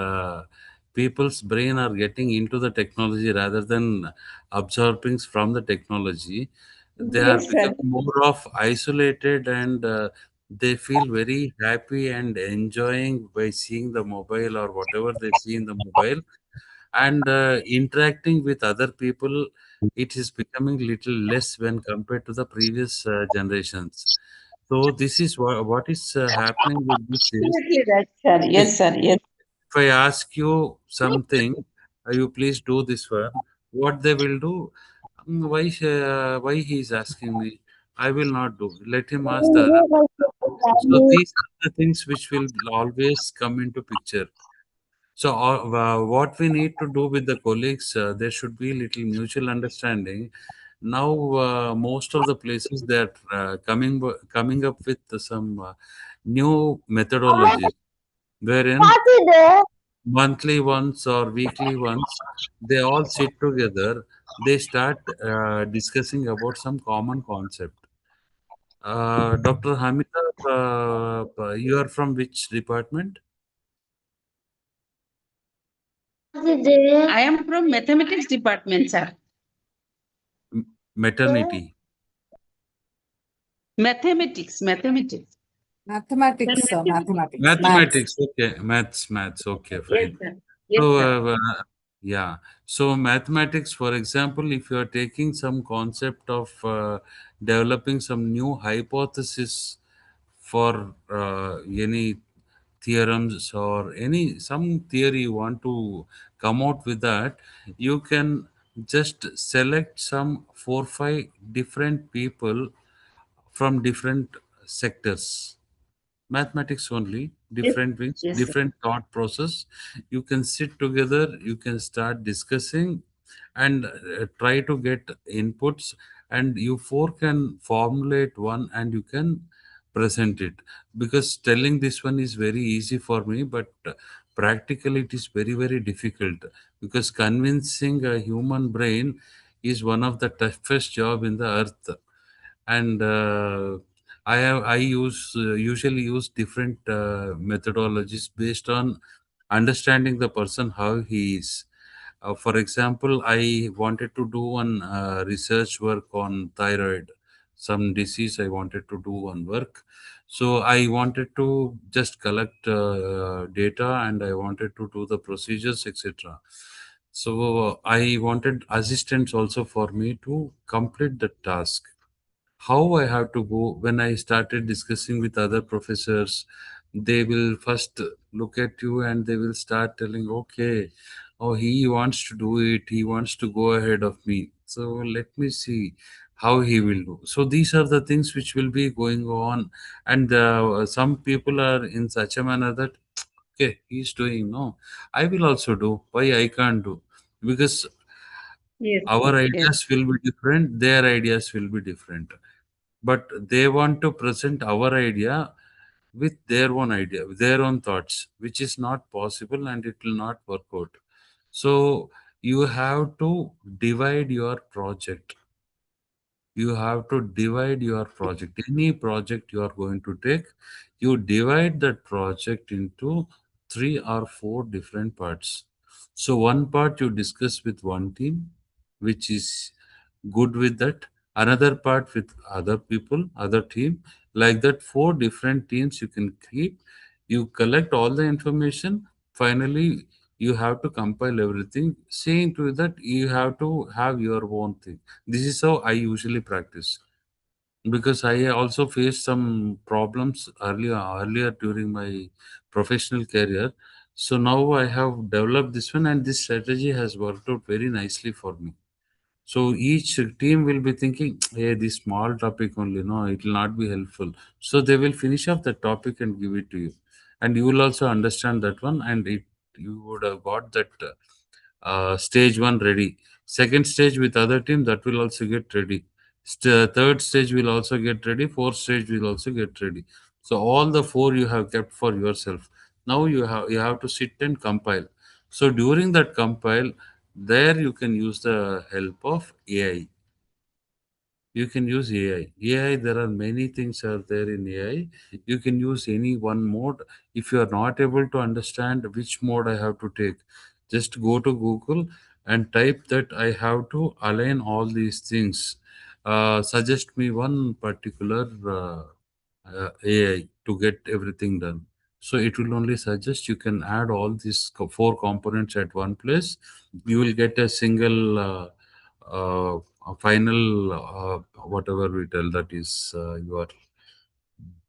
people's brain are getting into the technology rather than absorbing from the technology. They are Yes, sir. becoming more of isolated, and they feel very happy and enjoying by seeing the mobile or whatever they see in the mobile, and interacting with other people. It is becoming little less when compared to the previous generations. So this is what is happening with this is, Absolutely right, sir. if Yes, sir. Yes. if I ask you something, you please do this one. What they will do? Why he is asking me? I will not do. Let him ask the other. So these are the things which will always come into picture. So what we need to do with the colleagues, there should be little mutual understanding. Now most of the places they are coming up with some new methodologies, wherein monthly once or weekly once they all sit together, they start discussing about some common concept. Dr. Hamida, you are from which department? I am from mathematics department, sir. Maternity. Mathematics, mathematics. Sir, Mathematics, mathematics. mathematics, maths. Mathematics, okay. Maths, okay, Yes, fine. sir. Yes, So, sir. yeah. So, mathematics, for example, if you are taking some concept of developing some new hypothesis for any theorems or any some theory you want to come out with that, you can just select some 4 5 different people from different sectors. Mathematics only, Yes, different wings, yes, sir. different thought process. You can sit together, you can start discussing, and try to get inputs, and you four can formulate one and you can present it. Because telling this one is very easy for me, but practically it is very very difficult, because convincing a human brain is one of the toughest job in the earth. And I usually use different methodologies based on understanding the person how he is. For example, I wanted to do one research work on thyroid, some disease. I wanted to do one work, so I wanted to just collect data, and I wanted to do the procedures, etc. So I wanted assistants also for me to complete the task. How I have to go? When I started discussing with other professors, they will first look at you and they will start telling, okay, oh, he wants to do it, he wants to go ahead of me. So let me see how he will do. So these are the things which will be going on. And some people are in such a manner that, okay, he's doing, no, I will also do. Why I can't do? Because Yes, our yes. ideas will be different, their ideas will be different, but they want to present our idea with their own idea, with their own thoughts, which is not possible and it will not work out. So you have to divide your project. You have to divide your project. Any project you are going to take, you divide that project into 3 or 4 different parts. So one part you discuss with one team, which is good with that. Another part with other people, other team. Like that, 4 different teams you can keep. You collect all the information. Finally, you have to compile everything. Saying to that, you have to have your own thing. This is how I usually practice, because I also faced some problems earlier during my professional career. So now I have developed this one, and this strategy has worked out very nicely for me. So each team will be thinking, hey, this small topic only, no, it will not be helpful. So they will finish up the topic and give it to you. And you will also understand that one, and it you would have got that stage one ready. Second stage with other team, that will also get ready. Third stage will also get ready. Fourth stage will also get ready. So all the 4 you have kept for yourself. Now you have to sit and compile. So during that compile, there you can use the help of AI. You can use AI. AI, there are many things are there in AI. You can use any one mode. If you are not able to understand which mode I have to take, Just go to Google and type that I have to align all these things. Suggest me one particular AI to get everything done. So it will only suggest you can add all these four components at one place. You will get a single a final whatever we tell, that is your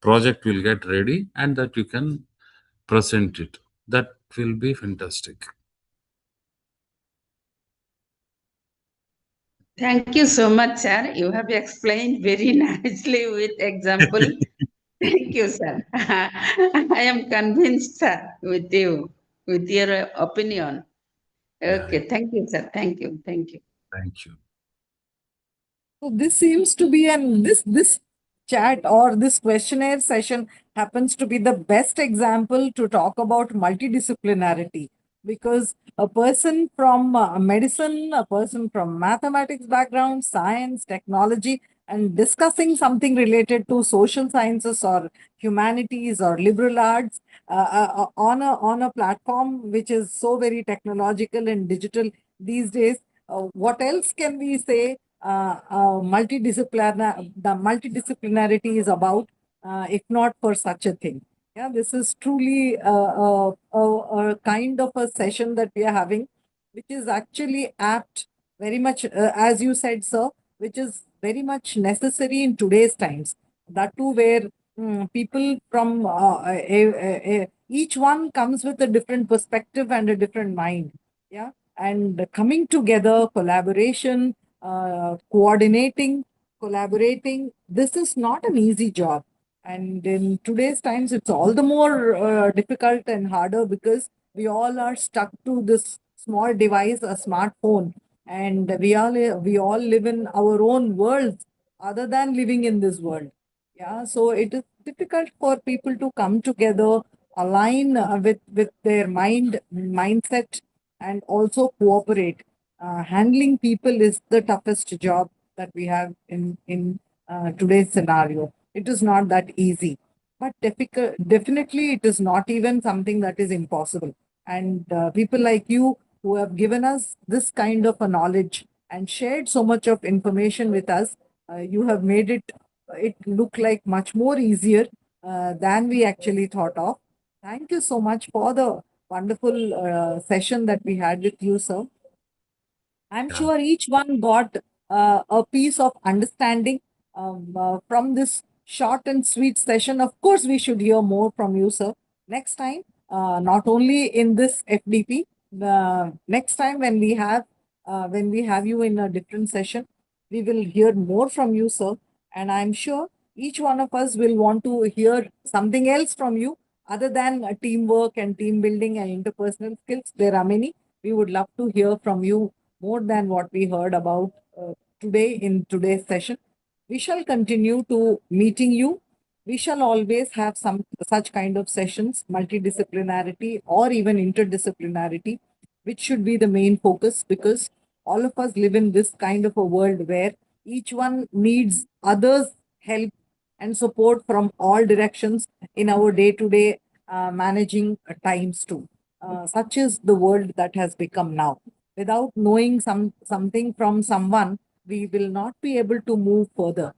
project will get ready, and that you can present it. That will be fantastic. Thank you so much, sir. You have explained very nicely with example. Thank you, sir. I am convinced, sir, with your opinion. Yeah, Okay, thank you, sir. Thank you. Thank you. thank you. So this seems to be an this chat or this questionnaire session happens to be the best example to talk about multidisciplinarity, because a person from medicine, a person from mathematics background, science, technology, and discussing something related to social sciences or humanities or liberal arts on a platform which is so very technological and digital these days. What else can we say the multidisciplinarity is about, if not for such a thing? Yeah, this is truly a kind of a session that we are having, which is actually apt, very much, as you said, sir, which is very much necessary in today's times. That too, where people from each one comes with a different perspective and a different mind. Yeah, and coming together, collaboration, coordinating, collaborating. This is not an easy job. And in today's times, it's all the more difficult and harder because we all are stuck to this small device, a smartphone, and we all live in our own worlds other than living in this world. Yeah, so it is difficult for people to come together, align with their mindset, and also cooperate. Handling people is the toughest job that we have in today's scenario. It is not that easy, but definitely it is not even something that is impossible. And people like you who have given us this kind of a knowledge and shared so much of information with us, you have made it look like much more easier than we actually thought of. Thank you so much for the wonderful session that we had with you, sir. I'm Yeah. sure each one got a piece of understanding from this short and sweet session. Of course, we should hear more from you, sir. Next time, not only in this FDP, next time when we have you in a different session, we will hear more from you, sir. And I'm sure each one of us will want to hear something else from you other than teamwork and team building and interpersonal skills. There are many. We would love to hear from you more than what we heard about today in today's session. We shall continue to meeting you. We shall always have some such kind of sessions, multidisciplinarity or even interdisciplinarity, which should be the main focus, because all of us live in this kind of a world where each one needs others' help and support from all directions in our day-to-day managing times too. Such is the world that has become now. Without knowing something from someone, we will not be able to move further.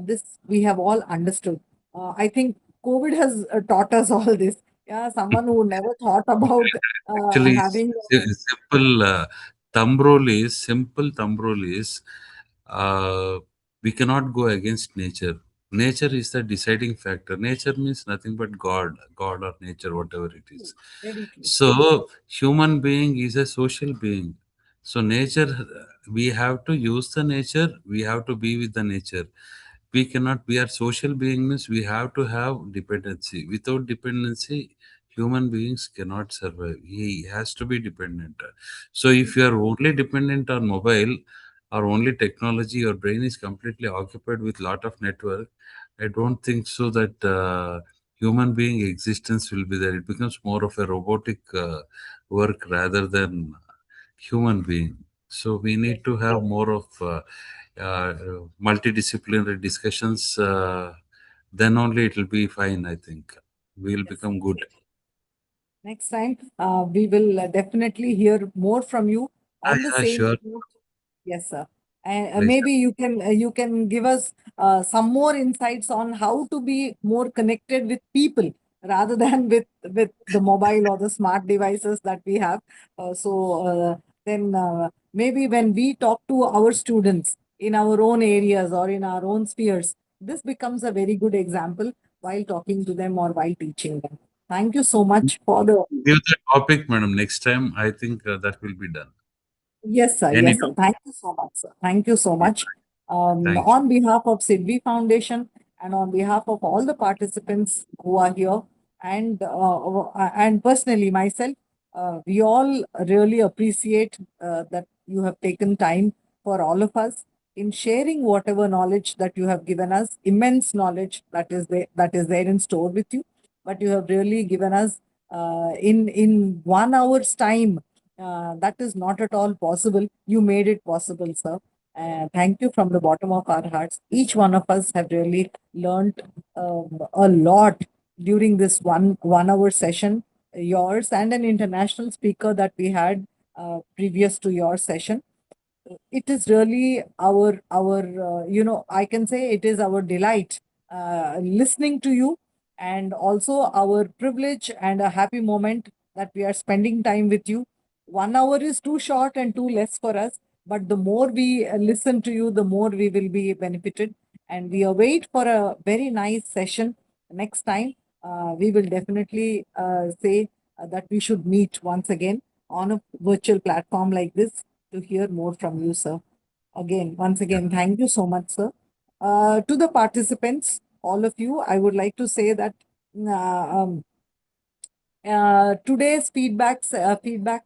This we have all understood. I think COVID has taught us all this. Yeah, someone who never thought about Actually, having. simple thumb rule is, uh, we cannot go against nature. Nature is the deciding factor. Nature means nothing but God or nature, whatever it is. Very true. So, human being is a social being. So, nature, we have to use the nature, we have to be with the nature. We cannot, we are social beings, we have to have dependency. Without dependency, human beings cannot survive. He has to be dependent. So, if you are only dependent on mobile or only technology, your brain is completely occupied with lot of network. I don't think so that human being existence will be there. It becomes more of a robotic work rather than human being. So we Yes. need to have more of uh, multidisciplinary discussions. Then only it will be fine. I think we will Yes. become good. Next time, we will definitely hear more from you Yeah, on the yeah, same sure. note. Yes, sir. And Pleasure. maybe you can give us some more insights on how to be more connected with people rather than with the mobile or the smart devices that we have. Then maybe when we talk to our students in our own areas or in our own spheres, this becomes a very good example while talking to them or while teaching them. Thank you so much for the. Give the topic, madam. Next time, I think that will be done. Yes, sir. Any Yes, sir. doubt? Thank you so much, sir. Thank you so Yeah, much. thank you. On behalf of Sidvi Foundation and on behalf of all the participants who are here, and personally myself, we all really appreciate that you have taken time for all of us in sharing whatever knowledge that you have given us, immense knowledge that is there in store with you. But you have really given us in 1 hour's time. That is not at all possible. You made it possible, sir. Thank you from the bottom of our hearts. Each one of us have really learned a lot during this one hour session. Yours and an international speaker that we had previous to your session, it is really our I can say it is our delight listening to you, and also our privilege and a happy moment that we are spending time with you. 1 hour is too short and too less for us, but the more we listen to you, the more we will be benefited, and we await for a very nice session next time. We will definitely say that we should meet once again on a virtual platform like this to hear more from you, sir. Again, once Yeah. again, thank you so much, sir. To the participants, all of you, I would like to say that today's feedback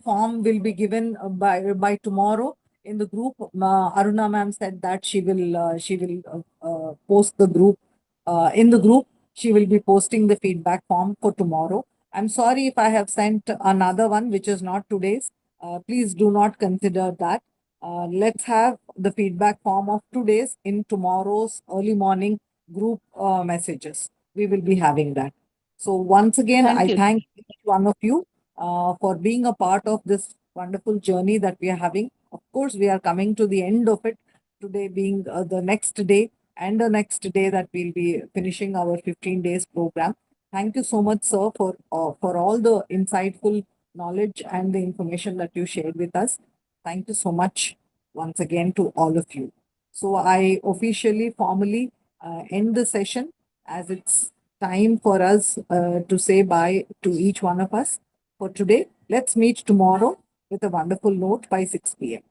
form will be given by tomorrow in the group. Aruna ma'am said that she will post the group in the group. She will be posting the feedback form for tomorrow. I'm sorry if I have sent another one which is not today's. Please do not consider that. Let's have the feedback form of today's in tomorrow's early morning group messages. We will be having that. So once again, Thank I you. thank each one of you for being a part of this wonderful journey that we are having. Of course, we are coming to the end of it, today being the next day and the next day that we'll be finishing our 15 days program. Thank you so much, sir, for all the insightful knowledge and the information that you shared with us. Thank you so much once again to all of you. So I officially, formally end the session as it's time for us to say bye to each one of us for today. Let's meet tomorrow with a wonderful note by 6 p.m.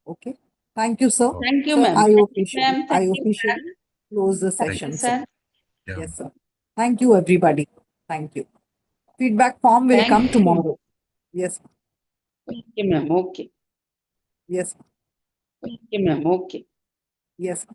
Okay. Thank you, sir. Oh, Thank you, Sir, ma'am. I Thank you, officially, ma'am. I Thank you, sir. officially close the thank Thank you, session, sir. sir. you. Yeah. Yes, sir. Thank you, everybody. Thank you. Feedback form will Thank come you. tomorrow. Yes, Okay, ma'am. Okay. yes, Okay, ma'am. Okay. yes.